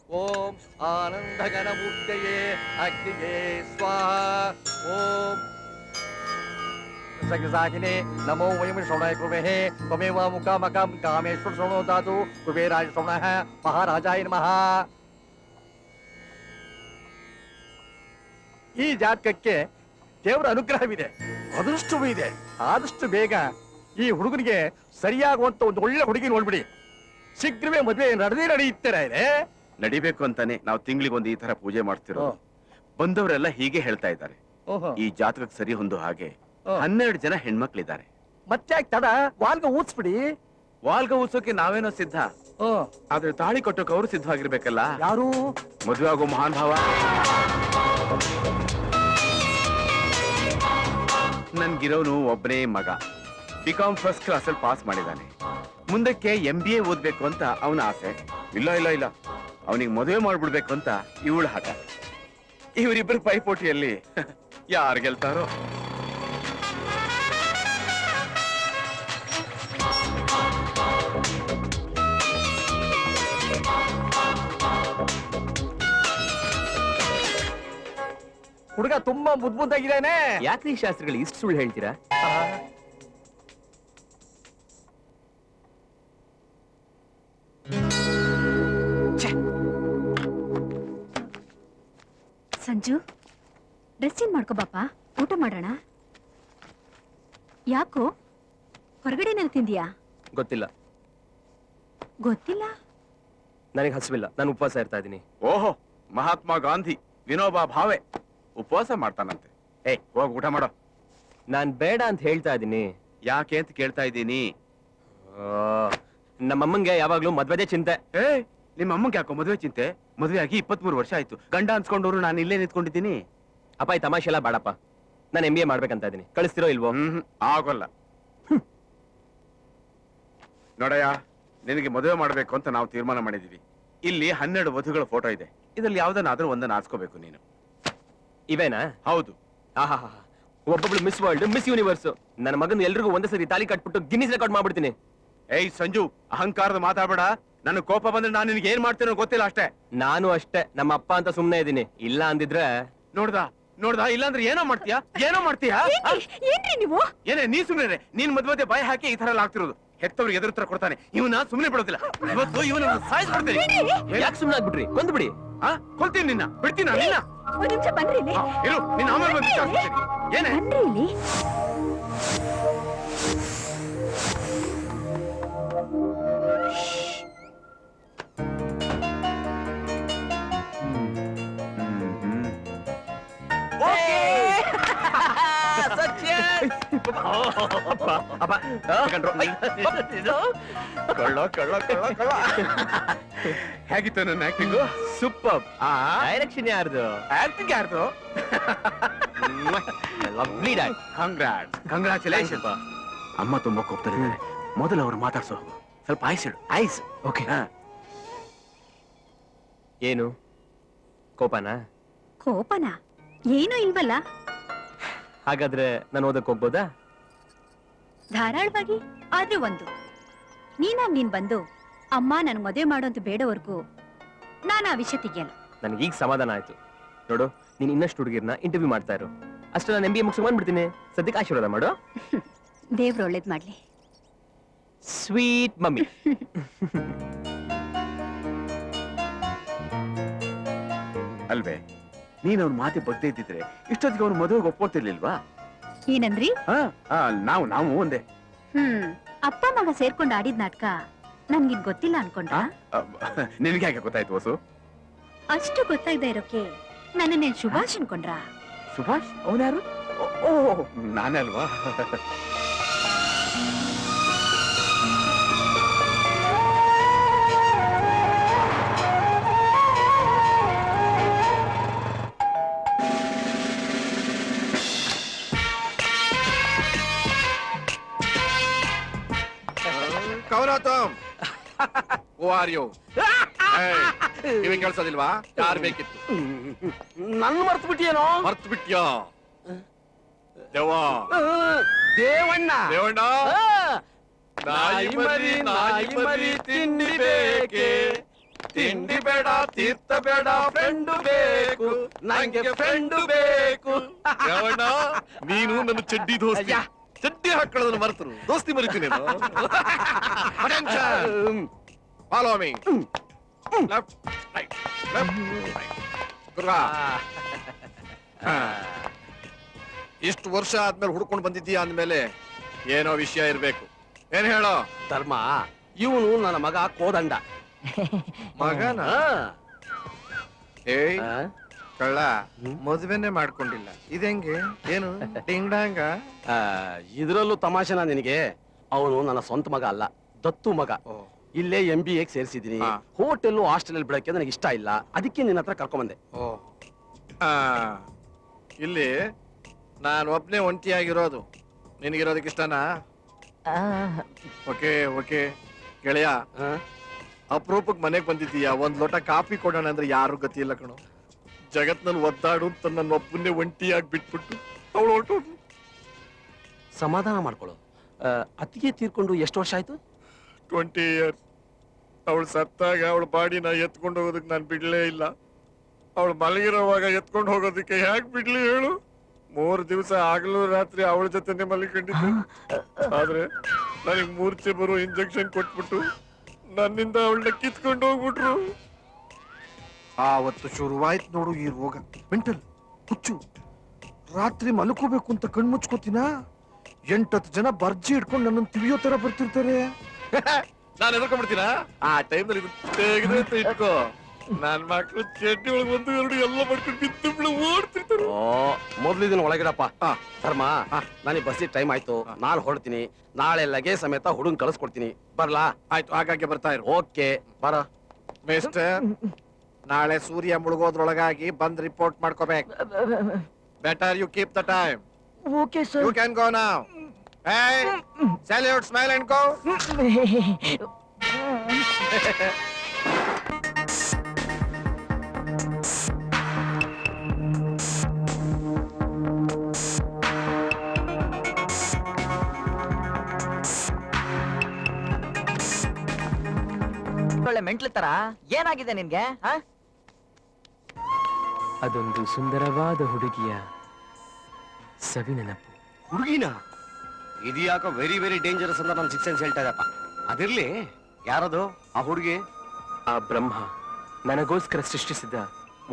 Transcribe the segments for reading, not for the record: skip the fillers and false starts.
ಓಂ ಆನಂದಗಣಮೂರ್ತಯೇ ಅಗ್ನಿಯೇ ಸ್ವಾಹ ಓಂ ಸಗಸಾಗಿನೇ ನಮೋ ವಯಂ ಶ್ರವಣಾಯ ಕೃಪೇ ತ್ವಮೇವ ಮುಖಾಮಕಂ ಕಾಮೇಶ್ವರ ಶ್ರವಣೋ ದಾತು ಕುಬೇರಾಯ ಶ್ರವಣಃ ಮಹಾರಾಜಾಯ ನಮಃ. ಈ ಜಾತಕಕ್ಕೆ ದೇವರ ಅನುಗ್ರಹವಿದೆ, ಅದೃಷ್ಟವೂ ಇದೆ. ಆದಷ್ಟು ಬೇಗ ಈ ಹುಡುಗನಿಗೆ ಸರಿಯಾಗುವಂತ ಒಂದು ಒಳ್ಳೆ ಹುಡುಗಿ ನೋಡ್ಬಿಡಿ. ಶೀಘ್ರವೇ ಮದುವೆ ನಡೆಯುತ್ತೀರಾ ಇದೆ. ನಡಿಬೇಕು ಅಂತಾನೆ ನಾವು ತಿಂಗಳಿಗೊಂದು ಈ ತರ ಪೂಜೆ ಮಾಡ್ತಿರೋ. ಬಂದವರೆಲ್ಲ ಹೀಗೆ ಹೇಳ್ತಾ ಇದ್ದಾರೆ. ಈ ಜಾತಕಕ್ಕೆ ಸರಿ ಹೊಂದು ಹಾಗೆ 12 ಜನ ಹೆಣ್ಮಕ್ಳಿದ್ದಾರೆ. ಮತ್ತೆ ತಡ ವಾಲ್ಗ ಊದ್ಸ್ಬಿಡಿ. ವಾಲ್ಗ ಊದ್ಸೋಕೆ ನಾವೇನೋ ಸಿದ್ಧ, ಆದ್ರೆ ತಾಳಿ ಕಟ್ಟೋಕೆ ಅವರು ಸಿದ್ಧವಾಗಿರ್ಬೇಕಲ್ಲ. ಯಾರು? ಮದುವೆ ಆಗೋ ಮಹಾನ್ ಭಾವ. ನನ್ಗಿರೋನು ಒಬ್ಬನೇ ಮಗ. ಬಿಕಾಮ್ ಫಸ್ಟ್ ಕ್ಲಾಸ್ ಅಲ್ಲಿ ಪಾಸ್ ಮಾಡಿದ್ದಾನೆ. ಮುಂದಕ್ಕೆ MBA ಓದ್ಬೇಕು ಅಂತ ಅವನ ಆಸೆ. ಇಲ್ಲ ಇಲ್ಲ ಇಲ್ಲ, ಅವನಿಗೆ ಮದುವೆ ಮಾಡ್ಬಿಡ್ಬೇಕು ಅಂತ ಇವಳು ಹಠ. ಇವರಿಬ್ಬರು ಪೈಪೋಟಿಯಲ್ಲಿ ಯಾರು ಗೆಲ್ತಾರೋ. ಹುಡುಗ ತುಂಬಾ ಮುದ್ದಾಗಿದ್ದಾನೆ. ಯಾಕ್ರಿ ಶಾಸ್ತ್ರಿಗಳು ಇಷ್ಟು ಸುಳ್ಳು ಹೇಳ್ತೀರಾ? ಸಂಜು, ಡ್ರೆಸ್ ಚೇಂಜ್ ಮಾಡ್ಕೋ ಬಾಪ, ಊಟ ಮಾಡೋಣ. ಯಾಕೋ ಹೊರಗಡೆ ಏನಾದ್ರು ತಿಂದಿಯಾ? ಗೊತ್ತಿಲ್ಲ. ಗೊತ್ತಿಲ್ಲ? ನನಗೆ ಹಸಿವಿಲ್ಲ, ನಾನು ಉಪವಾಸ ಇರ್ತಾ ಇದ್ದೀನಿ. ಓಹೋ, ಮಹಾತ್ಮ ಗಾಂಧಿ, ವಿನೋಬಾ ಭಾವೆ ಉಪವಾಸ ಮಾಡ್ತಾನಂತೆ. ಹೋಗ್ ಊಟ ಮಾಡೋ. ನಾನ್ ಬೇಡ ಅಂತ ಹೇಳ್ತಾ ಇದ್ದೀನಿ. ಯಾಕೆ ಅಂತ ಕೇಳ್ತಾ ಇದ್ದೀನಿ. ನಮ್ಮಮ್ಮಂಗೆ ಯಾವಾಗ್ಲೂ ಮದ್ವೆದೇ ಚಿಂತೆ. ನಿಮ್ಮ ಅಮ್ಮಂಗೆ ಯಾಕೋ ಮದುವೆ ಚಿಂತೆ? ಮದುವೆ ಆಗಿ 23 ವರ್ಷ ಆಯ್ತು. ಗಂಡ ಅನ್ಸ್ಕೊಂಡವ್ರು ನಾನು ಇಲ್ಲೇ ನಿಂತ್ಕೊಂಡಿದ್ದೀನಿ. ಅಪ್ಪ, ಈ ತಮಾಷೆ ಎಲ್ಲ ಬೇಡಪ್ಪ. ನಾನು MBA ಮಾಡ್ಬೇಕಂತ ಇದ್ದೀನಿ. ಕಳಿಸ್ತಿರೋ ಇಲ್ವೋ? ಆಗೋಲ್ಲ. ನೋಡಯ್ಯ, ನಿನಗೆ ಮದುವೆ ಮಾಡ್ಬೇಕು ಅಂತ ನಾವು ತೀರ್ಮಾನ ಮಾಡಿದೀವಿ. ಇಲ್ಲಿ 12 ವಧುಗಳ ಫೋಟೋ ಇದೆ. ಇದ್ರಲ್ಲಿ ಯಾವ್ದನ್ನಾದ್ರೂ ಒಂದನ್ನ ಆರಿಸ್ಕೋಬೇಕು ನೀನು. ಇವೇನಾ? ಹೌದು. ಆಹಾ, ಒಬ್ಬೊಬ್ಳು ಮಿಸ್ ವರ್ಲ್ಡ್, ಮಿಸ್ ಯೂನಿವರ್ಸ್. ನನ್ನ ಮಗನ ಎಲ್ರಿಗೂ ಒಂದೇ ಸರಿ ತಾಲಿ ಕಟ್ಬಿಟ್ಟು ಗಿನ್ನಿಸ್ ರೆಕಾರ್ಡ್ ಮಾಡ್ಬಿಡ್ತೀನಿ. ಏಯ್ ಸಂಜು, ಅಹಂಕಾರದ ಮಾತಾಡಬೇಡ. ನನ್ನ ಕೋಪ ಬಂದ್ರೆ ನಾನು ನಿನಗೆ ಏನ್ ಮಾಡ್ತೇನೋ ಗೊತ್ತಿಲ್ಲ ಅಷ್ಟೇ. ನಾನು ಅಷ್ಟೇ, ನಮ್ಮ ಅಪ್ಪ ಅಂತ ಸುಮ್ನೆ ಇದ್ದೀನಿ. ಇಲ್ಲ ಅಂದಿದ್ರೆ ನೋಡ್ದ ಇಲ್ಲಾಂದ್ರೆ ಏನೋ ಮಾಡ್ತೀಯಾ? ಏನ್ರಿ ನೀವು? ಏನೇ ನೀ ಸುಮ್ನೆ ನೀನ್ ಮದ್ವೆ ಬಾಯಿ ಹಾಕಿ ಈ ತರ ಎಲ್ಲ ಆಗ್ತಿರೋದು. ಹೆತ್ತವ್ರಿಗೆ ಎದುರು ತರ ಕೊಡ್ತಾನೆ. ಇವನ ಸುಮ್ನೆ ಬಿಡೋದಿಲ್ಲ. ಇವತ್ತು ಇವನ ಸಾಯಿಸ್ಬಿಡ್ತೀನಿ. ಯಾಕೆ ಸುಮ್ನೆ ಆಗ್ಬಿಟ್ರಿ? ಕೊಂದ್ಬಿಡಿ. ಕೊಲ್ತೀನಿ ನಿನ್ನ, ಬಿಡ್ತೀನಿ ನಿನ್ನ. ಒಂದ್ ನಿಮಿಷ ಬನ್ರಿ ಇಲ್ಲಿ. ಇರು, ನಿನ್ನ ಆಮೇಲೆ ಬಂದು ವಿಚಾರಿಸ್ತೀನಿ. ಏನೇ ಬನ್ರಿ ಇಲ್ಲಿ. ಹೇಗಿತ್ತು ನನ್ನ ಆಕ್ಟಿಂಗು? ಸೂಪರ್. ಡೈರೆಕ್ಷನ್ ಯಾರ್ದು? ಆಕ್ಟಿಂಗ್ ಯಾರ್ದು? Lovely dad. ಕಂಗ್ರಾಚುಲೇಷನ್. ಅಮ್ಮ ತುಂಬಾ ಕೋಪದಲ್ಲಿದ್ದಾರೆ. ಮೊದಲು ಅವ್ರು ಮಾತಾಡ್ಸೋ. ಸ್ವಲ್ಪ ಐಸಿಡು. ಐಸ್. ಓಕೆ. ಏನು ಕೋಪನಾ? ಕೋಪನಾ? ಏನೂ ಇಲ್ವಲ್ಲ. ಹಾಗಾದ್ರೆ ನಾನು ಓದಕ್ ಹೋಗ್ಬೋದಾ? ಧಾರಾಳವಾಗಿ. ಆದ್ರೂ ಒಂದು, ನೀನ್ ಬಂದು ಅಮ್ಮ ನನ್ ಮದುವೆ ಮಾಡೋ ಅಂತ ಬೇಡವರ್ಗೂ ನಾನು ಆ ವಿಷಯ ತೆಗಿಯಲ್ಲ. ನನಗೀಗ ಸಮಾಧಾನ ಆಯ್ತು. ನೋಡು, ನೀನ್ ಇನ್ನಷ್ಟು ಹುಡುಗಿರ್ನ ಇಂಟರ್ವ್ಯೂ ಮಾಡ್ತಾ ಇರು. ಅಷ್ಟೇ, ನಾನು MBA ಮುಗಿಸ್ಕೊಂಡು ಬಂದ್ಬಿಡ್ತೀನಿ. ಸದ್ಯಕ್ಕೆ ಆಶೀರ್ವಾದ ಮಾಡು. ದೇವ್ರು ಒಳ್ಳೇದ್ ಮಾಡ್ಲಿ. Sweet mummy. ಅಲ್ವೇ, ನೀನ್ ಅವ್ನ ಮಾತೆ ಬಗ್ದೇ ಇದ್ದಿದ್ರೆ ಇಷ್ಟೊತ್ತಿಗೆ ಅವ್ನು ಮದುವೆಗೆ ಒಪ್ಕೊತಿರ್ಲಿಲ್ವಾ? ಏನಂದ್ರಿ? ನಾವು ಒಂದೇ. ಅಪ್ಪ ಮಗ ಸೇರ್ಕೊಂಡು ಆಡಿದ ನಾಟಕ ನನ್ಗಿನ್ ಗೊತ್ತಿಲ್ಲ ಅನ್ಕೊಂಡ್ರ? ನಿನ್ಗೆ ಯಾಕೆ ಗೊತ್ತಾಯ್ತು ವಸು? ಅಷ್ಟು ಗೊತ್ತಾಗದೆ ಇರೋಕೆ ನನ್ನೇನ್ ಸುಭಾಷ್ ಅನ್ಕೊಂಡ್ರ? ಸುಭಾಷ್? ಅವನ್ಯಾರು? ಓ, ನಾನೇ ಅಲ್ವಾ? ನಿಮಗೆ ಕೇಳಿಸೋದಿಲ್ವಾ? ಯಾರು ಬೇಕಿತ್ತು? ನನ್ನ ಮರ್ತು ಬಿಟ್ಟಿಯೇನೋ? ಮರ್ತು ಬಿಟ್ಯಾ? ದೇವಣ್ಣ. ನಾಯಿ ಮರಿ ತಿಂಡಿ ಬೇಕೆ? ತಿಂಡಿ ಬೇಡ ತೀರ್ಥ ಬೇಡ ಫ್ರೆಂಡ್ ಬೇಕು ನಂಗೆ ಫ್ರೆಂಡ್ ಬೇಕು ನೀನು ನನ್ನ ಚಡ್ಡಿ ದೋಸ್ತಿ ಚಡ್ಡಿ ಹಾಕೊಳ್ಳೋದನ್ನ ಮರೆತರು ದೋಸ್ತಿ ಮರಿತೀನಿ ಫಾಲೋ ಮೀ ಲೆಫ್ಟ್ ರೈಟ್ ಇಷ್ಟು ವರ್ಷ ಆದ್ಮೇಲೆ ಹುಡ್ಕೊಂಡು ಬಂದಿದ್ದೀಯ ಅಂದ್ಮೇಲೆ ಏನೋ ವಿಷಯ ಇರ್ಬೇಕು ಏನ್ ಹೇಳೋ ಧರ್ಮ ಇವನು ನನ್ನ ಮಗ ಕೋದಂಡ ಮಗನ ಏಯ್ ಕಳ್ಳ ಮದ್ವೆನೆ ಮಾಡ್ಕೊಂಡಿಲ್ಲ ಇದೆಂಗೆ ಏನು ಡಿಂಗ್ ಡಾಂಗ ಇದ್ರಲ್ಲೂ ತಮಾಷೆನ ನಿನಗೆ ಅವನು ನನ್ನ ಸ್ವಂತ ಮಗ ಅಲ್ಲ ದತ್ತು ಮಗ ಇಲ್ಲೇ MBA ಸೇರಿಸಿದೀನಿ ಹಾ. ಹೋಟೆಲ್ ಹಾಸ್ಟೆಲ್ ಬೆಳಕ್ಕೆ ನನಗೆ ಇಷ್ಟ ಇಲ್ಲ ಅದಕ್ಕೆ ನಿನ್ನ ಹತ್ರ ಕರ್ಕೊಂಬಂದೆ ಓ ಇಲ್ಲಿ ನಾನು ಒಬ್ನೇ ಒಂಟಿಯಾಗಿರೋದು ನಿನಗಿರೋದಕ್ಕೆ ಇಷ್ಟನಾ ಓಕೆ ಓಕೆ ಗೆಳೆಯ ಆ? ಅಪರೂಪಕ್ಕೆ ಮನೆಗೆ ಬಂದಿದ್ದೀಯಾ ಒಂದ್ ಲೋಟ ಕಾಫಿ ಕೊಡೋಣ ಅಂದ್ರೆ ಯಾರು ಗತಿ ಇಲ್ಲ ಕಣೋ ಜಗತ್ನಲ್ಲಿ ಒದ್ದಾಡು ಅಂತ ನನ್ನ ಒಬ್ಬನ್ನೇ ಒಂಟಿಯಾಗಿ ಬಿಟ್ಬಿಟ್ಟು ಅವಳು ಹೊರಟೋದು ಸಮಾಧಾನ ಮಾಡ್ಕೊಳ್ಳು ಅತ್ತಿಗೆ ತೀರ್ಕೊಂಡು ಎಷ್ಟು ವರ್ಷ ಆಯ್ತು 20 years ಅವಳು ಸತ್ತಾಗ ಅವಳ ಬಾಡಿನ ಎತ್ಕೊಂಡು ಹೋಗೋದಕ್ಕೆ ನಾನು ಬಿಡ್ಲೇ ಇಲ್ಲ ಅವಳು ಮಲಗಿರೋವಾಗ ಎತ್ಕೊಂಡು ಹೋಗೋದಕ್ಕೆ ಹೇಗ್ ಬಿಡ್ಲಿ ಹೇಳು 3 ದಿವಸ ಆಗಲೂ ರಾತ್ರಿ ಅವಳ ಜೊತೆನೆ ಮಲ್ಕೊಂಡಿದ್ದೆ ಆದ್ರೆ ನನಗೆ ಮೂರ್ಛೆ ಬರೋ ಇಂಜೆಕ್ಷನ್ ಕೊಟ್ಬಿಟ್ಟು ನನ್ನಿಂದ ಅವಳನ್ನ ಕಿತ್ಕೊಂಡು ಹೋಗ್ಬಿಟ್ರು ಆವತ್ತು ಶುರುವಾಯ್ತು ನೋಡು ಈ ರೋಗ ಮೆಂಟಲ್ ಹುಚ್ಚು ರಾತ್ರಿ ಮಲ್ಕೋಬೇಕು ಅಂತ ಕಣ್ಮುಚ್ಕೋತೀನ 8-10 ಜನ ಬರ್ಜಿ ಹಿಡ್ಕೊಂಡು ನನ್ನನ್ನು ತಿವಿಯೋ ತರ ಬರ್ತಿರ್ತಾರೆ ನಾನು ಎದ್ಕೊಂಡ್ಬಿಡ್ತೀನ ಆ ಟೈಮ್ನಲ್ಲಿ ತೆಗೆದು ಇಟ್ಕೋ ನನ್ ಮಕ್ಳು ಚಡ್ಡಿ ಒಳಗೆ 1-2 ಎಲ್ಲ ಮಾಡ್ಕೊಂಡು ಬಿದ್ದು ಓಡ್ತಿರ್ತಾರೆ ಓ ಮೊದ್ಲು ಇದನ್ನ ಒಳಗಿಡಪ್ಪ ಆ. ಧರ್ಮ ನನಗೆ ಬಸ್ಸಿಗೆ ಟೈಮ್ ಆಯ್ತು ನಾನು ಹೊರಡ್ತೀನಿ ನಾಳೆ ಲಗೇ ಸಮೇತ ಹುಡುಗನ್ ಕಳಿಸ್ಕೊಡ್ತೀನಿ ಬರ್ಲಾ ಆಯ್ತು ಹಾಗಾಗಿ ಬರ್ತಾ ಇರು ಓಕೆ ಬರ ಮಿಸ್ಟರ್ ನಾಳೆ ಸೂರ್ಯ ಮುಳುಗೋದ್ರೊಳಗಾಗಿ ಬಂದ್ ರಿಪೋರ್ಟ್ ಮಾಡ್ಕೋಬೇಕು better you keep the time okay you can go ನಾವ್ Hey, salute, smile and go. ಒಳ್ಳೆ ಮೆಂಟ್ಲು ತರ ಏನಾಗಿದೆ ನಿನ್ಗೆ ಅದೊಂದು ಸುಂದರವಾದ ಹುಡುಗಿಯ ಸವಿ ನೆನಪು. ಹುಡುಗಿನ ಇದು ಯಾಕೋ ವೆರಿ ವೆರಿ ಡೇಂಜರಸ್ ಅಂತ ನಾನು 6 ಸೆನ್ಸ್ ಹೇಳ್ತಾ ಇದ್ದಪ್ಪ ಅದಿರ್ಲಿ ಯಾರದು ಆ ಹುಡುಗಿ ಆ ಬ್ರಹ್ಮ ನನಗೋಸ್ಕರ ಸೃಷ್ಟಿಸಿದ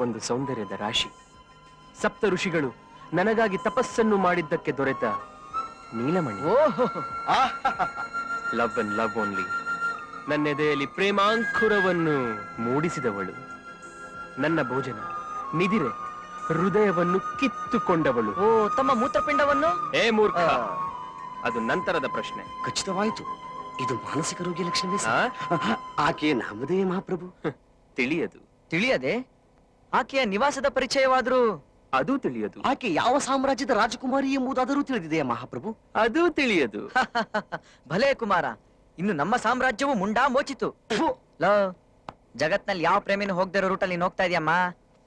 ಒಂದು ಸೌಂದರ್ಯದ ರಾಶಿ. ಸಪ್ತ ಋಷಿಗಳು ನನಗಾಗಿ ತಪಸ್ಸನ್ನು ಮಾಡಿದ್ದಕ್ಕೆ ದೊರೆತ ನೀಲಮಣಿ. ಓಹೋ ಲವ್ ಅಂಡ್ ಲವ್ ಓನ್ಲಿ. ನನ್ನೆದೆಯಲ್ಲಿ ಪ್ರೇಮಾಂಕುರವನ್ನು ಮೂಡಿಸಿದವಳು. ನನ್ನ ಭೋಜನ ನಿದಿರೆ ಹೃದಯವನ್ನು ಕಿತ್ತುಕೊಂಡವಳು. ಓ ತಮ್ಮ ಮೂತ್ರಪಿಂಡವನ್ನು ಏ ಮೂರ್ಖ, ಅದು ನಂತರದ ಪ್ರಶ್ನೆ. ಖಚಿತವಾಯಿತು ಇದು ಮಾನಸಿಕ ರೋಗಿ ಲಕ್ಷಣವೇ ಆ? ಆಕೆ ನಾಮದೇ ಮಹಾಪ್ರಭು ತಿಳಿಯದು. ತಿಳಿಯದೆ ಆಕೆಯ ನಿವಾಸದ ಪರಿಚಯವಾದ್ರೂ ಅದು ತಿಳಿಯದು. ಆಕೆ ಯಾವ ಸಾಮ್ರಾಜ್ಯದ ರಾಜಕುಮಾರಿ ಎಂಬುದಾದರೂ ತಿಳಿದಿದೆಯಾ ಮಹಾಪ್ರಭು ಅದು ತಿಳಿಯದು. ಭಲೇ ಕುಮಾರ, ಇನ್ನು ನಮ್ಮ ಸಾಮ್ರಾಜ್ಯವು ಮುಂಡಾ ಮೋಚಿತು. ಲೋ ಜಗತ್ನಲ್ಲಿ ಯಾವ ಪ್ರೇಮಿನೂ ಹೋಗ್ದಿರೋ ರೂಟಲ್ಲಿ ನೀನ್ ಹೋಗ್ತಾ ಇದೆಯಮ್ಮ.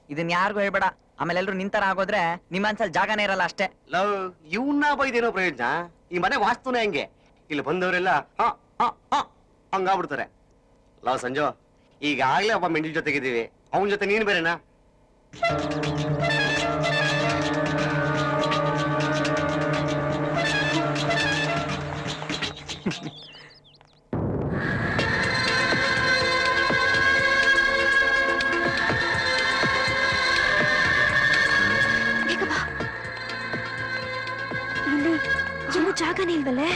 ಇದನ್ ಯಾರಿಗೂ ಹೇಳ್ಬೇಡ, ಆಮೇಲೆ ಎಲ್ರು ನಿಂತರ ಆಗೋದ್ರೆ ನಿಮ್ಮ ಅನ್ಸಲ್ ಜಾಗನೇ ಇರಲ್ಲ ಅಷ್ಟೇ. ಲವ್ ಇವನ್ನ ಬೈದೇನೋ ಪ್ರಯೋಜನ, ಈ ಮನೆ ವಾಸ್ತುನೇ ಹಂಗೆ. ಇಲ್ಲಿ ಬಂದವರೆಲ್ಲ ಹಂಗಾಗ್ಬಿಡ್ತಾರೆ. ಲವ್ ಸಂಜು, ಈಗಾಗ್ಲೇ ಒಬ್ಬ ಮೆಂಡಲ್ ಜೊತೆಗಿದ್ದೀವಿ, ಅವನ ಜೊತೆ ನೀನ್ ಬೇರೆನಾ? ಇಲ್ಲಿ ಎಲ್ಲೂ ಜಾಗನೇ ಇಲ್ವಲ್ಲೇ?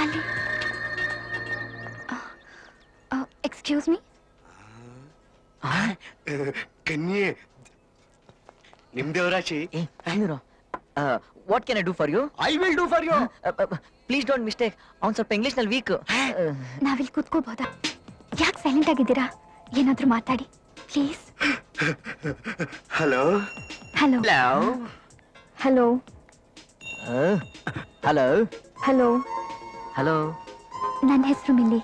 ಅಲ್ಲಿ ಎಕ್ಸ್ಕ್ಯೂಸ್ ಮೀ, ಕನ್ಯೆ ನಿಮ್ದೇವ ರಾಶಿ. What can I do for you? I will do for you. Please don't mistake, ಅವ್ನು ಸ್ವಲ್ಪ ಇಂಗ್ಲಿಷ್ ನಲ್ಲಿ ವೀಕ್. ನಾವಿಲ್ಲಿ ಕೂತ್ಕೋಬಹುದಾ? ಯಾಕೆ ಸೈಲೆಂಟ್ ಆಗಿದ್ದೀರಾ? ಏನಾದ್ರೂ ಮಾತಾಡಿ please. Hello hello hello hello hello hello. ನನ್ನ ಹೆಸರು ಮಿಲ್ಲಿ,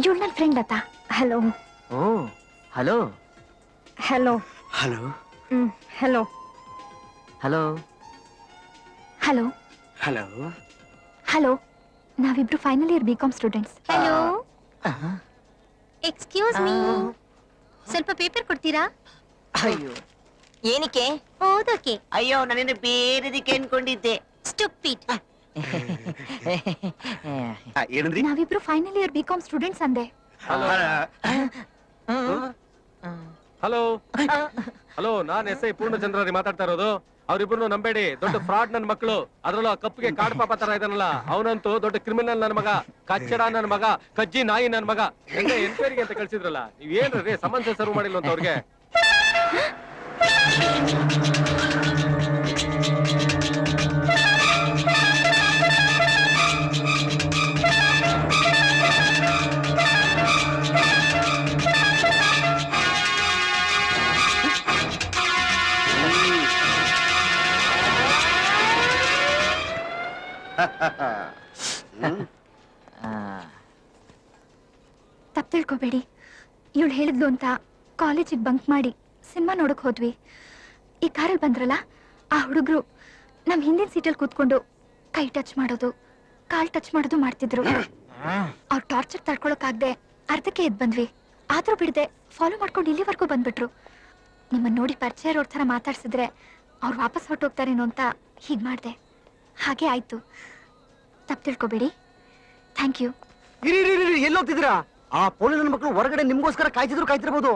ಇವಳು ನನ್ನ ಫ್ರೆಂಡ್ ಅತ್ತ. Hello oh hello hello hello hello hello hello hello hello. ನಾವಿಬ್ರು final year BCom students. Hello excuse me, ಸ್ವಲ್ಪ ಪೇಪರ್ ಕೊಡ್ತೀರಾ? ಅಯ್ಯೋ ಏನಕ್ಕೆ? ಓದೋಕೆ. ಅಯ್ಯೋ ನಾನೇನು ಬೇರೆದಕ್ಕೆ ಅನ್ಕೊಂಡಿದ್ದೆ. ಸ್ಟುಪಿಡ್. ಏನಂದ್ರಿ? ನಾವಿಬ್ರು ಫೈನಲ್ ಇಯರ್ ಬಿಕಾಮ್ ಸ್ಟೂಡೆಂಟ್ಸ್ ಅಂದೆ. ಹಲೋ ಹಲೋ, ನಾನ್ ಎಸ್ ಐ ಪೂರ್ಣಚಂದ್ರರಿ ಮಾತಾಡ್ತಾ ಇರೋದು. ಅವ್ರಿಬ್ರು ನಂಬೇಡಿ, ದೊಡ್ಡ ಫ್ರಾಡ್ ನನ್ ಮಕ್ಕಳು. ಅದ್ರಲ್ಲೂ ಆ ಕಪ್ಪಿಗೆ ಕಾಡ್ ಪಾಪ ತರ ಇದಾನಲ್ಲ, ಅವನಂತೂ ದೊಡ್ಡ ಕ್ರಿಮಿನಲ್ ನನ್ ಮಗ, ಕಚ್ಚಡ ನನ್ ಮಗ, ಕಜ್ಜಿ ನಾಯಿ ನನ್ ಮಗ. ಎನ್ಕ್ವೈರಿಗೆ ಅಂತ ಕಳ್ಸಿದ್ರಲ್ಲ, ನೀವ್ ಏನ್ರಿ ಸಮನ್ಸ್ ಸರ್ವ್ ಮಾಡಿಲ್ಲ ಅಂತ ಅವ್ರಿಗೆ? ತಪ್ಪು ತಿಳ್ಕೊಬೇಡಿ, ಇವಳು ಹೇಳಿದ್ಲು ಅಂತ ಕಾಲೇಜಿಗೆ ಬಂಕ್ ಮಾಡಿ ಸಿನಿಮಾ ನೋಡಕ್ ಹೋದ್ವಿ. ಈ ಕಾರಲ್ಲಿ ಬಂದ್ರಲ್ಲ ಆ ಹುಡುಗರು ನಮ್ ಹಿಂದಿನ ಸೀಟಲ್ಲಿ ಕೂತ್ಕೊಂಡು ಕೈ ಟಚ್ ಮಾಡೋದು, ಕಾಲ್ ಟಚ್ ಮಾಡೋದು ಮಾಡ್ತಿದ್ರು. ಅವ್ರ ಟಾರ್ಚರ್ ತಡ್ಕೊಳಕ್ಕಾಗ್ದೆ ಅರ್ಧಕ್ಕೆ ಎದ್ ಬಂದ್ವಿ. ಆದ್ರೂ ಬಿಡದೆ ಫಾಲೋ ಮಾಡ್ಕೊಂಡು ಇಲ್ಲಿವರೆಗೂ ಬಂದ್ಬಿಟ್ರು. ನಿಮ್ಮನ್ನ ನೋಡಿ ಪರಿಚಯ ಇರೋರ್ ಥರ ಮಾತಾಡ್ಸಿದ್ರೆ ಅವ್ರು ವಾಪಸ್ ಹೊರಟೋಗ್ತಾರೇನೋ ಅಂತ ಹೀಗ್ ಮಾಡ್ದೆ. ಹಾಗೆ ಆಯ್ತು, ತಪ್ಪು ತಿಳ್ಕೊಬೇಡಿ. Thank you. ಎಲ್ಲಿ ಹೋಗ್ತಿದ್ದೀರಾ? ಆ ಪೊಲೀಸ್ ನನ್ನ ಮಕ್ಕಳು ಹೊರಗಡೆ ನಿಮ್ಗೋಸ್ಕರ ಕಾಯ್ತಿರ್ಬೋದು.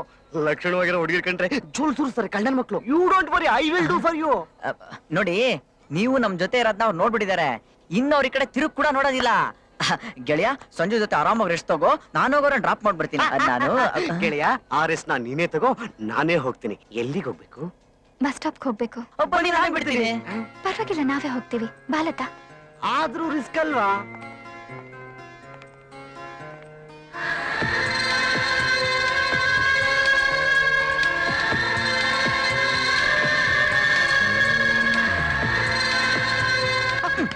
ಲಕ್ಷಣವಾಗಿರೋ ಹುಡುಗಿರ್ ಕಂಡ್ರೆ ಜೂಲ್ ಸುರಿಸ್ತಾರೆ ಕಳ್ಳನ ಮಕ್ಕಳು. You don't worry, I will do for you. ನೋಡಿ, ನೀವು ನಮ್ ಜೊತೆ ಇರೋದ್ನ ಅವ್ರು ನೋಡ್ಬಿಟ್ಟಿದ್ದಾರೆ. ಇನ್ನವ್ರ ಈ ಕಡೆ ತಿರುಗ್ ಕೂಡ ನೋಡೋದಿಲ್ಲ. ಗೆಳೆಯ, ಸಂಜು ಜೊತೆ ಆರಾಮಾಗಿ ರೆಸ್ಟ್ ತಗೋ, ನಾನು ಹೋಗೋರ ಡ್ರಾಪ್ ಮಾಡ್ಬಿಡ್ತೀನಿ. ನಾನು ಗೆಳೆಯ, ಆ ರೆಸ್ಟ್ ನೀನೇ ತಗೋ, ನಾನೇ ಹೋಗ್ತೀನಿ. ಎಲ್ಲಿಗೆ ಹೋಗ್ಬೇಕು? ಬಸ್ ಸ್ಟಾಪ್ಗೆ ಹೋಗ್ಬೇಕು. ಬನ್ನಿ, ನಾನೇ ಬಿಡ್ತೀನಿ. ಪರವಾಗಿಲ್ಲ, ನಾವೇ ಹೋಗ್ತೀವಿ. ಬಾಲತಾ. ಆದ್ರೂ ರಿಸ್ಕ್ ಅಲ್ವಾ?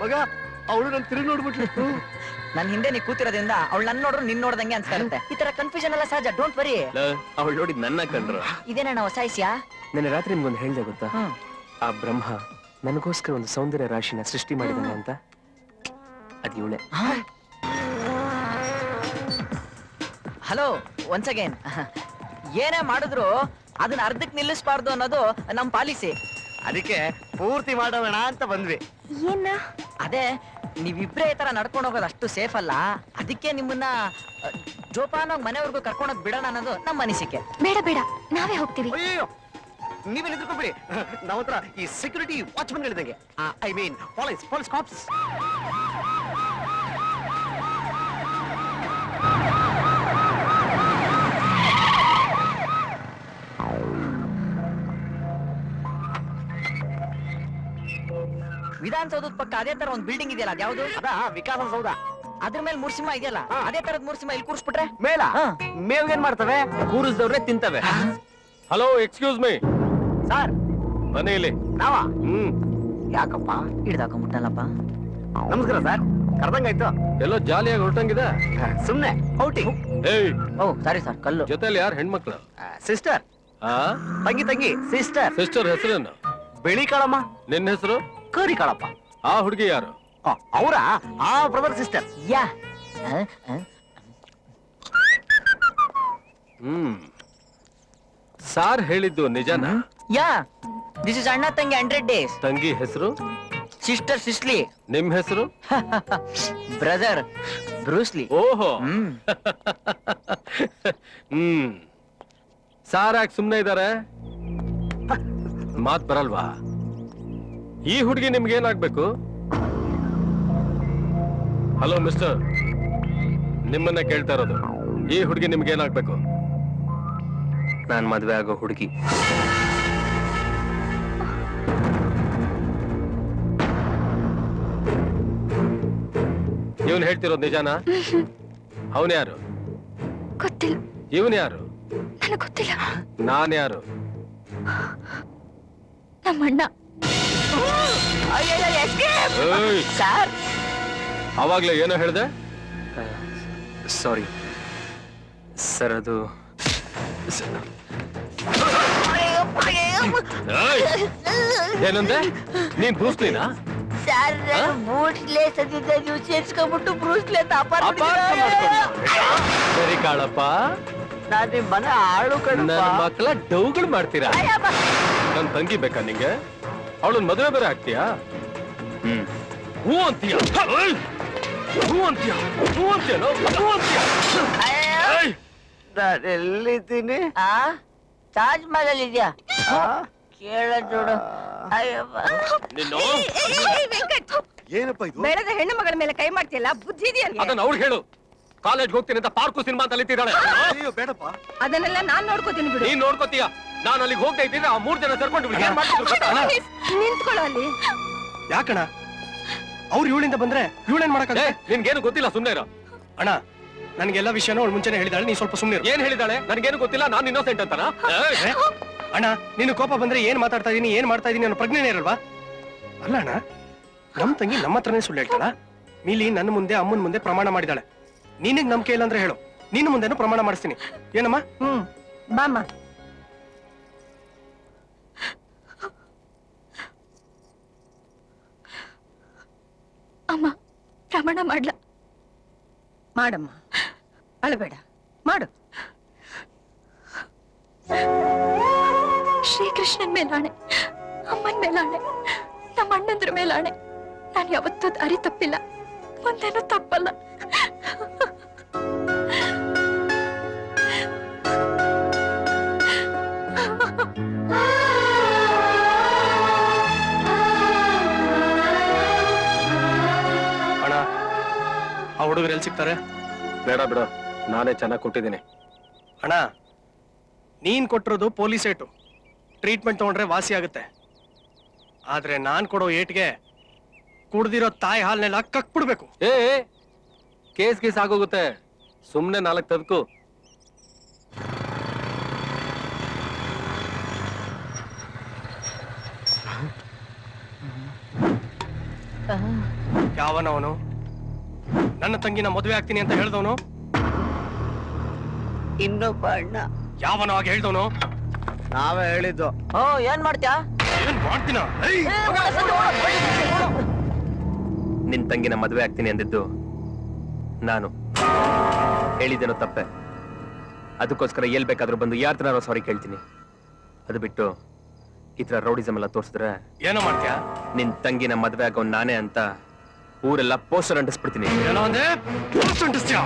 ಮಗ, ಅವಳು ನನ್ ತಿರುಗಿ ನೋಡ್ಬಿಟ್ಲು. ನನ್ ಹಿಂದೆ ನೀ ಕೂತಿರೋದ್ರಿಂದ ಅವಳು ನನ್ ನೋಡ್ರು ನಿನ್ ನೋಡ್ದಂಗೆ ಅನ್ಸ್ತಾ ಇರುತ್ತೆ. ಈ ತರ ಕನ್ಫ್ಯೂಷನ್ ಎಲ್ಲ ಸಹಜ, ಡೋಂಟ್ ವರಿ. ಅವಳು ನೋಡಿ ನನ್ನ ಕಂಡ್ರು. ಇದೇನಣ್ಣ ಹೊಸ ವಿಷಯ? ನೆನ್ನೆ ರಾತ್ರಿ ನಿಮ್ಗೊಂದು ಹೇಳ್ದೆ ಗೊತ್ತಾ? ಆ ಬ್ರಹ್ಮ ನನಗೋಸ್ಕರ ಒಂದು ಸೌಂದರ್ಯ ರಾಶಿನ ಸೃಷ್ಟಿ ಮಾಡಿದಾನೆ ಅಂತ. ಅದ್ ಇವಳೆ. Hello, once again. ಏನೇ ಮಾಡಿದ್ರು ಅದನ್ನ ಅರ್ಧಕ್ ನಿಲ್ಲಿಸಬಾರ್ದು ಅನ್ನೋದು ನಮ್ ಪಾಲಿಸಿ. ಅದಕ್ಕೆ ಪೂರ್ತಿ ಮಾಡೋಣ ಅಂತ ಬಂದ್ವಿ. ಏನ? ಅದೇ, ನೀವಿಬ್ರೇ ಈ ತರ ನಡ್ಕೊಂಡು ಹೋಗೋದು ಅಷ್ಟು ಸೇಫ್ ಅಲ್ಲ. ಅದಕ್ಕೆ ನಿಮ್ಮನ್ನ ಜೋಪಾನಾಗಿ ಮನೆವರೆಗೂ ಕರ್ಕೊಂಡೋಗ್ ಬಿಡೋಣ ಅನ್ನೋದು ನಮ್ಮ ಅನಿಸಿಕೆ. ಬೇಡ ಬೇಡ, ನಾವೇ ಹೋಗ್ತೀವಿ. ಅಯ್ಯೋ, ನೀವೇ ನಿಂತ್ಕೊಂಡ್ಬಿಡಿ. ನಮ್ಮ ಹತ್ರ ಈ ಸೆಕ್ಯೂರಿಟಿ ವಾಚ್ಮನ್ ಗಳಿದಂಗೆ, ಐ ಮೀನ್ ಪೊಲೀಸ್ ಕಾಪ್ಸ್. ವಿಧಾನಸೌಧದ ಪಕ್ಕ ಅದೇ ತರ ಒಂದು ಬಿಲ್ಡಿಂಗ್ ಇದೆಯಲ್ಲ, ಅದ್ಯಾವುದು? ಅದ ವಿಕಾಸಸೌಧ. ಅದ್ರ ಮೇಲೆ ಮೂರ್ಸಿಂಹ ಇದೆಯಲ್ಲ, ಅದೇ ತರದ್ ಮೂರ್ಸಿಂಹ ಇಲ್ಲಿ ಕೂರಿಸ್ಬಿಟ್ರೆ ಮೇಲ ಮೇವ್ಗೇನ್ ಮಾಡ್ತವೆ? ಕೂರಿಸ್ದವ್ರೆ ತಿಂತವೆ. Hello, excuse me sir. ಮನೆಯಲ್ಲಿ ನಾವ? ಯಾಕಪ್ಪ ಹಿಡ್ದಾಕೊಂಬಿಟ್ಟಲ್ಲಪ್ಪ. ನಮಸ್ಕಾರ ಸರ್, ಕರ್ದಂಗಾಯ್ತು. ಎಲ್ಲೋ ಜಾಲಿಯಾಗಿ ಹೊರಟಂಗಿದೆ. ಸುಮ್ನೆ ಔಟಿಂಗ್. ಏಯ್, ಓ ಸಾರಿ ಸರ್, ಕಲ್ಲು. ಜೊತೆಲಿ ಯಾರು ಹೆಣ್ಮಕ್ಳು? ಸಿಸ್ಟರ್. ಆ ತಂಗಿ ಸಿಸ್ಟರ್. ಸಿಸ್ಟರ್ ಹೆಸರೇನು? ಬಿಳಿ ಕಾಳಮ್ಮ. ನಿನ್ನ ಹೆಸರು? ಕರಿ ಕಾಳಪ್ಪ. ಆ ಹುಡುಗಿ ಯಾರು? ಅವರ ಆ ಬ್ರದರ್ ಸಿಸ್ಟರ್. ಯಾ. ಸಾರ್ ಹೇಳಿದ್ದು ನಿಜನಾ? ಯಾ, ದಿಸ್ ಇಸ್ ಅಣ್ಣ ತಂಗಿ 100 days. ತಂಗಿ ಹೆಸರು? ಸಿಸ್ಟರ್ ಸಿಸ್ಲಿ. ನಿಮ್ ಹೆಸರು? Brother Bruce Lee. ಓಹೋ. ಹ್ಮ್. ಸಾರ್ ಯಾಕೆ ಸುಮ್ನೆ ಇದಾರೆ? ಮಾತ್ ಬರಲ್ವಾ? ಈ ಹುಡುಗಿ ನಿಮ್ಗೆ ಏನಾಗ್ಬೇಕು? ಹಲೋ ಮಿಸ್ಟರ್, ನಿಮ್ಮನ್ನ ಕೇಳ್ತಾ ಇರೋದು. ಈ ಹುಡುಗಿ ನಿಮ್ಗೆ ಏನಾಗ್ಬೇಕು? ನಾನ್ ಮದ್ವೆ ಆಗೋ ಹುಡುಗಿ. ಇವನ್ ಹೇಳ್ತಿರೋದು ನಿಜಾನಾ? ಅವನ್ ಯಾರು? ಗೊತ್ತಿಲ್ಲ. ಇವನ್ ಯಾರು? ನನಗೆ ಗೊತ್ತಿಲ್ಲ. ನಾನ್ ಯಾರು? ನಮ್ಮಣ್ಣ. ಏಯ್, ಸರ್, ಅವಾಗ್ಲೇ ಏನೋ ಹೇಳ್ದೆ? ಸಾರಿ ಸರ್, ಅದು ಏಯ್, ಏನಂದೆ? ನೀನ್ ಬ್ರೂಸ್ಲಿನಾ? ಸರ್, ಬೂಟ್ಲೆ ಸದ್ಯದ ನೀವು ಸೇರ್ಸ್ಕೊಂಡ್ಬಿಟ್ಟು ಬ್ರೂಸ್ಲೆ ಅಂತ ಅಪಾರ್ಥ ಮಾಡ್ಕೊಂಡ. ಸರಿ ಕಾಳಪ್ಪ, ನಾನ್ ನಿಮ್ ಮನೆ ಆಳು ನನ್ನ ಮಕ್ಕಳ ಡೌಗಳು ಮಾಡ್ತೀರಾ? ನನ್ ತಂಗಿ ಬೇಕಾ ನಿಂಗೆ? ಅವಳನ್ ಮದುವೆ ಬೇರೆ ಆಗ್ತೀಯಾ? ಹೂ ಅಂತೀಯ, ಹೂ ಅಂತೀಯ, ಹೂ ಅಂತೀಯ, ಹೂ ಅಂತೀಯ. ನಾನು ಎಲ್ಲಿದ್ದೀನಿ? ತಾಜ್ ಮಹಲ್ ಇದೆಯಾ ಕೇಳ ನೋಡು. ಅಯ್ಯಪ್ಪ ನಿನ್ನು ಏನಪ್ಪ ಇದು? ಬೆಳೆದ ಹೆಣ್ಣು ಮಗಳ ಮೇಲೆ ಕೈ ಮಾಡ್ತಿಯಲ್ಲ, ಬುದ್ಧಿ ಇದೆಯಾ? ಅದನ್ನ ಅವ್ಳು ಹೇಳು. ಕಾಲೇಜ್ ಹೋಗ್ತೀನಿ ಅಂತ ಪಾರ್ಕು ಸಿನಿಮಾ ಅಂತ ಅಲಿತಿದ್ದಾಳೆ. ಅಯ್ಯೋ ಬೇಡಪ್ಪ. ಅದನ್ನೆಲ್ಲ ನಾನ್ ನೋಡ್ಕೋತೀನಿ ಬಿಡು. ನೀನ್ ನೋಡ್ಕೋತೀಯ, ನಾನು ಅಲ್ಲಿಗೆ ಹೋಗ್ತಾ ಇದ್ದೀನಿ. ಆ 3 ಜನ ಸೇರ್ಕೊಂಡು ಏನ್ ಮಾಡ್ತಿದ್ರು ಗೊತ್ತಾ? ನಿಂತ್ಕೊಳ್ಳೋ ಅಲ್ಲಿ. ಯಾಕಣ ಅವ್ರು ಇವಳಿಂದ ಬಂದ್ರೆ ಇವಳೇನ್ ಮಾಡಕ್ಕಾಗತ್ತೆ? ನಿನ್ಗೇನು ಗೊತ್ತಿಲ್ಲ, ಸುಮ್ನೆ ಇರು. ಅಣ್ಣ ನನ್ಗೆಲ್ಲ ವಿಷಯನ ಅವಳು ಮುಂಚೆನೆ ಹೇಳಿದಾಳೆ, ನೀ ಸ್ವಲ್ಪ ಸುಮ್ಮನೆ ಏನ್ ಹೇಳಿದಾಳೆ? ನನ್ಗೇನು ಗೊತ್ತಿಲ್ಲ, ನಾನು ಇನ್ನೋಸೆಂಟ್ ಅಂತನಾ? ಅಣ್ಣ ನೀನು ಕೋಪ ಬಂದ್ರೆ ಏನ್ ಮಾತಾಡ್ತಾ ಇದೀನಿ ಏನ್ ಮಾಡ್ತಾ ಇದೀನಿ ಅನ್ನೋ ಪ್ರಜ್ಞೆನೇ ಇರಲ್ವಾ? ಅಲ್ಲ ಅಣ್ಣ, ನಮ್ ತಂಗಿ ನಮ್ಮ ಹತ್ರನೇ ಸುಳ್ಳು ಹೇಳ್ತಾಳ. ಮೀಲಿ ನನ್ನ ಮುಂದೆ ಅಮ್ಮನ ಮುಂದೆ ಪ್ರಮಾಣ ಮಾಡಿದಾಳೆ. ನಿನಗ್ ನಂಬಿಕೆ ಇಲ್ಲ ಅಂದ್ರೆ ಹೇಳು, ನಿನ್ನ ಮುಂದೆನೂ ಪ್ರಮಾಣ ಮಾಡಿಸ್ತೀನಿ. ಏನಮ್ಮ? ಬಾಮ್ಮ. ಅಮ್ಮ ಪ್ರಮಾಣ ಮಾಡ್ಲ? ಮಾಡಮ್ಮ, ಅಳಬೇಡ, ಮಾಡು. ಶ್ರೀಕೃಷ್ಣನ್ ಮೇಲಾಣೆ, ಅಮ್ಮನ್ ಮೇಲಾಣೆ, ನಮ್ಮ ಅಣ್ಣಂದ್ರ ಮೇಲಾಣೆ, ನಾನು ಯಾವತ್ತೂ ದಾರಿ ತಪ್ಪಿಲ್ಲ, ಮುಂದೇನೂ ತಪ್ಪಲ್ಲ. ಅಣ್ಣ ಆ ಹುಡುಗರು ಎಲ್ಲಿ ಸಿಗ್ತಾರೆ? ಬೇಡ ಬಿಡು, ನಾನೇ ಚೆನ್ನಾಗಿ ಕೊಟ್ಟಿದ್ದೀನಿ. ಅಣ್ಣ ನೀನ್ ಕೊಟ್ಟಿರೋದು ಪೊಲೀಸ್ ಏಟು, ಟ್ರೀಟ್ಮೆಂಟ್ ತಗೊಂಡ್ರೆ ವಾಸಿ ಆಗುತ್ತೆ. ಆದ್ರೆ ನಾನ್ ಕೊಡೋ ಏಟ್ಗೆ ಕುಡ್ದಿರೋ ತಾಯಿ ಹಾಲ್ನೆಲ್ಲ ಕಕ್ಬಿಡ್ಬೇಕು. ಕೇಸ್ ಗೀಸ್ ಆಗೋಗುತ್ತೆ, ಸುಮ್ನೆ 4 ತದ್ಕು. ಯಾವನವನು ನನ್ನ ತಂಗಿನ ಮದುವೆ ಆಗ್ತೀನಿ ಅಂತ ಹೇಳ್ದವನು? ಇನ್ನೊಬ್ಬ ಅಣ್ಣ. ಯಾವನೋ ಆಗಿ ಹೇಳ್ದವನು? ನಾವೇ ಹೇಳಿದ್ದು. ಏನ್ ಮಾಡ್ತ್ಯಾ? ಏನ್ ಮಾಡ್ತೀನ? ನಿನ್ ತಂಗಿನ ಮದುವೆ ಆಗ್ತೀನಿ ಅಂದಿದ್ದು ನಾನು. ಹೇಳಿದ್ದೇನೋ ತಪ್ಪೆ. ಅದಕ್ಕೋಸ್ಕರ ಎಲ್ ಬೇಕಾದ್ರೂ ಬಂದು ಯಾರ ತನಾರೋ ಸಾರಿ ಕೇಳ್ತೀನಿ. ಅದು ಬಿಟ್ಟು ಈ ತರ ರೌಡಿಸಮ್ ಎಲ್ಲ ತೋರಿಸಿದ್ರೆ ಏನೋ ಮಾಡ್ತೀಯಾ? ನಿನ್ ತಂಗಿನ ಮದುವೆ ಆಗೋ ನಾನೇ ಅಂತ ಊರೆಲ್ಲ ಪೋಸ್ಟರ್ ಅಂಟಿಸ್ಬಿಡ್ತೀನಿ. ಏನೋ ಅಂದೆ? ಪೋಸ್ಟ್ ಅಂಟಿಸ್ತೀಯಾ?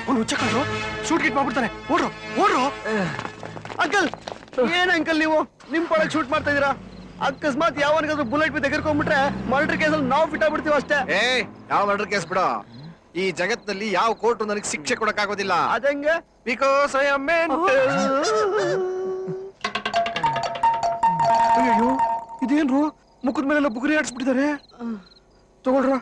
ಅವ್ನು ಹುಚ್ಚ ಕಂಡ್ರು, ಶೂಟ್ ಗಿಟ್ ಮಾಡ್ಬಿಡ್ತಾನೆ. ಓಡ್ರು ಓಡ್ರು. ಅಂಕಲ್ ಏನ್ ಅಂಕಲ್ ನೀವು ನಿಮ್ ಪಳಗ್ ಶೂಟ್ ಮಾಡ್ತಾ ಇದೀರಾ? ಅಕಸ್ಮಾತ್ ಯಾವನಿಗಾದ್ರೂ ಬುಲೆಟ್ ಬಿದ್ದು ಎಗರ್ಕೊಂಡ್ಬಿಟ್ರೆ ಮರ್ಡರ್ ಕೇಸಲ್ಲಿ ನಾವು ಫಿಟ್ ಆಗ್ಬಿಡ್ತೀವಿ ಅಷ್ಟೇ. ಯಾವ ಮರ್ಡರ್ ಕೇಸ್ ಬಿಡೋ, ಈ ಜಗತ್ತಿನಲ್ಲಿ ಯಾವ ಕೋರ್ಟು ನನಗೆ ಶಿಕ್ಷೆ ಕೊಡಕ್ಕಾಗೋದಿಲ್ಲ. ಅದಂಗೆ ಬಿಕಾಸ್ ಐ ಆಮ್ ಅಯ್ಯೋ ಇದೇನ್ರು ಮುಖದ ಮೇಲೆಲ್ಲ ಬುಗುರಿ ಆಡ್ಸ್ಬಿಟ್ಟಿದ್ದಾರೆ. ತಗೊಳ್ರ,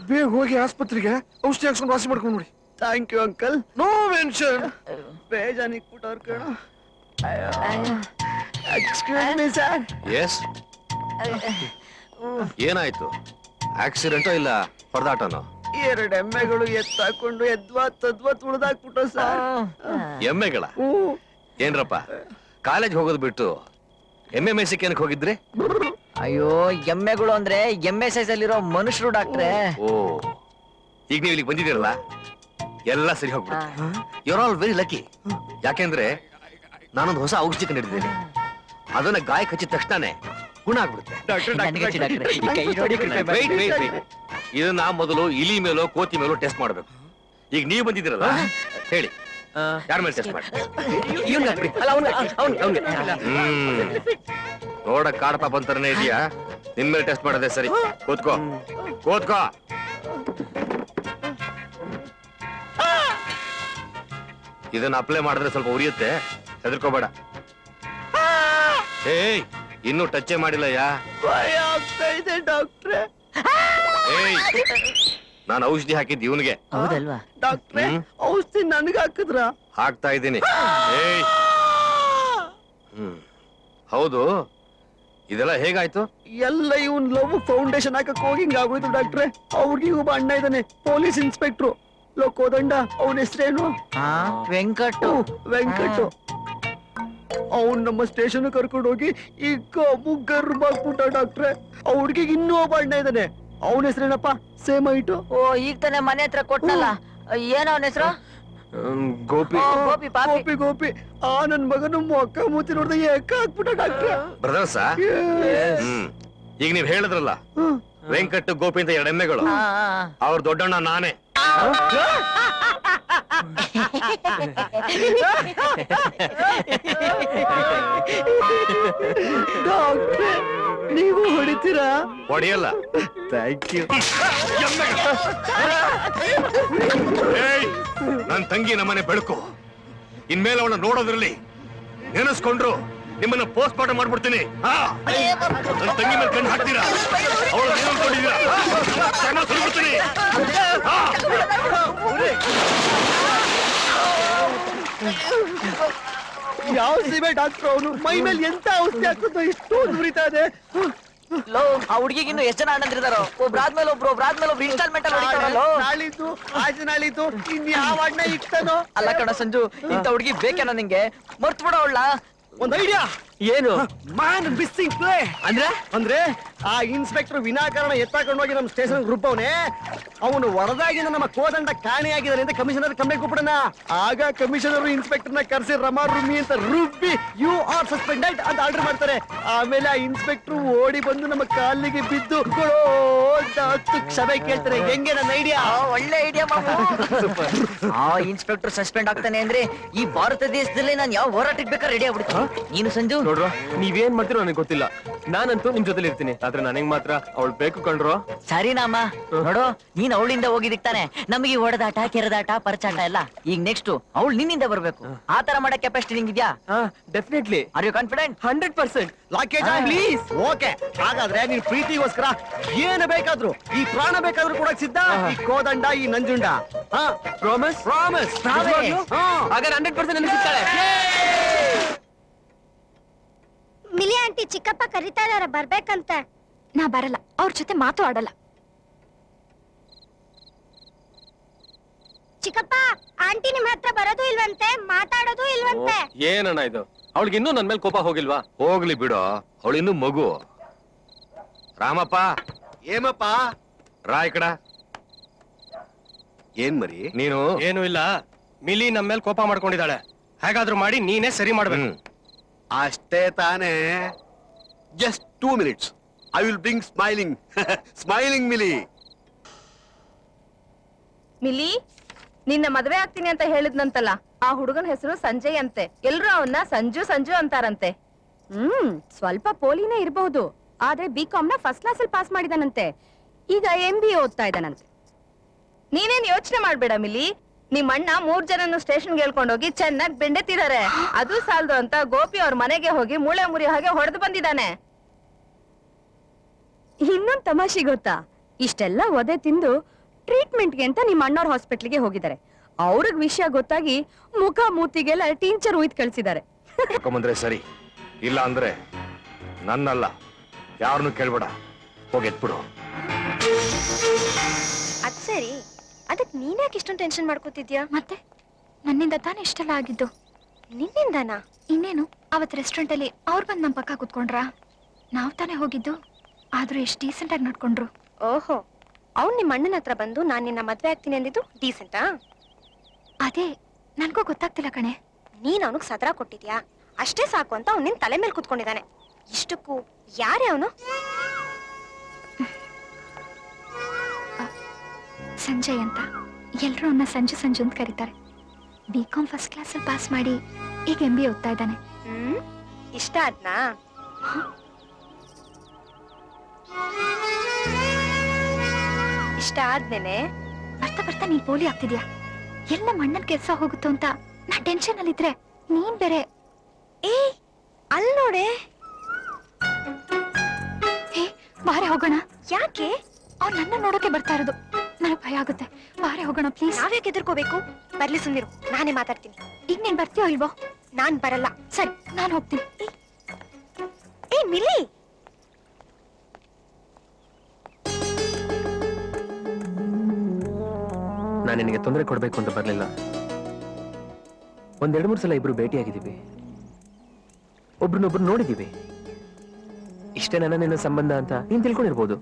ಬೇಗ ಹೋಗಿ ಆಸ್ಪತ್ರೆಗೆ ಔಷಧಿ ಹಾಕ್ಸ್ಕೊಂಡು ವಾಸಿ ಮಾಡ್ಕೊಂಡು ನೋಡಿ. Thank you uncle. No mention. ಬೇಜಾನಿಗೆ ಬಿಟ್ಟವ್ರ ಕಣ. Excuse me sir. ಎಸ್, ಏನಾಯ್ತು? ಆಕ್ಸಿಡೆಂಟೋ ಇಲ್ಲ ಹೊಡೆದಾಟನೋ? 2 ಎಮ್ಮೆಗಳು ಎತ್ತಾಕೊಂಡು ಎದ್ವಾ ತದ್ವಾ ತುಳಿದಾಕ್ಬಿಟ್ಟು ಸರ್. ಎಮ್ಮೆಗಳ? ಏನ್ರಪ್ಪ ಕಾಲೇಜ್ ಹೋಗೋದು ಬಿಟ್ಟು MMSC ಏನಕ್ಕೆ ಹೋಗಿದ್ರಿ? ಅಯ್ಯೋ, ಎಮ್ಮೆಗಳು ಅಂದ್ರೆ ಎಮ್ಮೆ ಸೈಜ್ ಅಲ್ಲಿರೋ ಮನುಷ್ಯರು ಡಾಕ್ಟ್ರೆ. ಓ, ಈಗ ನೀವು ಇಲ್ಲಿಗೆ ಬಂದಿದ್ದೀರಲ್ಲ, ಎಲ್ಲ ಸರಿ ಹೋಗ್ಬಿಡುತ್ತೆ. You are all very lucky. ಯಾಕೆಂದ್ರೆ ನಾನೊಂದು ಹೊಸ ಔಷಧಿ ಕಂಡಿದ್ದೀನಿ. ಅದನ್ನ ಗಾಯ ಕಚ್ಚಿದ ತಕ್ಷಣನೇ ಗುಣ ಆಗ್ಬಿಡುತ್ತೆ. ನನಗೆ ಡಾಕ್ಟ್ರೆ, ಈ ಕೈ ನೋಡಿ ಕೃಪೆ ಮಾಡಿ. Wait, wait, wait. ಇದನ್ನ ಮೊದಲು ಇಲಿ ಮೇಲೋ ಕೋತಿ ಮೇಲೋ ಟೆಸ್ಟ್ ಮಾಡ್ಬೇಕು. ಈಗ ನೀವು ಬಂದಿದ್ದೀರಲ್ಲ, ಹೇಳಿ ಯಾರ ಮೇಲೆ ಟೆಸ್ಟ್ ಮಾಡಿ? ನೋಡ ಕಾಡ್ ಪಾಪ ಅಂತಾರನೇ ಇದೆಯಾ? ನಿನ್ ಮೇಲೆ ಟೆಸ್ಟ್ ಮಾಡೋದೇ ಸರಿ. ಕೂತ್ಕೋ ಕೂತ್ಕೋ. ಇದನ್ನ ಅಪ್ಲೈ ಮಾಡಿದ್ರೆ ಸ್ವಲ್ಪ ಉರಿಯುತ್ತೆ, ಹೆದರ್ಕೋಬೇಡ. ಏಯ್, ಇನ್ನೂ ಟಚ್ಚೇ ಮಾಡಿಲ್ಲ ಯಾ? ಭಯ ಆಗ್ತಾ ಇದೆ ಡಾಕ್ಟ್ರೆ. ಏಯ್, ನಾನು ಔಷಧಿ ಹಾಕಿದ್ದು ಇವನಿಗೆ. ಹೌದಲ್ವಾ ಡಾಕ್ಟ್ರೆ? ಔಷಧಿ ನನ್ಗೆ ಹಾಕಿದ್ರ? ಹಾಕ್ತಾ ಇದ್ದೀನಿ. ಏಯ್, ಹೌದು, ಇದೆಲ್ಲ ಹೇಗಾಯ್ತು? ಎಲ್ಲ ಇವನ್ ಲವ್ ಫೌಂಡೇಶನ್ ಹಾಕಕ್ ಹೋಗಿ ಹಿಂಗಾಗೋಯ್ತು ಡಾಕ್ಟ್ರೆ. ಅವ್ರಿಗೆ ಒಬ್ಬ ಅಣ್ಣ ಇದ್ದಾನೆ, ಪೊಲೀಸ್ ಇನ್ಸ್ಪೆಕ್ಟ್ರು. ಕೋದಂಡ, ಅವನ ಹೆಸರೇನು? ವೆಂಕಟು. ವೆಂಕಟು. ಅವ್ನ್ ನಮ್ಮ ಸ್ಟೇಷನ್ ಕರ್ಕೊಂಡು ಹೋಗಿ ಈಗ ಮುಗ್ಗರ್ಬಾಗ್ಬಿಟ್ಟ ಡಾಕ್ಟ್ರೆ. ಅವ್ರಿಗೆ ಇನ್ನೂ ಒಬ್ಬ ಅಣ್ಣ ಇದ್ದಾನೆ, ಅವನ ಹೆಸರೇನಪ್ಪ? ಸೇಮ್ ಐಟು. ಓ ಈಗ ತಾನೆ ಮನೆ ಹತ್ರ ಕೊಟ್ಟನಲ್ಲ, ಏನೋ ಅವನ ಹೆಸರು? ಗೋಪಿ. ಗೋಪಿ ಪಾಪಿ. ಗೋಪಿ ಗೋಪಿ. ಆ ನನ್ ಮಗನ ಮೊಕ್ಕ ಮೂತಿ ನೋಡ್ದೆ ಏಕ ಹಾಕ್ಬಿಟ್ಟ ಡಾಕ್ಟ್ರೆ. ಬ್ರದರ್ಸ? ಈಗ ನೀವ್ ಹೇಳಿದ್ರಲ್ಲ ವೆಂಕಟ್ ಗೋಪಿ ಅಂತ 2 ಎಮ್ಮೆಗಳು, ಅವ್ರ ದೊಡ್ಡಣ್ಣ ನಾನೇ. ಡಾಕ್ಟ್ರೆ ನೀವು ಹೊಡಿತೀರಾ? ಹೊಡೆಯಲ್ಲ. Thank you. ನನ್ ತಂಗಿ ನಮ್ಮನೆ ಬೆಳಕು. ಇನ್ಮೇಲೆ ಅವಳ ನೋಡೋದ್ರಲ್ಲಿ ನೆನೆಸ್ಕೊಂಡ್ರು ನಿಮ್ಮನ್ನ ಪೋಸ್ಟ್ ಮಾರ್ಟಮ್ ಮಾಡ್ಬಿಡ್ತೀನಿ. ನನ್ ತಂಗಿ ಮೇಲೆ ಕಣ್ಣು ಹಾಕ್ತೀರಾ? ಅವಳು ಅನ್ಕೊಂಡಿದ್ದೀರಾ? ಸುಡ್ಬಿಡ್ತೀನಿ. ಯಾವ ಸೀಮೆ ಡಾಕ್ಟ್ರು ಅವನು? ಮೈ ಮೇಲೆ ಎಂತ ಔಷಧಿ ಹಾಕುತ್ತೋ ಇಷ್ಟೊಂದು ಉರಿತಾ ಇದೆ. ಲೋ, ಆ ಹುಡ್ಗಿಗೆ ಇನ್ನು ಎಷ್ಟು ಜನ ಅಣ್ಣಂದಿರ್ತಾರೋ? ಒಬ್ರಾದ್ಮೇಲೆ ಒಬ್ರು ಇನ್ಸ್ಟಾಲ್ಮೆಂಟ್ ಅಲ್ಲಿ ಹೊಡಿತಾರಲ್ಲೋ. ನಾಳಿದ್ದು ಆಜ್ ನಾಳಿದ್ದು ಇನ್ ಯಾವ ಅಣ್ಣ ಇಕ್ತಾನೋ? ಅಲ್ಲ ಕಣ ಸಂಜು, ಇಂಥ ಹುಡ್ಗಿ ಬೇಕೇನೋ ನಿಂಗೆ? ಮರ್ತು ಬಿಡೋ ಅವಳ. ಒಂದ್ ಐಡಿಯಾ. ಏನು? Man missing play. ಅಂದ್ರೆ ಆ ಇನ್ಸ್ಪೆಕ್ಟರ್ ವಿನಾಕಾರಣ ಎತ್ತಾಕೊಂಡು ಹೋಗಿ ನಮ್ಮ ಸ್ಟೇಷನ್ ಗ್ರೂಪ್ ಅವನೇ, ಅವನು ವರದಾಗಿನ ನಮ್ಮ ಕೋದಂಡ ಕಾಣೆಯಾಗಿದ್ದಾನೆ ಅಂತ ಕಮಿಷನರ್ ಕಂಪ್ಲೇಂಟ್ ಕೊಟ್ಬಿಡೋಣ. ಆಗ ಕಮಿಷನರ್ ಇನ್ಸ್ಪೆಕ್ಟರ್ ನ ಕರೆಸಿ ರಮಾ ರುಮ್ಮಿ ಅಂತ ರುಬ್ಬಿ ಯು ಆರ್ ಸಸ್ಪೆಂಡೆಡ್ ಅಂತ ಆರ್ಡರ್ ಮಾಡ್ತಾರೆ. ಆಮೇಲೆ ಆ ಇನ್ಸ್ಪೆಕ್ಟರ್ ಓಡಿ ಬಂದು ನಮ್ಮ ಕಾಲಿಗೆ ಬಿದ್ದು ಕ್ಷಮೆ ಕೇಳ್ತಾರೆ. ಹೆಂಗೆ ನನ್ನ ಐಡಿಯಾ? ಒಳ್ಳೆ ಐಡಿಯಾ ಮಾಮು. ಆ ಇನ್ಸ್ಪೆಕ್ಟರ್ ಸಸ್ಪೆಂಡ್ ಆಗ್ತಾನೆ ಅಂದ್ರೆ ಈ ಭಾರತ ದೇಶದಲ್ಲಿ ನಾನು ಯಾವ ಹೋರಾಟಕ್ಕೆ ಬೇಕಾದ್ರೆ ರೆಡಿ ಆಗ್ಬಿಡ್ತೀನಿ. ನೀನು ಸಂಜು ನೋಡ್ರೋ, ನೀವೇನ್ ಮಾಡ್ತೀರೋ ನನಗೆ ಗೊತ್ತಿಲ್ಲ. ನಾನಂತೂ ನಿಮ್ ಜೊತೆಲಿ ಇರ್ತೀನಿ. ಆದ್ರೆ ನನಗ್ ಮಾತ್ರ ಅವಳು ಬೇಕು ಕಣ್ರೋ. ಸರಿನಮ್ಮ. ನೋಡು, ನೀನ್ ಅವಳಿಂದ ಹೋಗಿದಿಕ್ತಾನೆ ನಮಗೆ ಹೊಡೆದಾಟ, ಕೆರೆದಾಟ, ಪರಚಾಟ ಎಲ್ಲ. ಈಗ ನೆಕ್ಸ್ಟ್ ಅವಳು ನಿನ್ನಿಂದ ಬರ್ಬೇಕು. ಆ ತರ ಮಾಡೋ ಕೆಪಾಸಿಟಿ ನಿಂಗಿದ್ಯಾ? ಡೆಫಿನೆಟ್ಲಿ. Are you confident? 100%. ಲಾಕೇಜ್ ಪ್ಲೀಸ್. ಓಕೆ, ಹಾಗಾದ್ರೆ ನೀನ್ ಪ್ರೀತಿಗೋಸ್ಕರ ಏನು ಬೇಕಾದ್ರೂ, ಈ ಪ್ರಾಣ ಬೇಕಾದ್ರೂ ಕೂಡ ಸಿದ್ಧ. ಈ ಕೋದಂಡ, ಈ ನಂಜುಂಡ. ಪ್ರಾಮಿಸ್? ಪ್ರಾಮಿಸ್. ಹಾಗಾದ್ರೆ 100% ನನಗೆ ಸಿಗ್ತಾಳೆ. ಮಿಲಿ ಆಂಟಿ ಚಿಕ್ಕಪ್ಪ ಕರಿತಾ ಇದಾರೆ, ಬರ್ಬೇಕಂತೆ. ನಾ ಬರಲ್ಲ, ಅವ್ರ ಜೊತೆ ಮಾತು ಆಡಲ್ಲ. ಚಿಕ್ಕಪ್ಪ, ಆಂಟಿ ನಿಮ್ ಹತ್ರ ಬರೋದು ಇಲ್ವಂತೆ, ಮಾತಾಡೋದು ಇಲ್ವಂತೆ. ಏನಣ್ಣ ಇದು? ಅವಳಿಗೆ ಇನ್ನೂ ನನ್ ಮೇಲೆ ಕೋಪ ಹೋಗಿಲ್ವಾ? ಹೋಗ್ಲಿ ಬಿಡೋ, ಅವಳಿನ್ನೂ ಮಗು. ರಾಮಪ್ಪ. ಏಮಪ್ಪ? ಈ ಕಡ. ಏನ್ ಮರಿ ನೀನು? ಏನು ಇಲ್ಲ, ಮಿಲಿ ನಮ್ಮ ಮೇಲೆ ಕೋಪ ಮಾಡ್ಕೊಂಡಿದ್ದಾಳೆ. ಹೇಗಾದ್ರೂ ಮಾಡಿ ನೀನೇ ಸರಿ ಮಾಡ್ಬೇಕು. ಅಷ್ಟೇ ತಾನೇ. Just 2 minutes. I will bring smiling smiling milli. Milli, ನಿನ್ನ ಮದ್ವೆ ಆಗ್ತೀನಿ ಅಂತ ಹೇಳಿದ್ನಂತಲ್ಲ, ಆ ಹುಡುಗನ ಹೆಸರು ಸಂಜಯ್ ಅಂತೆ. ಎಲ್ರು ಅವನ್ನ ಸಂಜು ಸಂಜು ಅಂತಾರಂತೆ. ಸ್ವಲ್ಪ ಪೋಲಿನೇ ಇರಬಹುದು, ಆದ್ರೆ ಬಿಕಾಮ್ ನ ಫಸ್ಟ್ ಕ್ಲಾಸ್ ಅಲ್ಲಿ ಪಾಸ್ ಮಾಡಿದಾನಂತೆ. ಈಗ MBA ಓದ್ತಾ ಇದ್ದಾನಂತೆ. ನೀನೇನ್ ಯೋಚನೆ ಮಾಡ್ಬೇಡ ಮಿಲಿ, ನಿಮ್ ಅಣ್ಣ 3 ಜನನು ಸ್ಟೇಷನ್ಗೆ ಹೇಳ್ಕೊಂಡೋಗಿ ಚೆನ್ನಾಗಿ ಬೆಂಡೆತ್ತಿದ್ದಾರೆ. ಅದು ಸಾಲದು ಅಂತ ಗೋಪಿ ಅವ್ರ ಮನೆಗೆ ಹೋಗಿ ಮೂಳೆ ಮುರಿ ಹಾಗೆ ಹೊಡೆದು ಬಂದಿದ್ದಾನೆ. ಇನ್ನೊಂದ್ ತಮಾಷೆ ಗೊತ್ತಾ? ಇಷ್ಟೆಲ್ಲ ಒದೆ ತಿಂದು ಟ್ರೀಟ್ಮೆಂಟ್ಗೆ ಅಂತ ನಿಮ್ ಅಣ್ಣವ್ರ ಹಾಸ್ಪಿಟ್ಲಿಗೆ ಹೋಗಿದ್ದಾರೆ. ಅವ್ರಿಗೆ ವಿಷಯ ಗೊತ್ತಾಗಿ ಮುಖ ಮೂತಿಗೆಲ್ಲ ಟೀಚರ್ ಉಯ್ದು ಕಳ್ಸಿದ್ದಾರೆ. ಬಂದ್ರೆ ಸರಿ, ಇಲ್ಲ ಅಂದ್ರೆ ನನ್ನಲ್ಲ, ಯಾರನ್ನು ಕೇಳ್ಬೇಡ, ಹೋಗಿ ಎತ್ಬಿಡು. ಅದ್ ಸರಿ, ಅದಕ್ ನೀನ್ಯಾಕೆ ಇಷ್ಟೊಂದು ಟೆನ್ಷನ್ ಮಾಡ್ಕೋತಿದ್ಯಾ? ಮತ್ತೆ ನನ್ನಿಂದ ತಾನೇ ಇಷ್ಟೆಲ್ಲ ಆಗಿದ್ದು. ನಿನ್ನಿಂದನಾ? ಇನ್ನೇನು, ಅವತ್ ರೆಸ್ಟೋರೆಂಟ್ ಅಲ್ಲಿ ಅವ್ರು ಬಂದ್ ನಮ್ ಪಕ್ಕ ಕುತ್ಕೊಂಡ್ರಾ? ನಾವ್ ತಾನೇ ಹೋಗಿದ್ದು, ಆದ್ರೂ ಎಷ್ಟು ಡೀಸೆಂಟ್ ಆಗಿ ನೋಡ್ಕೊಂಡ್ರು. ಓಹೋ, ಅವ್ನ್ ನಿಮ್ಮ ಅಣ್ಣನ ಹತ್ರ ಬಂದು ನಾನ್ ನಿನ್ನ ಮದ್ವೆ ಆಗ್ತೀನಿ ಅಂದಿದ್ದು ಡೀಸೆಂಟಾ? ಅದೇ ನನ್ಗೂ ಗೊತ್ತಾಗ್ತಿಲ್ಲ ಕಣೆ. ನೀನ್ ಅವನಿಗೆ ಸದರ ಕೊಟ್ಟಿದ್ಯಾ ಅಷ್ಟೇ ಸಾಕು ಅಂತ ಅವ್ನ ನಿನ್ ತಲೆ ಮೇಲೆ ಕುತ್ಕೊಂಡಿದ್ದಾನೆ. ಇಷ್ಟಕ್ಕೂ ಯಾರೇ ಅವನು? ಸಂಜಯ್ ಅಂತ. ಎಲ್ರೂ ಅವನ್ನ ಸಂಜು ಸಂಜು ಅಂತ ಕರೀತಾರೆ. ಬಿಕಾಮ್ ಫಸ್ಟ್ ಕ್ಲಾಸ್ ಅಲ್ಲಿ ಪಾಸ್ ಮಾಡಿ ಈಗ MBA ಓದ್ತಾ ಇದ್ದಾನೆ. ಇಷ್ಟ ಆದ್ನಾ? ಇಷ್ಟ ಆದ್ಮೇಲೆ ಬರ್ತಾ ಬರ್ತಾ ನೀನ್ ಪೋಲಿ ಆಗ್ತಿದ್ಯಾ. ಎಲ್ಲ ಮಣ್ಣನ್ ಕೆಲ್ಸ ಹೋಗುತ್ತೋ ಅಂತ ನಾ ಟೆನ್ಷನ್ ಅಲ್ಲಿದ್ರೆ ನೀನ್ ಬೇರೆ. ಏ ಅಲ್ ನೋಡೆ. ಹೇ ಬಾರೆ ಹೋಗೋಣ. ಯಾಕೆ? ಅವ್ರು ನನ್ನ ನೋಡೋಕೆ ಬರ್ತಾ ಇರೋದು, ನನಗೆ ಭಯ ಆಗುತ್ತೆ. ಬಾರೆ ಹೋಗೋಣ ಪ್ಲೀಸ್. ನಾವ್ಯಾಕೆ ಎದುರ್ಕೋಬೇಕು? ಬರ್ಲಿ ಸುಮ್ನಿರು, ನಾನೇ ಮಾತಾಡ್ತೀನಿ. ಈಗ ನೀನ್ ಬರ್ತೀಯೋ ಇಲ್ವೋ? ನಾನ್ ಬರಲ್ಲ. ಸರಿ, ನಾನ್ ಹೋಗ್ತೀನಿ. ಏ ಮಿಲಿ, ನಾನು ನಿನಗೆ ತೊಂದರೆ ಕೊಡ್ಬೇಕು ಅಂತ ಬರ್ಲಿಲ್ಲ. ಒಂದೆರಡು ಮೂರು ಸಲ ಇಬ್ರು ಭೇಟಿಯಾಗಿದ್ದೀವಿ, ಒಬ್ರನ್ನೊಬ್ರು ನೋಡಿದೀವಿ. ಇಷ್ಟೇ ನನ್ನ ನಿನ್ನ ಸಂಬಂಧ ಅಂತ ನೀನ್ ತಿಳ್ಕೊಂಡಿರ್ಬೋದು.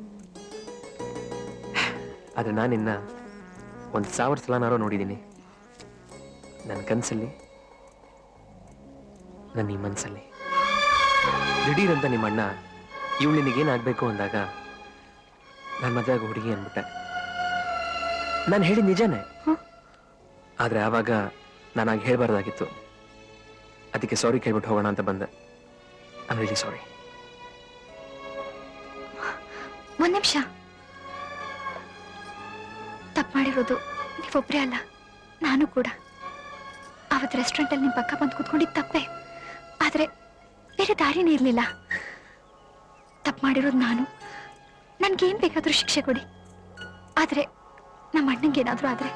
ಆದ್ರೆ ನಾನಿನ್ನ 1,000 ಸಲನಾರೋ ನೋಡಿದ್ದೀನಿ. ನನ್ನ ಕನ್ಸಲ್ಲಿ, ನನ್ನ ಈ ಮನ್ಸಲ್ಲಿ. ದಿಢೀರಂತ ನಿಮ್ಮ ಅಣ್ಣ ಇವಳು ನಿನಗೇನಾಗ್ಬೇಕು ಅಂದಾಗ ನಾನು ಮದುವೆ ಆಗೋ ಹುಡುಗಿ ಅಂದ್ಬಿಟ್ಟೆ. ನಾನು ಹೇಳಿದ ನಿಜಾನೇ, ಆದ್ರೆ ಆವಾಗ ನಾನಾಗ ಹೇಳ್ಬಾರ್ದಾಗಿತ್ತು. ಅದಕ್ಕೆ ಸಾರಿ ಕೇಳ್ಬಿಟ್ಟು ಹೋಗೋಣ ಅಂತ ಬಂದೆ. I am really sorry. ಒಂದ್ ನಿಮಿಷ. ತಪ್ಪು ಮಾಡಿರೋದು ನೀವೊಬ್ರೇ ಅಲ್ಲ, ನಾನು ಕೂಡ. ಅವತ್ತು ರೆಸ್ಟೋರೆಂಟಲ್ಲಿ ನಿಮ್ಮ ಪಕ್ಕ ಬಂದು ಕೂತ್ಕೊಂಡಿದ್ದು ತಪ್ಪೆ, ಆದ್ರೆ ಬೇರೆ ದಾರಿನೇ ಇರಲಿಲ್ಲ. ತಪ್ಪು ಮಾಡಿರೋದು ನಾನು. ನನ್ಗೇನ್ ಬೇಕಾದ್ರೂ ಶಿಕ್ಷೆ ಕೊಡಿ, ಆದ್ರೆ ನಮ್ಮ ಅಣ್ಣಂಗೆ ಏನಾದ್ರೂ ಆದ್ರೆ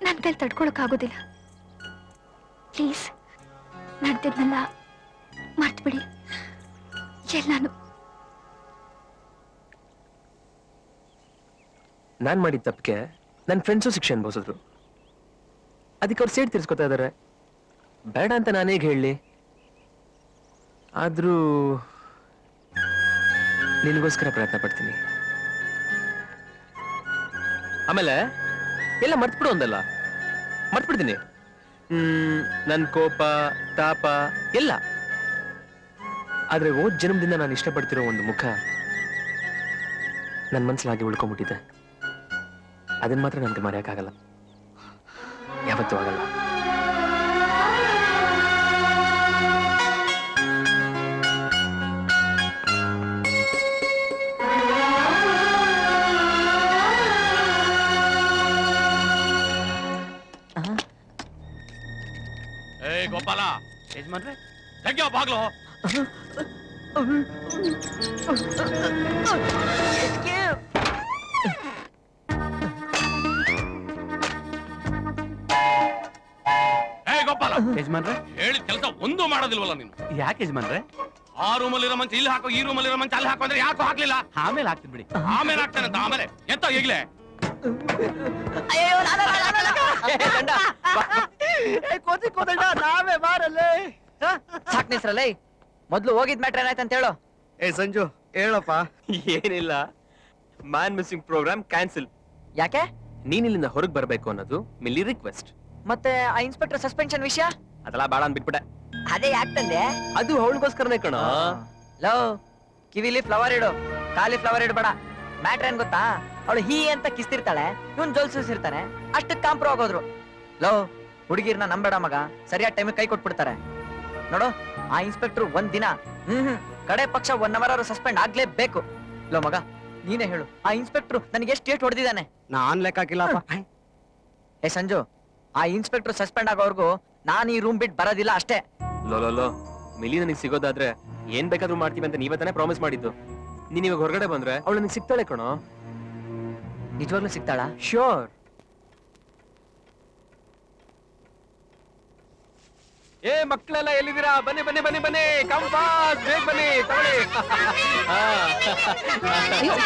ನನ್ನ ಕೈಲಿ ತಡ್ಕೊಳಕ್ಕಾಗೋದಿಲ್ಲ. ಪ್ಲೀಸ್ ನಡೆದಿದ್ನೆಲ್ಲ ಮರ್ತ್ಬಿಡಿ ಎಲ್ಲಾನು. ನಾನ್ ಮಾಡಿದ ತಪ್ಪಿಗೆ ನನ್ನ ಫ್ರೆಂಡ್ಸು ಶಿಕ್ಷೆ ಅನ್ಭವಿಸಿದ್ರು. ಅದಕ್ಕೆ ಅವ್ರು ಸೇಡ್ ತೀರ್ಸ್ಕೊತಾ ಇದಾರೆ. ಬೇಡ ಅಂತ ನಾನೇಗ್ ಹೇಳಿ. ಆದ್ರೂ ನಿನಗೋಸ್ಕರ ಪ್ರಯತ್ನ ಪಡ್ತೀನಿ. ಆಮೇಲೆ ಎಲ್ಲ ಮರ್ತ್ಬಿಡು ಅಂದಲ್ಲ, ಮರ್ತ್ಬಿಡ್ತೀನಿ. ನನ್ ಕೋಪ ತಾಪ ಎಲ್ಲ. ಆದ್ರೆ ಹೋದ್ ಜನ್ಮದಿಂದ ನಾನು ಇಷ್ಟಪಡ್ತಿರೋ ಒಂದು ಮುಖ ನನ್ ಮನ್ಸಲ್ಲಿ ಉಳ್ಕೊಂಡ್ಬಿಟ್ಟಿದೆ. ಅದನ್ನ ಮಾತ್ರ ನನ್ಗೆ ಮರೆಯಕ್ಕಾಗಲ್ಲ, ಯಾವತ್ತೂ ಆಗಲ್ಲ. ಗೋಪಾಲ ಯಜಮಾನ್ರೆ, ತೆಗ್ಯೋ ಬಾಗ್ಲು. ಗೋಪಾಲ ಯಜಮಾನ್ರೆ, ಹೇಳಿದ ಕೆಲಸ ಒಂದು ಮಾಡೋದಿಲ್ವಲ್ಲ ನೀನು? ಯಾಕೆ ಯಜಮಾನ್ರೆ? ಆ ರೂಮಲ್ಲಿರೋ ಮಂಚ ಇಲ್ಲಿ ಹಾಕೋ, ಈ ರೂಮಲ್ಲಿರೋ ಮಂಚ ಅಲ್ಲಿ ಹಾಕೋ ಅಂದ್ರೆ ಯಾಕೋ ಹಾಕ್ಲಿಲ್ಲ? ಆಮೇಲೆ ಹಾಕ್ತೀನಿ ಬಿಡಿ. ಆಮೇಲೆ ಹಾಕ್ತಾನಂತ. ಆಮೇಲೆ ಎತ್ತ ಈಗ್ಲೇ. ನಾವೇ ಬಾರಲ್ಲೇ. ಸಾಕ್ ನಿಸ್ರಲ್ಲೇ. ಮೊದ್ಲು ಹೋಗಿದ್ ಮ್ಯಾಟ್ರ್ ಏನಾಯ್ತು ಅಂತ ಹೇಳು. ಏ ಸಂಜು, ಹೇಳಪ್ಪ. ಏನಿಲ್ಲ, ಮ್ಯಾನ್ ಮಿಸ್ಸಿಂಗ್ ಪ್ರೋಗ್ರಾಮ್ ಕ್ಯಾನ್ಸಲ್. ಯಾಕೆ? ನೀನ್ ಇಲ್ಲಿಂದ ಹೊರಗೆ ಬರ್ಬೇಕು ಅನ್ನೋದು ಮಿಲ್ಲಿ ರಿಕ್ವೆಸ್ಟ್. ಮತ್ತೆ ಆ ಇನ್ಸ್ಪೆಕ್ಟರ್ ಸಸ್ಪೆನ್ಷನ್ ವಿಷಯ ಅದೆಲ್ಲ ಬೇಡ ಅಂದ್ಬಿಟ್ಬಿಟ್ಟೆ. ಅದೇ ಯಾಕ್ತಂದೆ? ಅದು ಅವಳಿಗೋಸ್ಕರನೇ ಕಣ. ಲೋ, ಕಿವಿಲಿ ಫ್ಲವರ್ ಇಡು, ಖಾಲಿ ಫ್ಲವರ್ ಇಡಬೇಡ. ಮ್ಯಾಟ್ರ್ ಏನ್ ಗೊತ್ತಾ? ಅವಳು ಹೀ ಅಂತ ಕಿಸ್ತಿರ್ತಾಳೆ, ಇವನ್ ಜೋಲ್ಸಿರ್ತಾನೆ, ಅಷ್ಟಕ್ಕೆ ಕಾಂಪ್ರೋ ಆಗೋದ್ರು. ಲೋ, ಹುಡುಗಿರ್ನ ನಂಬೇಡ ಮಗ, ಸರಿಯಾದ ಟೈಮಿಗೆ ಕೈ ಕೊಟ್ಬಿಡ್ತಾರೆ. ನೋಡು, ಆ ಇನ್ಸ್ಪೆಕ್ಟರ್ ಒಂದ್ ದಿನ ಕಡೆ ಪಕ್ಷ 1 ಅವರ್ ಸಸ್ಪೆಂಡ್ ಆಗ್ಲೇಬೇಕು. ಲೋ ಮಗ, ನೀನೇ ಹೇಳು, ಆ ಇನ್ಸ್ಪೆಕ್ಟರ್ ನನಗೆ ಎಷ್ಟು ಹೊಡೆದಿದ್ದಾನೆ? ನಾನ್ ಲೆಕ್ಕ ಹಾಕಿಲ್ಲಪ್ಪ. ಏ ಸಂಜು, ಆ ಇನ್ಸ್ಪೆಕ್ಟರ್ ಸಸ್ಪೆಂಡ್ ಆಗೋವರೆಗೂ ನಾನು ಈ ರೂಮ್ ಬಿಟ್ಟು ಬರೋದಿಲ್ಲ ಅಷ್ಟೇ. ಲೋ, ಮಿಲಿ ನನಗೆ ಸಿಗೋದಾದ್ರೆ ಏನ್ ಬೇಕಾದ್ರೂ ಮಾಡ್ತೀವಿ ಅಂತ ನೀವೇ ತಾನೇ ಪ್ರಾಮಿಸ್ ಮಾಡಿದ್ದು. ನೀನ್ ಇವಾಗ ಹೊರಗಡೆ ಬಂದ್ರೆ ಅವಳು ನನಗೆ ಸಿಗ್ತಾಳೆ ಕಣೋ. ನಿಜವಾಗ್ಲೂ ಸಿಗ್ತಾಳ? ಶ್ಯೂರ್. ಏ ಮಕ್ಕಳೆಲ್ಲ ಎಲ್ಲಿದ್ದೀರಾ? ಬನ್ನಿ ಬನ್ನಿ ಬನ್ನಿ ಬನ್ನಿ, ಕಮ್ ಫಾಸ್ಟ್, ಬೇಗ ಬನ್ನಿ, ತಗೊಳ್ಳಿ.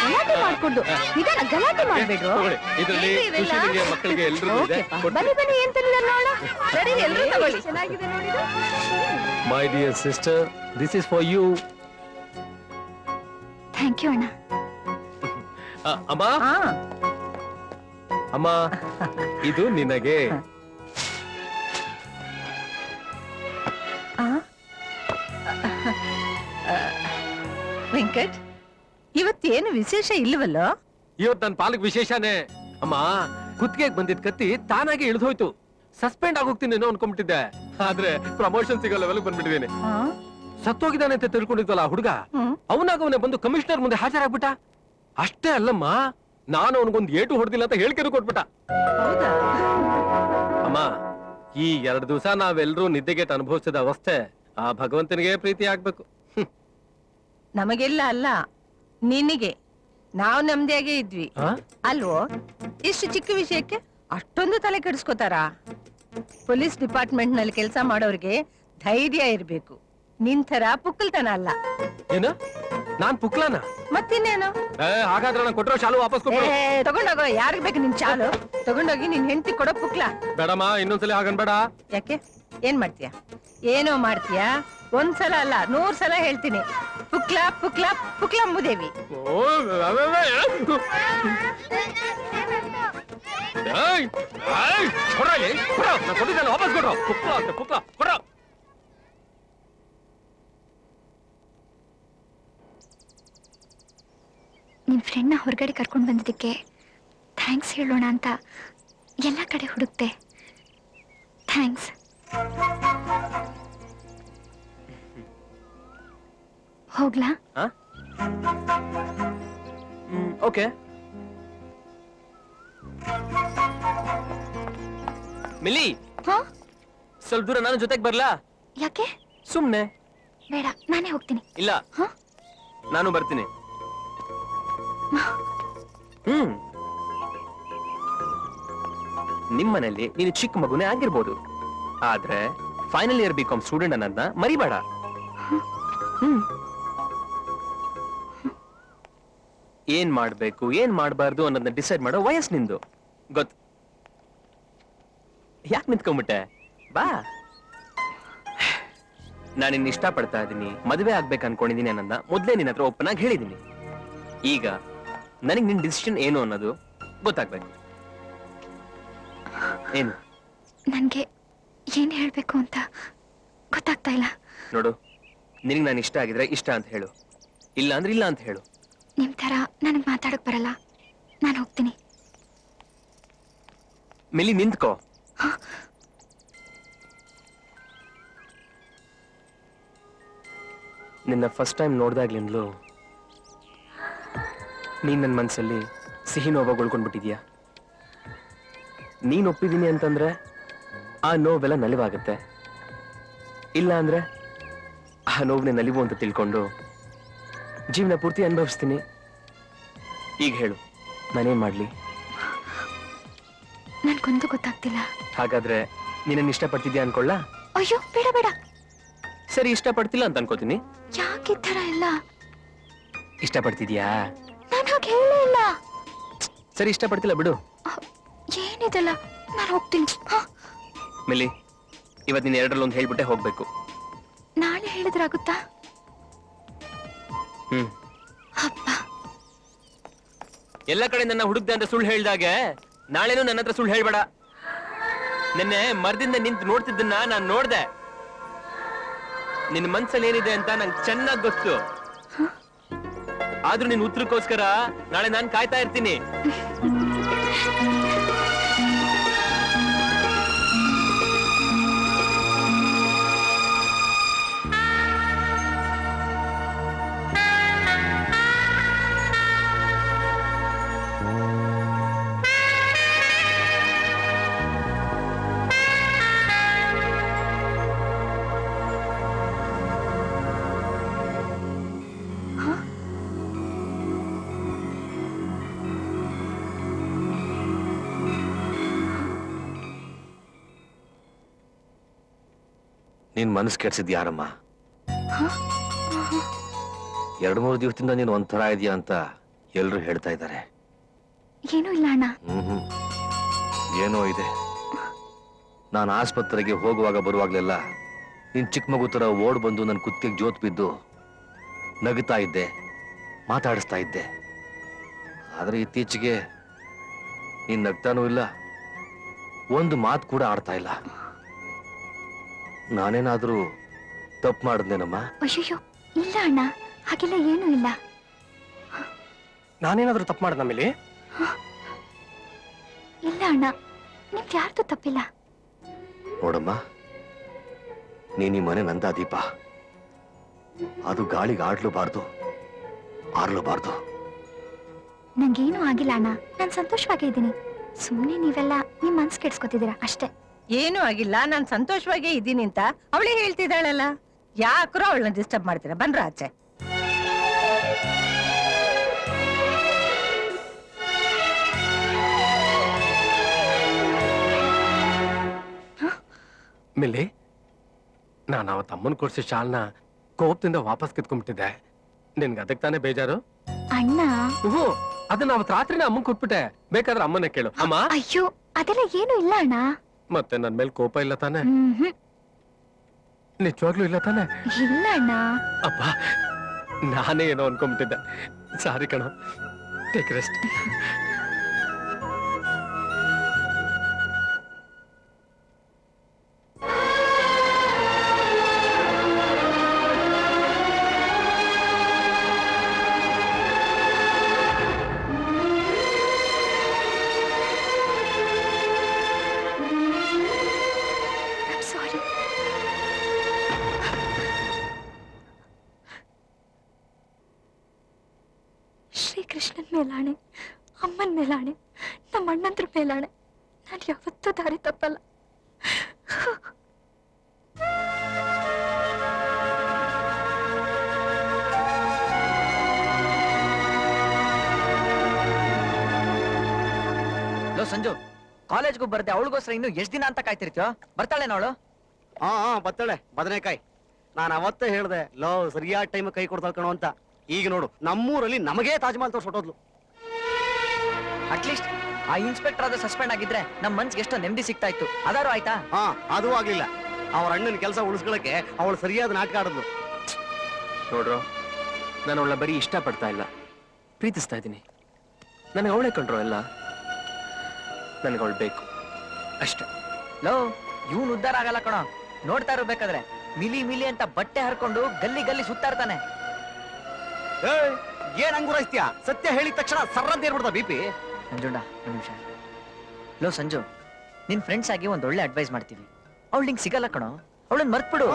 ಗಲಾಟೆ ಮಾಡ್ಕೊಂಡು ಇದನ್ನ ಗಲಾಟೆ ಮಾಡ್ಬೇಡ್ರು. ತಗೊಳ್ಳಿ, ಇದರಲ್ಲಿ ಖುಷಿಗೆ ಮಕ್ಕಳಿಗೆ ಎಲ್ರಿಗೂ ಇದೆ. ಬನ್ನಿ ಬನ್ನಿ, ಏನ್ ತಂದಿದ್ದಾರೆ ನೋಡ. ಸರಿ, ಎಲ್ರೂ ತಗೊಳ್ಳಿ. ಚೆನ್ನಾಗಿದೆ ನೋಡಿ. My dear sister, this is for you. Thank you ಅಣ್ಣ. ಅಮ್ಮ, ಅಮ್ಮ, ಇದು ನಿನಗೆ. ವೆಂಕಟ್, ಇವತ್ತೇನು ವಿಶೇಷ ಇಲ್ವಲ್ಲೋ? ಇವತ್ತು ನನ್ನ ಪಾಲಕ್ ವಿಶೇಷನೇ. ಅಮ್ಮ, ಕುತ್ತಿಗೆಗೆ ಬಂದಿದ್ ಕತ್ತಿ ತಾನಾಗೆ ಇಳಿದು ಹೋಯ್ತು. ಸಸ್ಪೆಂಡ್ ಆಗೋಗ್ತೀನಿ ಏನೋ ಅನ್ಕೊಂಡ್ಬಿಟ್ಟಿದ್ದೆ, ಆದ್ರೆ ಪ್ರಮೋಷನ್ ಸಿಗೋ ಲೆವೆಲ್ ಬಂದ್ಬಿಟ್ಟಿದ್ದೇನೆ. ಸತ್ತೋಗಿದ್ದಾನೆ ಅಂತ ತಿಳ್ಕೊಂಡಿದ್ವಲ್ಲ ಹುಡುಗ, ಅವನಾಗವನೇ ಬಂದು ಕಮಿಷನರ್ ಮುಂದೆ ಹಾಜರಾಗ್ಬಿಟ್ಟ. ಅಷ್ಟೇ ಅಲ್ಲಮ್ಮ, ನಾನು ಅವನಿಗೊಂದು ಏಟು ಹೊಡೆದಿಲ್ಲ ಅಂತ ಹೇಳಿಕೆನೂ ಕೊಟ್ಬಿಟ್ಟ. ಅಮ್ಮ, ಈ 2 ದಿವಸ ನಾವೆಲ್ಲರೂ ನಿದ್ದೆಗೆಟ್ಟು ಅನುಭವಿಸಿದ ಅವಸ್ಥೆ ಆ ಭಗವಂತನಿಗೆ ಪ್ರೀತಿ ಆಗ್ಬೇಕು. ನಮಗೆಲ್ಲ ಅಲ್ಲ, ನಿನಗೆ. ನಾವು ನೆಮ್ಮದಿಯಾಗೇ ಇದ್ವಿ ಅಲ್ವೋ? ಇಷ್ಟು ಚಿಕ್ಕ ವಿಷಯಕ್ಕೆ ಅಷ್ಟೊಂದು ತಲೆ ಕೆಡಿಸ್ಕೋತಾರ? ಪೊಲೀಸ್ ಡಿಪಾರ್ಟ್ಮೆಂಟ್ ನಲ್ಲಿ ಕೆಲಸ ಮಾಡೋರಿಗೆ ಧೈರ್ಯ ಇರ್ಬೇಕು, ನಿನ್ ತರ ಪುಕ್ಕಲ್ತನ ಅಲ್ಲ. ಏನು ನಾನ್ ಪುಕ್ಲಾನ ಮತ್ತಿನ್ನೇನು ಹಾಗಾದ್ರೆ ನಾನು ಕೊಟ್ಟಿರೋ ಶಾಲು ವಾಪಸ್ ಕೊಟ್ಟು ತಗೊಂಡೋಗೋ, ಯಾರಿಗ್ ಬೇಕು ನಿನ್ ಚಾಲು? ತಗೊಂಡೋಗಿ ನಿನ್ ಹೆಂಡತಿ ಕೊಡೋ ಪುಕ್ಲ. ಬೇಡಮ್ಮ, ಇನ್ನೊಂದ್ಸಲಿ ಹಾಗನ್ಬೇಡ. ಯಾಕೆ? ಏನ್ ಮಾಡ್ತೀಯಾ? ಏನೋ ಮಾಡ್ತೀಯಾ? ಒಂದ್ಸಲ ಅಲ್ಲ 100 ಸಲ ಹೇಳ್ತೀನಿ, ಪುಕ್ಲ ಪುಕ್ಲ ಪುಕ್ಲಂಬುದೇವಿ. ಕೊಟ್ಟಿದ್ದಲ್ಲ ವಾಪಸ್ ಕೊಡ್ರೋ. ಪುಕ್ಲ ಅಂತ ಪುಕ್ಲ ಕೊಡ್ರೋ. ನಿಮ್ ಫ್ರೆಂಡ್ನ ಹೊರಗಡೆ ಕರ್ಕೊಂಡು ಬಂದಿದ್ದಕ್ಕೆ ಥ್ಯಾಂಕ್ಸ್ ಹೇಳೋಣ ಅಂತ ಎಲ್ಲ ಕಡೆ ಹುಡುಕ್ತೆ. ಥ್ಯಾಂಕ್ಸ್. ಹೋಗ್ಲಾ? ಓಕೆ. ಮಿಲಿ, ಹಾ? ಸ್ವಲ್ಪ ದೂರ ನಾನು ಜೊತೆಗೆ ಬರ್ಲಾ? ಯಾಕೆ? ಸುಮ್ನೆ. ಬೇಡ, ನಾನೇ ಹೋಗ್ತೀನಿ. ಇಲ್ಲ, ಹಾ? ನಾನು ಬರ್ತೀನಿ. ನಿಮ್ಮನೇಲಿ ನೀನು ಚಿಕ್ಕ ಮಗುನೇ ಆಗಿರ್ಬೋದು, ಆದ್ರೆ ಫೈನಲ್ ಇಯರ್ ಬಿಕಾಮ್ ಸ್ಟೂಡೆಂಟ್ ಅನ್ನೋದನ್ನ ಮರಿಬೇಡ. ಏನ್ ಮಾಡ್ಬೇಕು ಏನ್ ಮಾಡ್ಬಾರ್ದು ಅನ್ನೋದನ್ನ ಡಿಸೈಡ್ ಮಾಡೋ ವಯಸ್ಸು ನಿಂದು. ಗೊತ್ತು. ಯಾಕೆ ನಿಂತ್ಕೊಂಡ್ಬಿಟ್ಟೆ? ಬಾ. ನಾನು ನಿನ್ನ ಇಷ್ಟ ಪಡ್ತಾ ಇದ್ದೀನಿ, ಮದುವೆ ಆಗ್ಬೇಕು ಅನ್ಕೊಂಡಿದ್ದೀನಿ ಅನ್ನೋದನ್ನ ಮೊದ್ಲೇ ನಿನ್ನ ಹತ್ರ ಓಪನ್ ಆಗಿ ಹೇಳಿದ್ದೀನಿ. ಈಗ ನನಗೆ ನಿನ್ ಡಿಸಿಷನ್ ಏನು ಅನ್ನೋದು ಗೊತ್ತಾಗ್ಬೇಕು. ಏನು? ನನ್ಗೆ ಏನ್ ಹೇಳ್ಬೇಕು ಅಂತ ಗೊತ್ತಾಗ್ತಾ ಇಲ್ಲ. ನೋಡು, ನಿನಗೆ ನಾನು ಇಷ್ಟ ಆಗಿದ್ರೆ ಇಷ್ಟ ಅಂತ ಹೇಳು, ಇಲ್ಲ ಅಂದ್ರೆ ಇಲ್ಲ ಅಂತ ಹೇಳು. ನಿಮ್ ತರ ನನಗ್ ಮಾತಾಡಕ್ ಬರಲ್ಲ, ನಾನು ಹೋಗ್ತೀನಿ. ಮಿಲಿ, ನಿಂತ್ಕೋ. ನಿನ್ನ ಫಸ್ಟ್ ಟೈಮ್ ನೋಡ್ದಾಗ್ಲಿಂದಲೂ ನೀನ್ ನನ್ನ ಮನಸ್ಸಲ್ಲಿ ಸಿಹಿ ನೋವಾಗಿ ಉಳ್ಕೊಂಡ್ಬಿಟ್ಟಿದ್ಯಾ. ನೀನ್ ಒಪ್ಪಿದೀನಿ ಅಂತಂದ್ರೆ ಆ ನೋವೆಲ್ಲ ನಲಿವಾಗುತ್ತೆ, ಇಲ್ಲ ಅಂದ್ರೆ ಆ ನೋವನ್ನೇ ನಲಿವು ಅಂತ ತಿಳ್ಕೊಂಡು ಜೀವನ ಪೂರ್ತಿ ಅನುಭವಿಸ್ತೀನಿ. ಈಗ ಹೇಳು, ನಾನೇನ್ ಮಾಡ್ಲಿ? ನನ್ಗೊಂದು ಗೊತ್ತಾಗ್ತಿಲ್ಲ. ಹಾಗಾದ್ರೆ ನೀನನ್ನ ಇಷ್ಟಪಡ್ತಿದ್ಯಾ ಅನ್ಕೊಳ್ಳ? ಅಯ್ಯೋ, ಬೇಡ ಬೇಡ. ಸರಿ, ಇಷ್ಟಪಡ್ತಿಲ್ಲ ಅಂತ ಅನ್ಕೋತೀನಿ. ಯಾಕೆ ಈ ತರ ಎಲ್ಲ? ಇಷ್ಟಪಡ್ತಿದ್ಯಾ? ನಾನು ಹಾಗೆ ಹೇಳೇ ಇಲ್ಲ. ಸರಿ, ಇಷ್ಟಪಡ್ತಿಲ್ಲ ಬಿಡು. ಏನಿದೆಲ್ಲ, ನಾನು ಹೋಗ್ತೀನಿ. ಮಿಲಿ, ಇವತ್ತು ನೀನ್ 2ರಲ್ಲಿ 1 ಹೇಳ್ಬಿಟ್ಟೆ ಹೋಗ್ಬೇಕು. ನಾಳೆ ಹೇಳಿದ್ರಾಗುತ್ತಾ? ಹಬ್ಬ. ಎಲ್ಲ ಕಡೆ ನನ್ನ ಹುಡುಕ್ದೆ ಅಂತ ಸುಳ್ಳು ಹೇಳ್ದಾಗೆ ನಾಳೆನೂ ನನ್ನ ಹತ್ರ ಸುಳ್ಳು ಹೇಳ್ಬೇಡ. ನಿನ್ನೆ ಮರದಿಂದ ನಿಂತು ನೋಡ್ತಿದ್ದನ್ನ ನಾನು ನೋಡ್ದೆ. ನಿನ್ನ ಮನ್ಸಲ್ಲಿ ಏನಿದೆ ಅಂತ ನಂಗೆ ಚೆನ್ನಾಗಿ ಗೊತ್ತು. ಆದ್ರೂ ನಿನ್ ಉತ್ತರಕ್ಕೋಸ್ಕರ ನಾಳೆ ನಾನು ಕಾಯ್ತಾ ಇರ್ತೀನಿ. ನೀನ್ ಮನಸ್ಸು ಕೆಡ್ಸಿದ್ ಯಾರಮ್ಮ? 2-3 ದಿವಸದಿಂದ ನೀನು ಒಂಥರ ಇದೆಯಾ ಅಂತ ಎಲ್ರು ಹೇಳ್ತಾ ಇದ್ದಾರೆ. ಏನೂ ಇಲ್ಲ ಅಣ್ಣ. ಏನೋ ಇದೆ. ನಾನು ಆಸ್ಪತ್ರೆಗೆ ಹೋಗುವಾಗ ಬರುವಾಗ್ಲೆಲ್ಲ ನೀನ್ ಚಿಕ್ಕ ಮಗು ತರ ಓಡ್ ಬಂದು ನನ್ನ ಕುತ್ತಿಗೆ ಜೋತ್ ಬಿದ್ದು ನಗುತ್ತಾ ಇದ್ದೆ, ಮಾತಾಡಿಸ್ತಾ ಇದ್ದೆ. ಆದ್ರೆ ಇತ್ತೀಚೆಗೆ ನೀನ್ ನಗ್ತಾನೂ ಇಲ್ಲ, ಒಂದು ಮಾತು ಕೂಡ ಆಡ್ತಾ ಇಲ್ಲ. ನಾನೇನಾದ್ರೂ ತಪ್ಪು ಮಾಡಿದ್ನೇನಮ್ಮ? ಅಯ್ಯೋ, ಇಲ್ಲ ಅಣ್ಣ, ಹಾಗೆಲ್ಲ ಏನೂ ಇಲ್ಲ. ನಾನೇನಾದ್ರೂ ತಪ್ಪು ಮಾಡ್ದ ಮೇಲೆ? ಇಲ್ಲ ಅಣ್ಣ, ನಿಮ್ದು ಯಾರ್ದು ತಪ್ಪಿಲ್ಲ. ನೋಡಮ್ಮ, ನೀನ್ ಈ ಮನೆ ನಂದ ದೀಪ, ಅದು ಗಾಳಿಗೆ ಆಡ್ಲೂಬಾರ್ದು, ಆರ್ಲೂಬಾರ್ದು. ನಂಗೇನು ಆಗಿಲ್ಲ ಅಣ್ಣ, ನಾನು ಸಂತೋಷವಾಗೇ ಇದ್ದೀನಿ. ಸುಮ್ಮನೆ ನೀವೆಲ್ಲ ನಿಮ್ ಮನ್ಸು ಕೆಡ್ಸ್ಕೊತಿದ್ದೀರಾ ಅಷ್ಟೇ. ಏನೂ ಆಗಿಲ್ಲ, ನಾನ್ ಸಂತೋಷವಾಗೇ ಇದ್ದೀನಿ ಅಂತ ಅವಳೇ ಹೇಳ್ತಿದ್ದಾಳಲ್ಲ. ಯಾಕ್ರೋ ಅವಳನ್ನ ಡಿಸ್ಟರ್ಬ್ ಮಾಡ್ತೀರಾ? ಬನ್ರ ಆಚೆ. ಮಿಲಿ, ನಾನು ಅವತ್ತು ಅಮ್ಮನ್ ಕೊಡ್ಸಿ ಶಾಲ್ನ ಕೋಪದಿಂದ ವಾಪಸ್ ಕಿತ್ಕೊಂಡ್ಬಿಟ್ಟಿದ್ದೆ. ನಿನ್ಗೆ ಅದಕ್ಕೆ ತಾನೇ ಬೇಜಾರು? ಅಣ್ಣ ಹ್ಞೂ, ಅದನ್ನ ಅವತ್ ರಾತ್ರಿನೇ ಅಮ್ಮನ್ ಕೊಟ್ಬಿಟ್ಟೆ. ಬೇಕಾದ್ರೆ ಅಮ್ಮನೇ ಕೇಳು. ಅಮ್ಮ, ಅಯ್ಯೋ ಅದೆಲ್ಲ ಏನು ಇಲ್ಲ ಅಣ್ಣ. ಮತ್ತೆ ನನ್ ಮೇಲೆ ಕೋಪ ಇಲ್ಲ ತಾನೆ? ಹ್ಮ್ ನಿಜವಾಗ್ಲೂ ಇಲ್ಲ ತಾನೆ? ಇಲ್ಲ ಅಣ್ಣ. ಅಪ್ಪ, ನಾನೇ ಏನೋ ಅನ್ಕೊಂಡ್ಬಿಟ್ಟಿದ್ದೆ. ಸಾರಿ ಕಣೋ. Take rest. ಸಾರಿ. ಶ್ರೀಕೃಷ್ಣನ್ ಮೇಲಾಣೆ, ಅಮ್ಮನ್ ಮೇಲಾಣೆ, ನಮ್ಮ ಅಣ್ಣಂದ್ರ ಮೇಲಾಣೆ, ನಾನು ಯಾವತ್ತೂ ದಾರಿ ತಪ್ಪಲ್ಲ. ಲೋ ಸಂಜು, ಕಾಲೇಜ್ಗೂ ಬರ್ದೆ ಅವಳಿಗೋಸ್ಕರ ಇನ್ನು ಎಷ್ಟ್ ದಿನ ಅಂತ ಕಾಯ್ತಿರ್ತೀಯೋ? ಬರ್ತಾಳೆ ಅವಳು? ಹಾ ಬತ್ತಳೆ ಬದನೆಕಾಯಿ. ನಾನು ಅವತ್ತೇ ಹೇಳ್ದೆ ಲೋ ಸರಿಯಾದ ಟೈಮ್ ಕೈ ಕೊಡ್ತಾಳ್ ಕಣೋ ಅಂತ. ಈಗ ನೋಡು, ನಮ್ಮೂರಲ್ಲಿ ನಮಗೇ ತಾಜ್ ಮಹಲ್ ತೋರ್ಸೊಟ್ಟೋದ್ಲು. ಅಟ್ಲೀಸ್ಟ್ ಆ ಇನ್ಸ್ಪೆಕ್ಟರ್ ಆದ ಸಸ್ಪೆಂಡ್ ಆಗಿದ್ರೆ ನಮ್ ಮನ್ಸ್ಗೆ ಎಷ್ಟೋ ನೆಮ್ಮದಿ ಸಿಗ್ತಾ ಇತ್ತು. ಅದಾರು ಆಯ್ತಾ? ಹಾ ಅದು ಆಗ್ಲಿಲ್ಲ. ಅವ್ರ ಅಣ್ಣನ ಕೆಲಸ ಉಳಿಸ್ಕೊಳಕ್ಕೆ ಅವಳು ಸರಿಯಾದ ನಾಟಕ ಆಡಿದ್ಲು. ನೋಡ್ರು, ನಾನು ಅವಳ ಬರೀ ಇಷ್ಟ ಪಡ್ತಾ ಇಲ್ಲ, ಪ್ರೀತಿಸ್ತಾ ಇದ್ದೀನಿ. ನನಗೆ ಅವಳೇ ಕಂಡ್ರು ಎಲ್ಲ. ನನಗೆ ಅವಳು ಬೇಕು ಅಷ್ಟೇ. ಲೋ, ಇವನ್ ಉದ್ಧಾರ ಆಗಲ್ಲ ಕಣೋ. ನೋಡ್ತಾ ಇರ್ಬೇಕಾದ್ರೆ ಮಿಲಿ ಮಿಲಿ ಅಂತ ಬಟ್ಟೆ ಹರ್ಕೊಂಡು ಗಲ್ಲಿ ಗಲ್ಲಿ ಸುತ್ತಾ ಇರ್ತಾನೆ. ಏನ್ ಅಂಗುರಾಯ್ತೀಯ? ಸತ್ಯ ಹೇಳಿದ ತಕ್ಷಣ ಸರ್ರಂತ ಏರ್ಬಿಡ್ತಾ ಬಿಪಿ. ಸಂಜುಂಡ, ಒಂದ್ ನಿಮಿಷ. ಲೋ ಸಂಜು, ನಿನ್ ಫ್ರೆಂಡ್ಸ್ ಆಗಿ ಒಂದ್ ಒಳ್ಳೆ ಅಡ್ವೈಸ್ ಮಾಡ್ತೀವಿ. ಅವಳು ನಿಂಗೆ ಸಿಗಲ್ಲ ಕಣೋ, ಅವಳನ್ನ ಮರ್ತ್ಬಿಡು.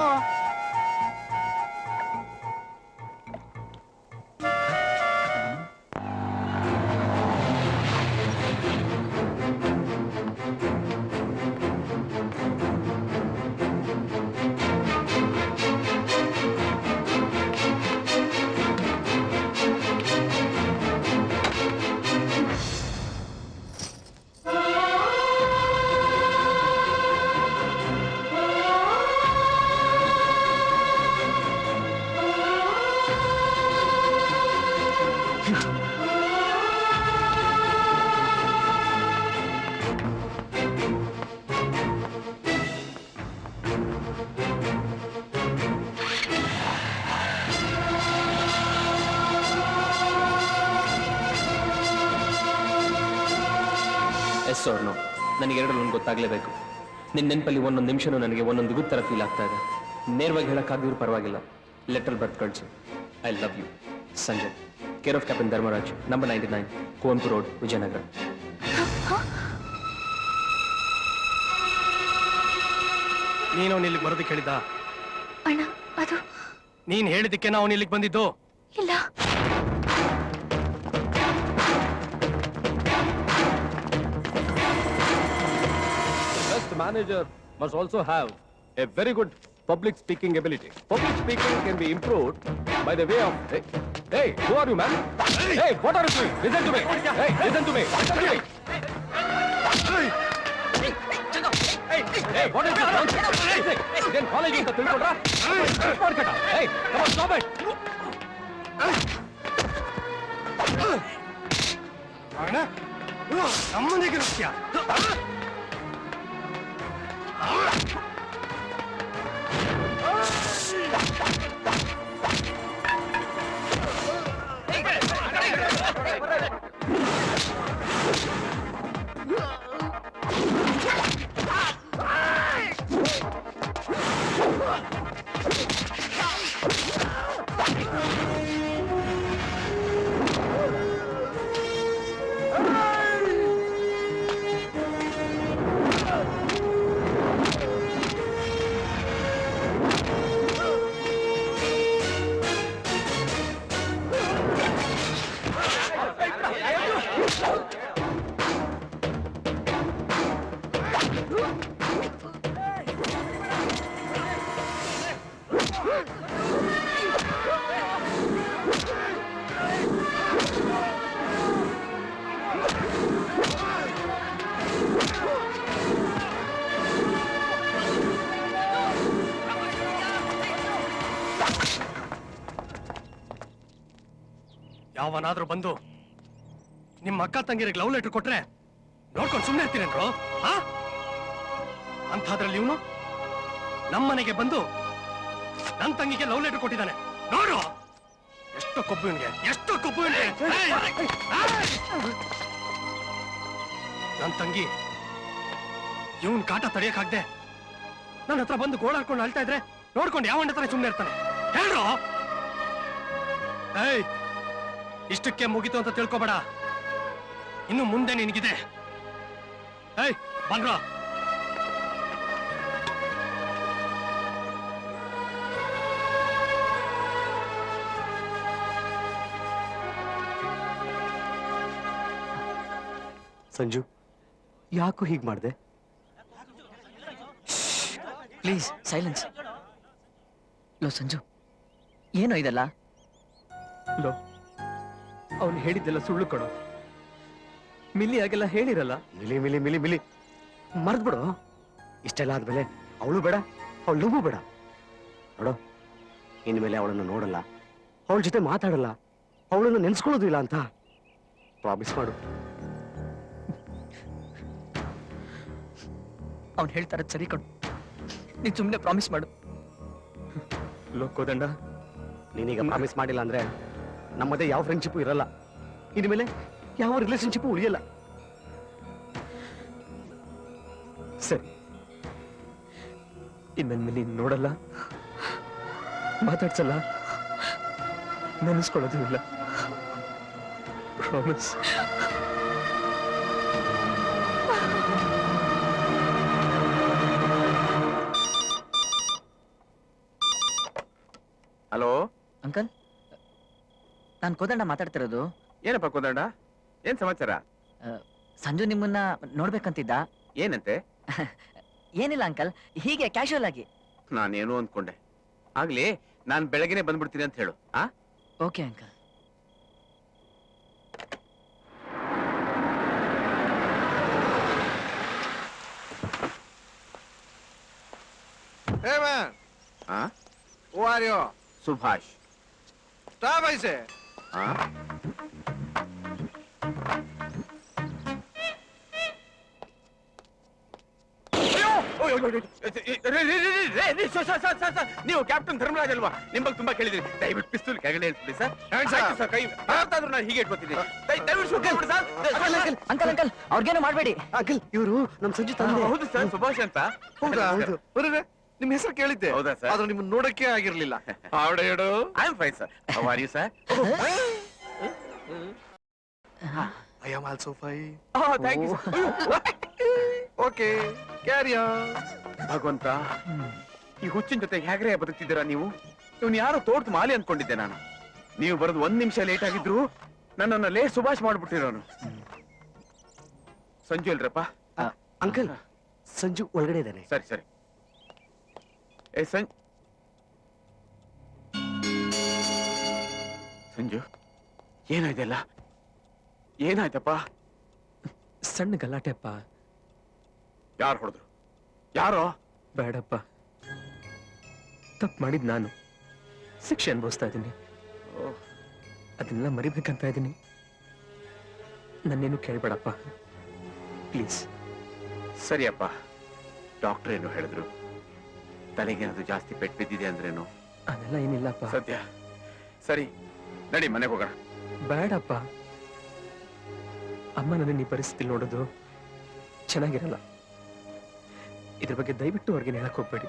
ಎಸ್ ಆರ್ ನೋ, ನನಗೆ ಎರಡರಲ್ಲಿ ಗೊತ್ತಾಗಲೇಬೇಕು. ನಿನ್ನ ನೆನಪಲ್ಲಿ ಒಂದೊಂದು ನಿಮಿಷನೂ ನನಗೆ ಒಂದೊಂದು ಗುಡ್ ಥರ ಫೀಲ್ ಆಗ್ತಾ ಇದೆ. ನೇರವಾಗಿ ಹೇಳೋಕ್ಕಾಗಿದ್ರು ಪರವಾಗಿಲ್ಲ, ಲೆಟರ್ ಬರ್ತ್ ಕಳಿಸು. I love you Sanjay. Care of captain Dharmaraj, number 99, Kuvempu road, Vijayanagar. ನೀನು ಅವನು ಇಲ್ಲಿಗೆ ಬರೋದಕ್ಕೆ ಹೇಳಿದ್ದ? ಅಣ್ಣ ಅದು ನೀನ್ ಹೇಳಿದಕ್ಕೆ ನಾವು ಇಲ್ಲಿಗೆ ಬಂದಿದ್ದು. ಇಲ್ಲ. Best manager must also have a very good public speaking ability. Public speaking can be improved by the way of... Hey, who are you, man? Hey, what are you doing? Listen to me. Hey, listen to me. Listen to me. Hey, what is this nonsense? Then college ಅಂತ ತಿಳ್ಕೊಂಡ್ರಾ? Hey, come on, stop it. ಅಣ್ಣ, ನಮ್ಮನೆಗೆ ನುಗ್ಗ್ತೀಯಾ? ಯಾವನಾದ್ರೂ ಬಂದು ನಿಮ್ಮ ಅಕ್ಕ ತಂಗಿರಿಗೆ love letter ಕೊಟ್ರೆ ನೋಡ್ಕೊಂಡು ಸುಮ್ಮನೆ ಇರ್ತೀರೇನ್ರು? ಅಂಥದ್ರಲ್ಲಿ ಇವನು ನಮ್ಮನೆಗೆ ಬಂದು ನನ್ನ ತಂಗಿಗೆ ಲವ್ ಲೆಟರ್ ಕೊಟ್ಟಿದ್ದಾನೆ. ನೋಡು ಎಷ್ಟು ಕೊಬ್ಬು ಇವನಿಗೆ, ಎಷ್ಟು ಕೊಬ್ಬು ಇವನಿಗೆ. ನನ್ನ ತಂಗಿ ಇವನ್ ಕಾಟ ತಡೆಯಕ್ಕಾಗ್ದೆ ನನ್ನ ಹತ್ರ ಬಂದು ಗೋಳಾಡ್ಕೊಂಡು ಅಳ್ತಾ ಇದ್ರೆ ನೋಡ್ಕೊಂಡು ಯಾವ ಹತ್ರ ಸುಮ್ಮನೆ ಇರ್ತಾನೆ ಹೇಳ್ರು? ಏಯ್, ಇಷ್ಟಕ್ಕೆ ಮುಗಿತು ಅಂತ ತಿಳ್ಕೊಬೇಡ, ಇನ್ನು ಮುಂದೆ ನಿನಗಿದೆ. ಏಯ್ ಬಂದ್ರ ಸಂಜು, ಯಾಕೋ ಹೀಗ್ ಮಾಡ್ದೆ? Please silence. ಲೋ ಸಂಜು, ಏನೋ ಇದೆಲ್ಲ? ಲೋ, ಅವನು ಹೇಳಿದ್ದೆಲ್ಲ ಸುಳ್ಳು ಕಣೋ. ಮಿಲ್ಲಿ ಆಗೆಲ್ಲ ಹೇಳಿರಲ್ಲ. ಮಿಲಿ ಮಿಲಿ ಮಿಲಿ ಮಿಲಿ ಮರ್ದ್ಬಿಡು. ಇಷ್ಟೆಲ್ಲ ಆದ್ಮೇಲೆ ಅವಳು ಬೇಡ, ಅವಳು ಲವ್ವು ಬೇಡ. ನೋಡು, ಇನ್ಮೇಲೆ ಅವಳನ್ನು ನೋಡಲ್ಲ, ಅವಳ ಜೊತೆ ಮಾತಾಡಲ್ಲ, ಅವಳನ್ನು ನೆನ್ಸ್ಕೊಳ್ಳೋದು ಇಲ್ಲ ಅಂತ ಪ್ರಾಮಿಸ್ ಮಾಡು. ಅವ್ನು ಹೇಳ್ತಾರ ಸರಿ ಕಣು, ನೀನ್ ಸುಮ್ಮನೆ ಪ್ರಾಮಿಸ್ ಮಾಡು. ಲೋಕೋದಂಡ, ನೀನೀಗ ಪ್ರಾಮಿಸ್ ಮಾಡಿಲ್ಲ ಅಂದ್ರೆ ನಮ್ಮದೇ ಯಾವ ಫ್ರೆಂಡ್ಶಿಪ್ಪು ಇರಲ್ಲ, ಇನ್ಮೇಲೆ ಯಾವ ರಿಲೇಶನ್ಶಿಪ್ಪು ಉಳಿಯಲ್ಲ. ಸರಿ, ಇನ್ಮೇಲೆ ನೀನ್ ನೋಡಲ್ಲ, ಮಾತಾಡ್ಸಲ್ಲ, ನೆನೆಸ್ಕೊಳ್ಳೋದು ಇಲ್ಲ. ಪ್ರಾಮಿಸ್. ಹಲೋ ಅಂಕಲ್, ನಾನು ಕೋದಂಡ ಮಾತಾಡ್ತಿರೋದು. ಏನಪ್ಪ ಕೋದಂಡ, ಏನ್ ಸಮಾಚಾರ? ಸಂಜು ನಿಮ್ಮನ್ನ ನೋಡ್ಬೇಕಂತಿದ್ದ. ಏನಂತೆ? ಏನಿಲ್ಲ ಅಂಕಲ್, ಹೀಗೆ ಕ್ಯಾಶುವಲ್ ಆಗಿ. ನಾನೇನು ಅನ್ಕೊಂಡೆ. ಆಗ್ಲಿ, ನಾನ್ ಬೆಳಗ್ಗೆನೆ ಬಂದ್ಬಿಡ್ತೀನಿ ಅಂತ ಹೇಳು. Okay uncle. Hey man, who are you? Subhash. Stop, I say. ನೀವು ಕ್ಯಾಪ್ಟನ್ ಧರ್ಮರಾಜ್ ಅಲ್ವಾ? ನಿಮಗೆ ತುಂಬಾ ಕೇಳಿದ್ರಿ, ದಯವಿಟ್ಟು ಪಿಸ್ತೂಲ್ ಕೆಳಗಡೆ ಹೇಳ್ಬಿಡಿ ಸರ್. ಸರ್, ಕೈ ಯಾವತ್ತಾದ್ರೂ ನಾನು ಹೀಗೆ ಇಟ್ಕೊತೀನಿ. ದಯವಿಟ್ಟು ಶೂಟ್ ಮಾಡ್ಬಿಡಿ ಸರ್. ಅಂಕಲ್ ಅಂಕಲ್, ಅವ್ರಿಗೇನು ಮಾಡ್ಬೇಡಿ. ಅಂಕಲ್, ಇವರು ನಮ್ ಸಂಜು ತಂದೆ. ಹೌದು ಸರ್, ಸುಭಾಷ್ ಅಂತ. ಹೌದಾ? ಹೌದು. ಬರೀ ನಿಮ್ ಹೆಸರು ಕೇಳಿದ್ದೆ. ಹೌದಾ ಸರ್? ಆದ್ರೆ ನಿಮ್ಮನ್ನ ನೋಡಕ್ಕೆ ಆಗಿರ್ಲಿಲ್ಲ. How do you do? I am fine sir. How are you sir? I am also fine. Thank you sir. Okay, carry on. ಭಗವಂತ, ಈ ಹುಚ್ಚಿನ ಜೊತೆ ಹೇಗ್ರೆ ಬದುಕ್ತಿದ್ದೀರಾ ನೀವು? ಇವ್ನು ಯಾರೋ ತೋಟದ ಮಾಲಿ ಅನ್ಕೊಂಡಿದ್ದೆ ನಾನು. ನೀವು ಬರೋದು 1 ನಿಮಿಷ ಲೇಟ್ ಆಗಿದ್ರು ನನ್ನನ್ನ ಲೇ ಸುಭಾಷ್ ಮಾಡ್ಬಿಟ್ಟಿರೋನು. ಸಂಜು ಇಲ್ರಪ್ಪ? ಅಂಕಲ್, ಸಂಜು ಒಳಗಡೆ ಇದ್ದಾನೆ. ಸರಿ ಸರಿ. ಸಂಜು, ಏನಾಯ್ತಲ್ಲ? ಏನಾಯ್ತಪ್ಪ? ಸಣ್ಣ ಗಲಾಟೆ ಅಪ್ಪ. ಯಾರು ಹೊಡೆದ್ರು? ಯಾರೋ? ಬೇಡಪ್ಪ, ತಪ್ಪು ಮಾಡಿದ್ ನಾನು. ಶಿಕ್ಷೆ ಅನುಭವಿಸ್ತಾ ಇದ್ದೀನಿ. ಅದನ್ನೆಲ್ಲ ಮರಿಬೇಕಂತ ಇದ್ದೀನಿ. ನನ್ನೇನು ಕೇಳ್ಬೇಡಪ್ಪ ಪ್ಲೀಸ್. ಸರಿಯಪ್ಪ. ಡಾಕ್ಟರ್ ಏನು ಹೇಳಿದ್ರು? ತಲೆಗೇನಾದ್ರು ಜಾಸ್ತಿ ಪೆಟ್ಟು ಬಿದ್ದಿದೆ ಅಂದ್ರೇನು? ಅದೆಲ್ಲ ಏನಿಲ್ಲಪ್ಪ. ಸದ್ಯ ಸರಿ, ನಡಿ ಮನೆಗೆ ಹೋಗೋಣ. ಬೇಡಪ್ಪ, ಅಮ್ಮ ನನ್ನ ಈ ಪರಿಸ್ಥಿತಿ ನೋಡೋದು ಚೆನ್ನಾಗಿರಲ್ಲ. ಇದ್ರ ಬಗ್ಗೆ ದಯವಿಟ್ಟು ಅವ್ರಿಗೆ ಹೇಳಕ್ ಹೋಗ್ಬೇಡಿ.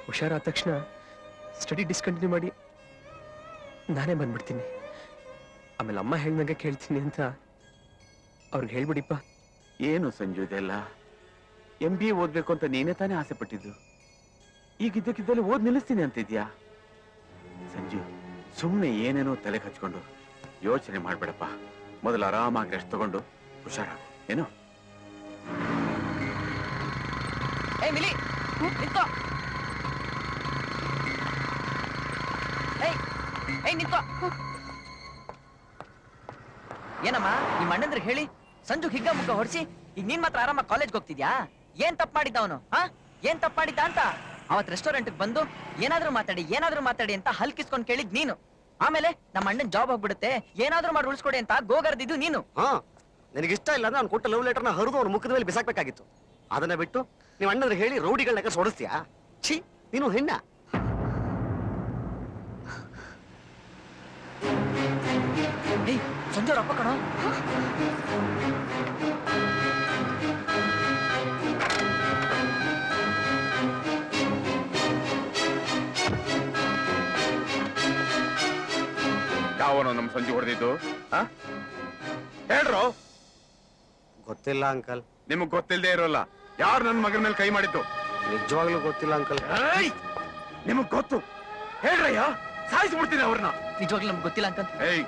ಹುಷಾರಾದ ತಕ್ಷಣ ಸ್ಟಡಿ ಡಿಸ್ಕಂಟಿನ್ಯೂ ಮಾಡಿ ನಾನೇ ಬಂದ್ಬಿಡ್ತೀನಿ. ಆಮೇಲೆ ಅಮ್ಮ ಹೇಳ್ದಂಗೆ ಕೇಳ್ತೀನಿ ಅಂತ ಅವ್ರಿಗೆ ಹೇಳ್ಬಿಡಿಪ್ಪ. ಏನು ಸಂಜು ಇದೆಲ್ಲ? MBA ಓದ್ಬೇಕು ಅಂತ ನೀನೇ ತಾನೇ ಆಸೆ ಪಟ್ಟಿದ್ದು. ಈಗ ಇದ್ದಕ್ಕಿದ್ದಲ್ಲಿ ಓದ್ ನಿಲ್ಲಿಸ್ತೀನಿ ಅಂತಿದ್ಯಾ? ಸಂಜು, ಸುಮ್ಮನೆ ಏನೇನೋ ತಲೆ ಹಚ್ಕೊಂಡು ಯೋಚನೆ ಮಾಡ್ಬೇಡಪ್ಪ. ಮೊದಲು ಆರಾಮಾಗಿ ರೆಸ್ಟ್ ತಗೊಂಡು ಹುಷಾರಾಗು. ಏನು? ಏಯ್ ಮಿಲಿ, ನಿಂತ್ಕೋ. ಏಯ್ ನಿಂತ್ಕೋ. ಏನಮ್ಮ, ನಿಮ್ಮ ಅಣ್ಣಂದ್ರೆ ಹೇಳಿ ಸಂಜು ಹಿಗ್ಗ ಮುಗ್ಗ ಹೊಡ್ಸಿ ಈಗ ನೀನ್ ಮಾತ್ರ ಆರಾಮಾಗಿ ಕಾಲೇಜ್ಗೆ ಹೋಗ್ತಿದ್ಯಾ? ಏನ್ ತಪ್ಪು ಮಾಡಿದ್ದ ಅವನು? ಏನ್ ತಪ್ಪು ಮಾಡಿದ್ದ ಅಂತ ಅವತ್ ರೆಸ್ಟೋರೆಂಟ್ಗೆ ಬಂದು ಏನಾದ್ರೂ ಮಾತಾಡಿ ಅಂತ ಹಲ್ಕಿಸ್ಕೊಂಡು ಕೇಳಿದ್ ನೀನು. ಆಮೇಲೆ ನಮ್ಮ ಅಣ್ಣನ್ ಜಾಬ್ ಹೋಗ್ಬಿಡುತ್ತೆ, ಏನಾದ್ರೂ ಮಾಡಿ ಉಳಿಸ್ಕೊಡಿ ಅಂತ ಗೋಗರ್ದಿದ್ದು ನೀನು. ಹಾ ನಿನಗೆ ಇಷ್ಟ ಇಲ್ಲ ಅಂದ್ರೆ ಅವ್ನು ಕೊಟ್ಟ ಲವ್ ಲೆಟರ್ನ ಹರಿದು ಅವ್ನ ಮುಖದ ಮೇಲೆ ಬಿಸಾಕ್ಬೇಕಾಗಿತ್ತು. ಅದನ್ನ ಬಿಟ್ಟು ನೀವು ಅಣ್ಣಂದ್ರೆ ಹೇಳಿ ರೌಡಿಗಳನ್ನ ಸೋಡಿಸ್ತೀಯಾ? ಛೀ, ನೀನು ಹೆಣ್ಣ. ಏಯ್, ಸಂಜೆ ಅವ್ರ ಅಪ್ಪ ಕಣೋ. ಯಾವನೋ ನಮ್ ಸಂಜೆ ಹೊಡೆದಿದ್ದು? ಹೇಳ್ರೋ. ಗೊತ್ತಿಲ್ಲ ಅಂಕಲ್. ನಿಮಗ್ ಗೊತ್ತಿಲ್ಲದೆ ಇರೋಲ್ಲ. ಯಾರು ನನ್ನ ಮಗನ ಮೇಲೆ ಕೈ ಮಾಡಿದ್ದು? ನಿಜವಾಗ್ಲೂ ಗೊತ್ತಿಲ್ಲ ಅಂಕಲ್. ನಿಮಗ್ ಗೊತ್ತು, ಹೇಳ್ರಯ್ಯ, ಸಾಯಿಸ್ಬಿಡ್ತೀನಿ ಅವ್ರನ್ನ. ನಿಜವಾಗ್ಲೂ ನಮ್ಗೆ ಗೊತ್ತಿಲ್ಲ ಅಂಕಲ್. ಏಯ್,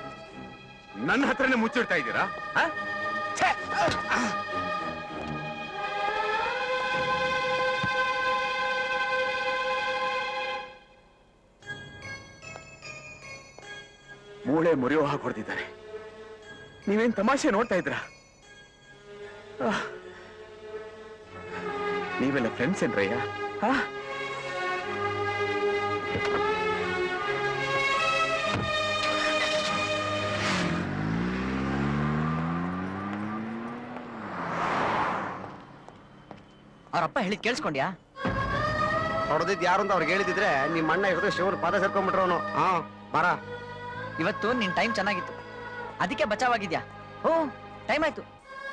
ನನ್ನ ಹತ್ರನೇ ಮುಚ್ಚಿಡ್ತಾ ಇದ್ದೀರಾ? ಮೂಳೆ ಮುರಿಯೋ ಹಾಗೆ ಹೊಡೆದಿದ್ದಾರೆ. ನೀವೇನ್ ತಮಾಷೆ ನೋಡ್ತಾ ಇದ್ರ? ನೀವೆಲ್ಲ ಫ್ರೆಂಡ್ಸ್ ಏನ್ರಯ್ಯ? ಅವ್ರಪ್ಪ ಹೇಳಿದ್ ಕೇಳಿಸ್ಕೊಂಡ್ಯಾ? ಹೊಡೆದಿದ್ ಯಾರು ಅಂತ ಅವ್ರಿಗೆ ಹೇಳಿದಿದ್ರೆ ನಿಮ್ಮ ಅಣ್ಣ ಹಿಡಿದು ಶಿವನ ಪಾದ ಸೇರ್ಕೊಂಡ್ಬಿಟ್ರು ಅವನು. ಹಾ ಬಾರ. ಇವತ್ತು ನಿನ್ ಟೈಮ್ ಚೆನ್ನಾಗಿತ್ತು, ಅದಕ್ಕೆ ಬಚಾವಾಗಿದ್ಯಾ. ಓ, ಟೈಮ್ ಆಯ್ತು,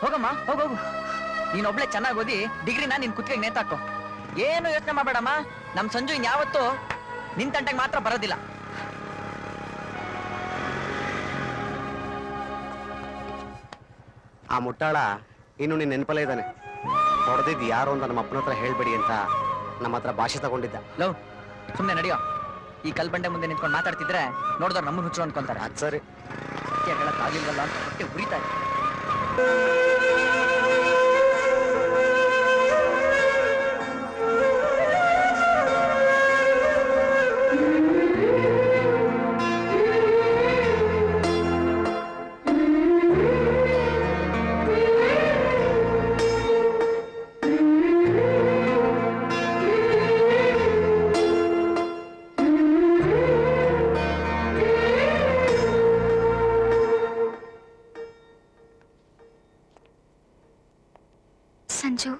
ಹೋಗಮ್ಮ, ಹೋಗೋಗು. ನೀನೊಬ್ಳೆ ಚೆನ್ನಾಗಿ ಓದಿ ಡಿಗ್ರಿನ ನಿನ್ ಕುತ್ತಿಗೆ ನೇತಾಕೋ. ಏನು ಯೋಚನೆ ಮಾಡಬೇಡಮ್ಮ, ನಮ್ ಸಂಜು ಇನ್ಯಾವತ್ತೂ ನಿನ್ ತಂಟೆಗೆ ಮಾತ್ರ ಬರೋದಿಲ್ಲ. ಆ ಮುಟ್ಟಾಳ ಇನ್ನು ನಿನ್ ನೆನಪಲ್ಲೇ ಇದ್ದಾನೆ. ಹೊಡೆದಿದ್ ಯಾರು ಅಂತ ನಮ್ಮ ಅಪ್ಪನ ಹತ್ರ ಹೇಳ್ಬೇಡಿ ಅಂತ ನಮ್ಮ ಹತ್ರ ಭಾಷೆ ತಗೊಂಡಿದ್ದ. ಲವ್, ಸುಮ್ನೆ ನಡಿಯೋ. ಈ ಕಲ್ಬಂಡೆ ಮುಂದೆ ನಿಂತ್ಕೊಂಡು ಮಾತಾಡ್ತಿದ್ರೆ ನೋಡಿದ್ರೆ ನಮ್ಮನ್ನ ಹುಚ್ಚು ಅನ್ಕೊಂತಾರೆ. ಅದ್ ಸರಿ. ಸತ್ಯ ಹೇಳಕ್ ಆಗಿಲ್ವಲ್ಲ ಅಂತ ಹೊಟ್ಟೆ ಉರಿತಾ ಇದೆ. ಸಂಜು,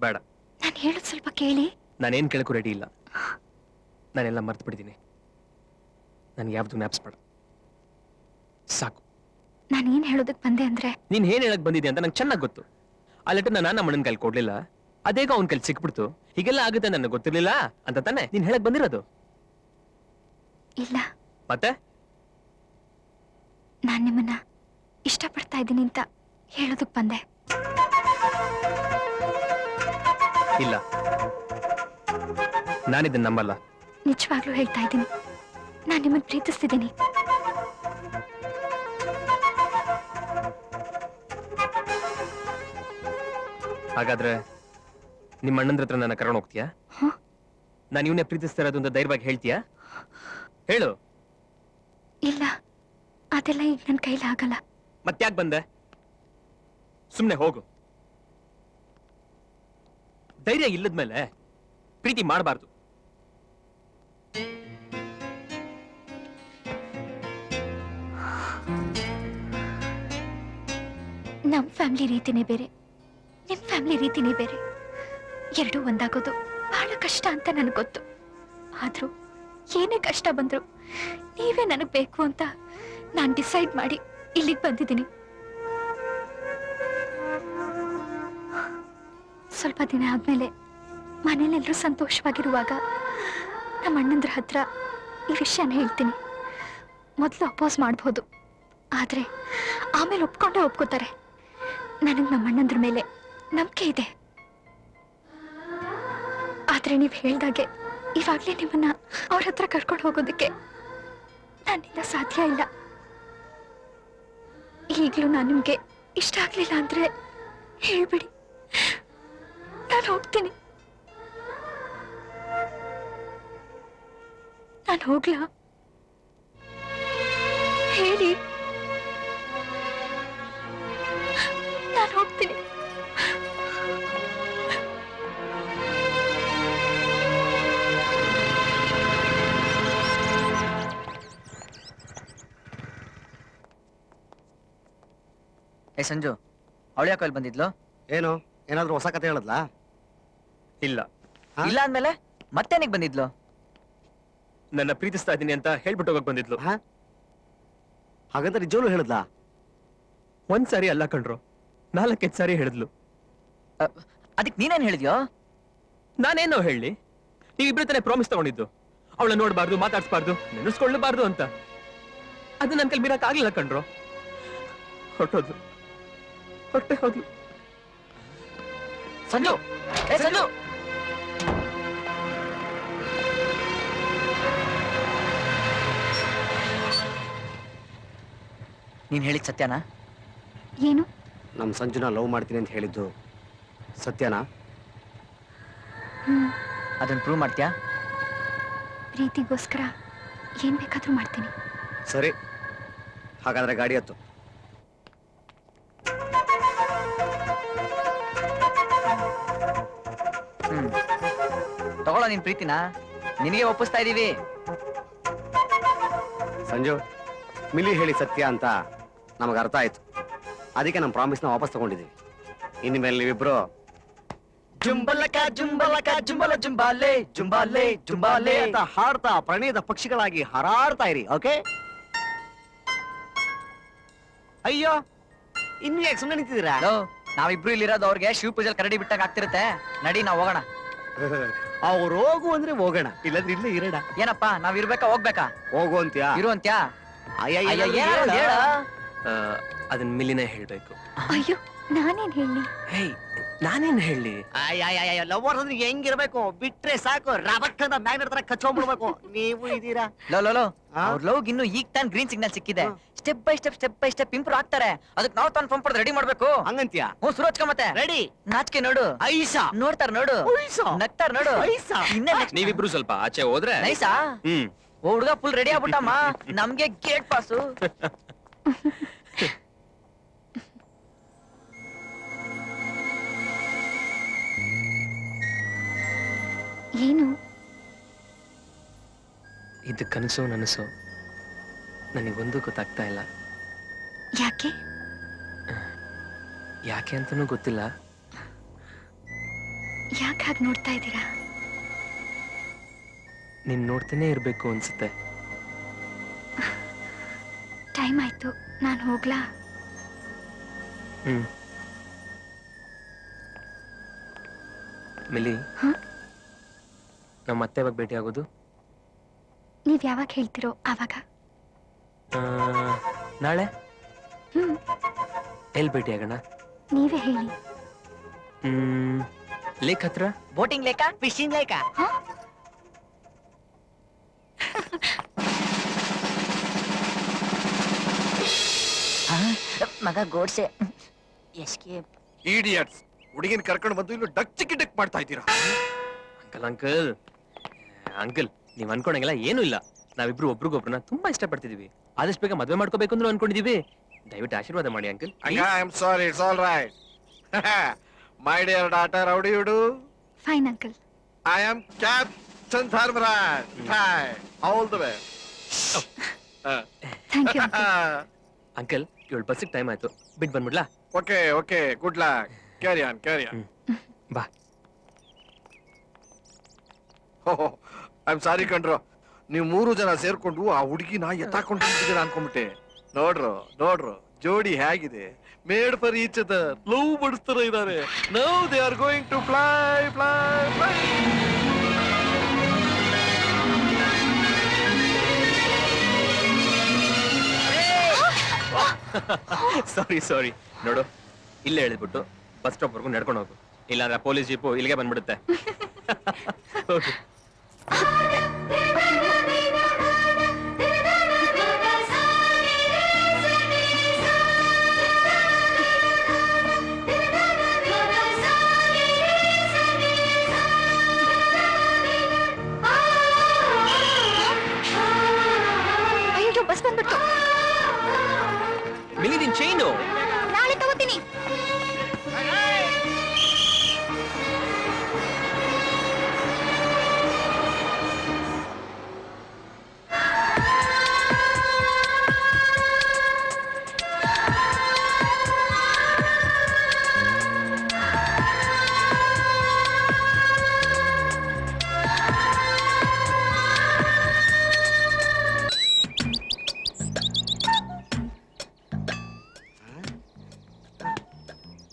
ಬೇಡ, ನಾನು ಹೇಳೋದು ಸ್ವಲ್ಪ ಕೇಳಿ. ನಾನೇನ್ ಕೇಳಕ್ಕೂ ರೆಡಿ ಇಲ್ಲ. ನಾನೆಲ್ಲ ಮರ್ತು ಬಿಟ್ಟಿದ್ದೀನಿ. ನನ್ಗೆ ಯಾವ್ದು ಜ್ಞಾಪಿಸ್ಬೇಡ, ಸಾಕು. ನಾನು ಏನ್ ಹೇಳೋದಕ್ ಬಂದೆ ಅಂದ್ರೆ, ನೀನ್ ಏನ್ ಹೇಳಕ್ ಬಂದಿದೆ ಅಂತ ನಂಗೆ ಚೆನ್ನಾಗಿ ಗೊತ್ತು. ಆ ಲೆಟರ್ ನಾನು ನಮ್ಮ ಅಣ್ಣನ ಕೈಲಿ ಕೊಡ್ಲಿಲ್ಲ, ಅದೇಗ ಅವನ ಕೈಲಿ ಸಿಕ್ಬಿಡ್ತು. ಹೀಗೆಲ್ಲ ಆಗುತ್ತೆ ನನಗೆ ಗೊತ್ತಿರ್ಲಿಲ್ಲ ಅಂತ ತಾನೆ ನೀನ್ ಹೇಳಕ್ ಬಂದಿರೋದು? ಇಲ್ಲ, ಮತ್ತೆ ನಾನ್ ನಿಮ್ಮನ್ನ ಇಷ್ಟಪಡ್ತಾ ಇದ್ದೀನಿ ಅಂತ ಹೇಳೋದಕ್ ಬಂದೆ. ಇಲ್ಲ, ನಾನಿದನ್ನ ನಂಬಲ್ಲ. ನಿಜವಾಗ್ಲೂ ಹೇಳ್ತಾ ಇದ್ದೀನಿ, ನಾನು ನಿಮ್ಮನ್ನ ಪ್ರೀತಿಸ್ತಿದ್ದೀನಿ. ಹಾಗಾದ್ರೆ ನಿಮ್ಮ ಅಣ್ಣಂದ್ರ ಹತ್ರ ನನ್ನ ಕರ್ಕೊಂಡು ಹೋಗ್ತೀಯಾ? ನಾನು ಇವನೇ ಪ್ರೀತಿಸ್ತಾ ಇರೋದು ಅಂತ ಧೈರ್ಯವಾಗಿ ಹೇಳ್ತೀಯಾ? ಹೇಳು. ಇಲ್ಲ, ಅದೆಲ್ಲ ಈಗ ನನ್ನ ಕೈಲಿ ಆಗಲ್ಲ. ಮತ್ತ್ಯಾಕ್ ಬಂದೆ? ಸುಮ್ನೆ ಹೋಗು. ಧೈರ್ಯ ಇಲ್ಲದ್ಮೇಲೆ ಪ್ರೀತಿ ಮಾಡಬಾರ್ದು. ನಮ್ ಫ್ಯಾಮಿಲಿ ರೀತಿನೇ ಬೇರೆ, ನಿಮ್ ಫ್ಯಾಮಿಲಿ ರೀತಿನೇ ಬೇರೆ. ಎರಡೂ ಒಂದಾಗೋದು ಬಹಳ ಕಷ್ಟ ಅಂತ ನನಗೆ ಗೊತ್ತು. ಆದ್ರೂ ಏನೇ ಕಷ್ಟ ಬಂದ್ರು ನೀವೇ ನನಗ್ ಬೇಕು ಅಂತ ನಾನು ಡಿಸೈಡ್ ಮಾಡಿ ಇಲ್ಲಿಗೆ ಬಂದಿದ್ದೀನಿ. ಸ್ವಲ್ಪ ದಿನ ಆದ್ಮೇಲೆ ಮನೇಲೆಲ್ಲರೂ ಸಂತೋಷವಾಗಿರುವಾಗ ನಮ್ಮ ಅಣ್ಣಂದ್ರ ಹತ್ರ ಈ ವಿಷಯನ ಹೇಳ್ತೀನಿ. ಮೊದಲು ಅಪೋಸ್ ಮಾಡ್ಬೋದು, ಆದ್ರೆ ಆಮೇಲೆ ಒಪ್ಕೊಂಡೇ ಒಪ್ಕೋತಾರೆ. ನನಗೆ ನಮ್ಮ ಅಣ್ಣಂದ್ರ ಮೇಲೆ ನಂಬಿಕೆ ಇದೆ. ಆದ್ರೆ ನೀವು ಹೇಳ್ದಾಗೆ ಇವಾಗ್ಲೇ ನಿಮ್ಮನ್ನ ಅವ್ರ ಹತ್ರ ಕರ್ಕೊಂಡು ಹೋಗೋದಕ್ಕೆ ನನ್ನಿಂದ ಸಾಧ್ಯ ಇಲ್ಲ. ಈಗಲೂ ನಾನು ನಿಮ್ಗೆ ಇಷ್ಟ ಆಗ್ಲಿಲ್ಲ ಅಂದ್ರೆ ಹೇಳ್ಬಿಡಿ, ನಾನು ಹೋಗ್ತೀನಿ. ನಾನು ಹೋಗ್ಲಾ? ಹೇಳಿ, ನಾನು ಹೋಗ್ತೀನಿ. ಏ ಸಂಜು, ಅವಳು ಯಾಕೆ ಅಲ್ಲಿ ಬಂದಿದ್ಲು? ಏನು ಏನಾದ್ರೂ ಹೊಸ ಕತೆ ಹೇಳದ್ಲಾ? ಇಲ್ಲ. ಹಾ? ಇಲ್ಲ ಅಂದ್ಮೇಲೆ ಮತ್ತೇನಿಗೆ ಬಂದಿದ್ಲು? ನನ್ನ ಪ್ರೀತಿಸ್ತಾ ಇದ್ದೀನಿ ಅಂತ ಹೇಳ್ಬಿಟ್ಟು ಹೋಗಕ್ ಬಂದಿದ್ಲು. ಹಾಗಂತ ನಿಜವೂ ಹೇಳಿದ್ಲಾ? ಒಂದ್ಸಾರಿ ಅಲ್ಲ ಕಣ್ರು, 4-5 ಸಾರಿ ಹೇಳಿದ್ಲು. ಅದಕ್ಕೆ ನೀನೇನ್ ಹೇಳಿದ್ಯೋ? ನಾನೇನೋ ಹೇಳಿ, ನೀವಿಬ್ರು ತಾನೇ ಪ್ರಾಮಿಸ್ ತಗೊಂಡಿದ್ದು, ಅವಳ ನೋಡ್ಬಾರ್ದು, ಮಾತಾಡ್ಸ್ಬಾರ್ದು, ನೆನೆಸ್ಕೊಳ್ಳಬಾರ್ದು ಅಂತ. ಅದು ನನ್ ಕೈಲಿ ಮೀರಕ್ ಆಗ್ಲಿಲ್ಲ ಕಣ್ರು. ಹೊಟ್ಟೆ ಹೋದ್ಲು. ಸಂಜು, ಏ ಸಂಜು! ನೀನ್ ಹೇಳಿದ್ ಸತ್ಯನಾ? ಏನು? ನಮ್ ಸಂಜುನ ಲವ್ ಮಾಡ್ತೀನಿ ಅಂತ ಹೇಳಿದ್ದು ಸತ್ಯನಾ? ಅದನ್ನ ಪ್ರೂವ್ ಮಾಡ್ತೀಯಾ? ಪ್ರೀತಿಗೋಸ್ಕರ ಏನ್ ಬೇಕಾದ್ರೂ ಮಾಡ್ತೀನಿ. ಸರಿ, ಹಾಗಾದ್ರೆ ಗಾಡಿ ಹತ್ತು. ತಗೊಳ್ಳೋ ನಿನ್ ಪ್ರೀತಿನ, ನಿನಗೆ ಒಪ್ಪಿಸ್ತಾ ಇದೀವಿ. ಸಂಜು, ಮಿಲಿ ಹೇಳಿ ಸತ್ಯ ಅಂತ ನಮಗ ಅರ್ಥ ಆಯ್ತು. ಅದಕ್ಕೆ ನಮ್ಮ ಪ್ರಾಮಿಸ್ನ ವಾಪಸ್ ತಗೊಂಡಿದ್ದೀವಿ. ಇನ್ಮೇಲೆ ನೀವಿಬ್ರು ಜುಂಬಲಕ ಜುಂಬಲಕ ಜುಂಬಲ ಜುಂಬಾಲೆ ಜುಂಬಾಲೆ ಜುಂಬಾಲೆ ಅಂತ ಹಾಡ್ತಾ ಪ್ರಣಯದ ಪಕ್ಷಿಗಳಾಗಿ ಹಾರಾಡ್ತಾ ಇರಿ. ಓಕೆ? ಅಯ್ಯೋ, ಇನ್ನು ಯಾಕೆ ಸುಮ್ಮನೆ ನಿಂತಿದ್ದೀರಾ? ನಾವಿಬ್ರು ಇಲ್ಲಿರೋದು ಅವ್ರಿಗೆ ಶಿವ ಪೂಜೆಲ್ ಕರಡಿ ಬಿಟ್ಟಾಗ ಆಗ್ತಿರುತ್ತೆ. ನಡಿ, ನಾವ್ ಹೋಗೋಣ. ಅವ್ರು ಹೋಗು ಅಂದ್ರೆ ಹೋಗೋಣ, ಇಲ್ಲಂದ್ರೆ ಇಲ್ಲೇ ಇರೋಣ. ಏನಪ್ಪಾ, ನಾವ್ ಇರ್ಬೇಕಾ ಹೋಗ್ಬೇಕಾ? ಹೋಗು ಅಂತ್ಯಾ? ಇರು ಅಂತ್ಯಾ? ಅದನ್ನ ಮಿಲಿನೇ ಹೇಳ್ಬೇಕು. ಅಯ್ಯೋ, ನಾನೇನ್ ಹೇಳಿ? ನಾನೇನ್ ಹೇಳಿ? ಲವರ್ಸ್ ಅಂದ್ರೆ ಹೆಂಗಿರ್ಬೇಕು? ಬಿಟ್ರೆ ಸಾಕು, ರಬಕ್ಕಂತ ಮ್ಯಾಗ್ನೆಟ್ ತರ ಕಚ್ಕೊಂಡ್ಬಿಡ್ಬೇಕು. ನೀವು ಇದೀರಾ? ಅವ್ರ ಲವ್ ಇನ್ನು ಈಗ ತಾನ್ ಗ್ರೀನ್ ಸಿಗ್ನಲ್ ಸಿಕ್ಕಿದೆ. ಸ್ಟೆಪ್ ಬೈ ಸ್ಟೆಪ್ ಇಂಪ್ರೂವ್ ಆಗ್ತಾರೆ. ಅದಕ್ಕೆ ನಾವು ತಾನು ಪಂಪ್ ರೆಡಿ ಮಾಡ್ಬೇಕು. ಹಂಗಂತ್ಯಾ? ಸುರೋಜ್ಕ ಮತ್ತೆ ರೆಡಿ. ನಾಚಿಕೆ ನೋಡು, ಐಸಾ ನೋಡ್ತಾರ ನೋಡು, ನಗ್ತಾರ ನೋಡು. ನೀವಿಬ್ರು ಸ್ವಲ್ಪ ಆಚೆ ಹೋದ್ರೆ ನೈಸಾ? ಹುಡುಗ ಫುಲ್ ರೆಡಿ ಆಗ್ಬಿಟ್ಟಮ್ಮ. ನಮ್ಗೆ ಗೇಟ್ ಪಾಸು. ಏನು ಇದು? ಕನಸು ನನಸು ನನಗೊಂದು ಗೊತ್ತಾಗ್ತಾ ಇಲ್ಲ. ಯಾಕೆ? ಯಾಕೆ ಅಂತನೂ ಗೊತ್ತಿಲ್ಲ. ಯಾಕೆ ಹಾಗೆ ನೋಡ್ತಾ ಇದ್ದೀರಾ? ನೀನ್ ನೋಡ್ತೇನೆ ಇರ್ಬೇಕು ಅನ್ಸುತ್ತೆ. ಟೈಮ್ ಆಯ್ತು, ನಾನು ಹೋಗ್ಲಾ? ಮಿಲಿ, ನಮ್ಮ ಮತ್ತೆ ಯಾವಾಗ ಭೇಟಿ ಆಗೋದು? ನೀವ್ ಯಾವಾಗ ಹೇಳ್ತಿರೋ ಆವಾಗ. ನಾಳೆ ಎಲ್ಲಿ ಭೇಟಿ ಆಗೋಣ? ನೀವೇ ಹೇಳಿ. ಲೇಕ್ ಹತ್ರ. ಬೋಟಿಂಗ್ ಲೇಕಾ, ಫಿಶಿಂಗ್ ಲೇಕಾ? ಮಗ ಗೋಡ್ಸೆ ಎಸ್ಕೇಪ್. ಇಡಿಯಟ್ಸ್, ಹುಡುಗಿನ ಕರ್ಕೊಂಡು ಬಂದು ಇಲ್ಲೂ ಡಕ್ ಮಾಡ್ತಾ ಇದ್ದೀರಾ? ಅಂಕಲ್ ನೀವ್ ಅನ್ಕೊಂಡಂಗೆಲ್ಲ ಏನು ಇಲ್ಲ. ನಾವಿಬ್ರು ಒಬ್ರಿಗೊಬ್ರನ್ನ ತುಂಬಾ ಇಷ್ಟಪಡ್ತಿದೀವಿ. ಆದಷ್ಟು ಬೇಗ ಮದ್ವೆ ಮಾಡ್ಕೋಬೇಕು ಅಂದ್ರೂ ಅನ್ಕೊಂಡಿದೀವಿ. ದಯವಿಟ್ಟು ಆಶೀರ್ವಾದ ಮಾಡಿ uncle. I am sorry, it's all right. My dear daughter, how do you do? Fine uncle. I am captain Dharmaraj. All the way. Thank you. Uncle, ಇವಳು ಬಸ್ಸಿಗೆ ಟೈಮ್ ಆಯ್ತು, ಬಿಟ್ಟು ಬಂದ್ಬಿಡ್ಲಾ? Okay okay, good luck. Carry on, carry on. ಬಾ. I am sorry ಕಣ್ರು, ನೀವು 3 ಜನ ಸೇರ್ಕೊಂಡು ಆ ಹುಡುಗಿನ ಎತ್ತಾಕೊಂಡು ಅನ್ಕೊಂಡ್ಬಿಟ್ಟೆ. ನೋಡ್ರು ಜೋಡಿ ಹೇಗಿದೆ. Made for each other, love ಬಡಿಸ್ತಾರ ಇದ್ದಾರೆ. Now they are going to fly fly fly. Sorry ನೋಡು, ಇಲ್ಲೇ ಹೇಳಿದ್ಬಿಟ್ಟು ಬಸ್ ಸ್ಟಾಪ್ ವರ್ಗು ನಡ್ಕೊಂಡು ಹೋಗು, ಇಲ್ಲಾಂದ್ರೆ ಪೊಲೀಸ್ ಜೀಪು ಇಲ್ಲಿಗೆ ಬಂದ್ಬಿಡುತ್ತೆ. ಹೋಗು. ಅಯ್ಯೋ, ಬಸ್ ಬಂದ್ಬಿಟ್ಟು. ಮಿಲಿ, ನಿನ್ ಚೈನು ನಾಳೆ ತಗೋತೀನಿ.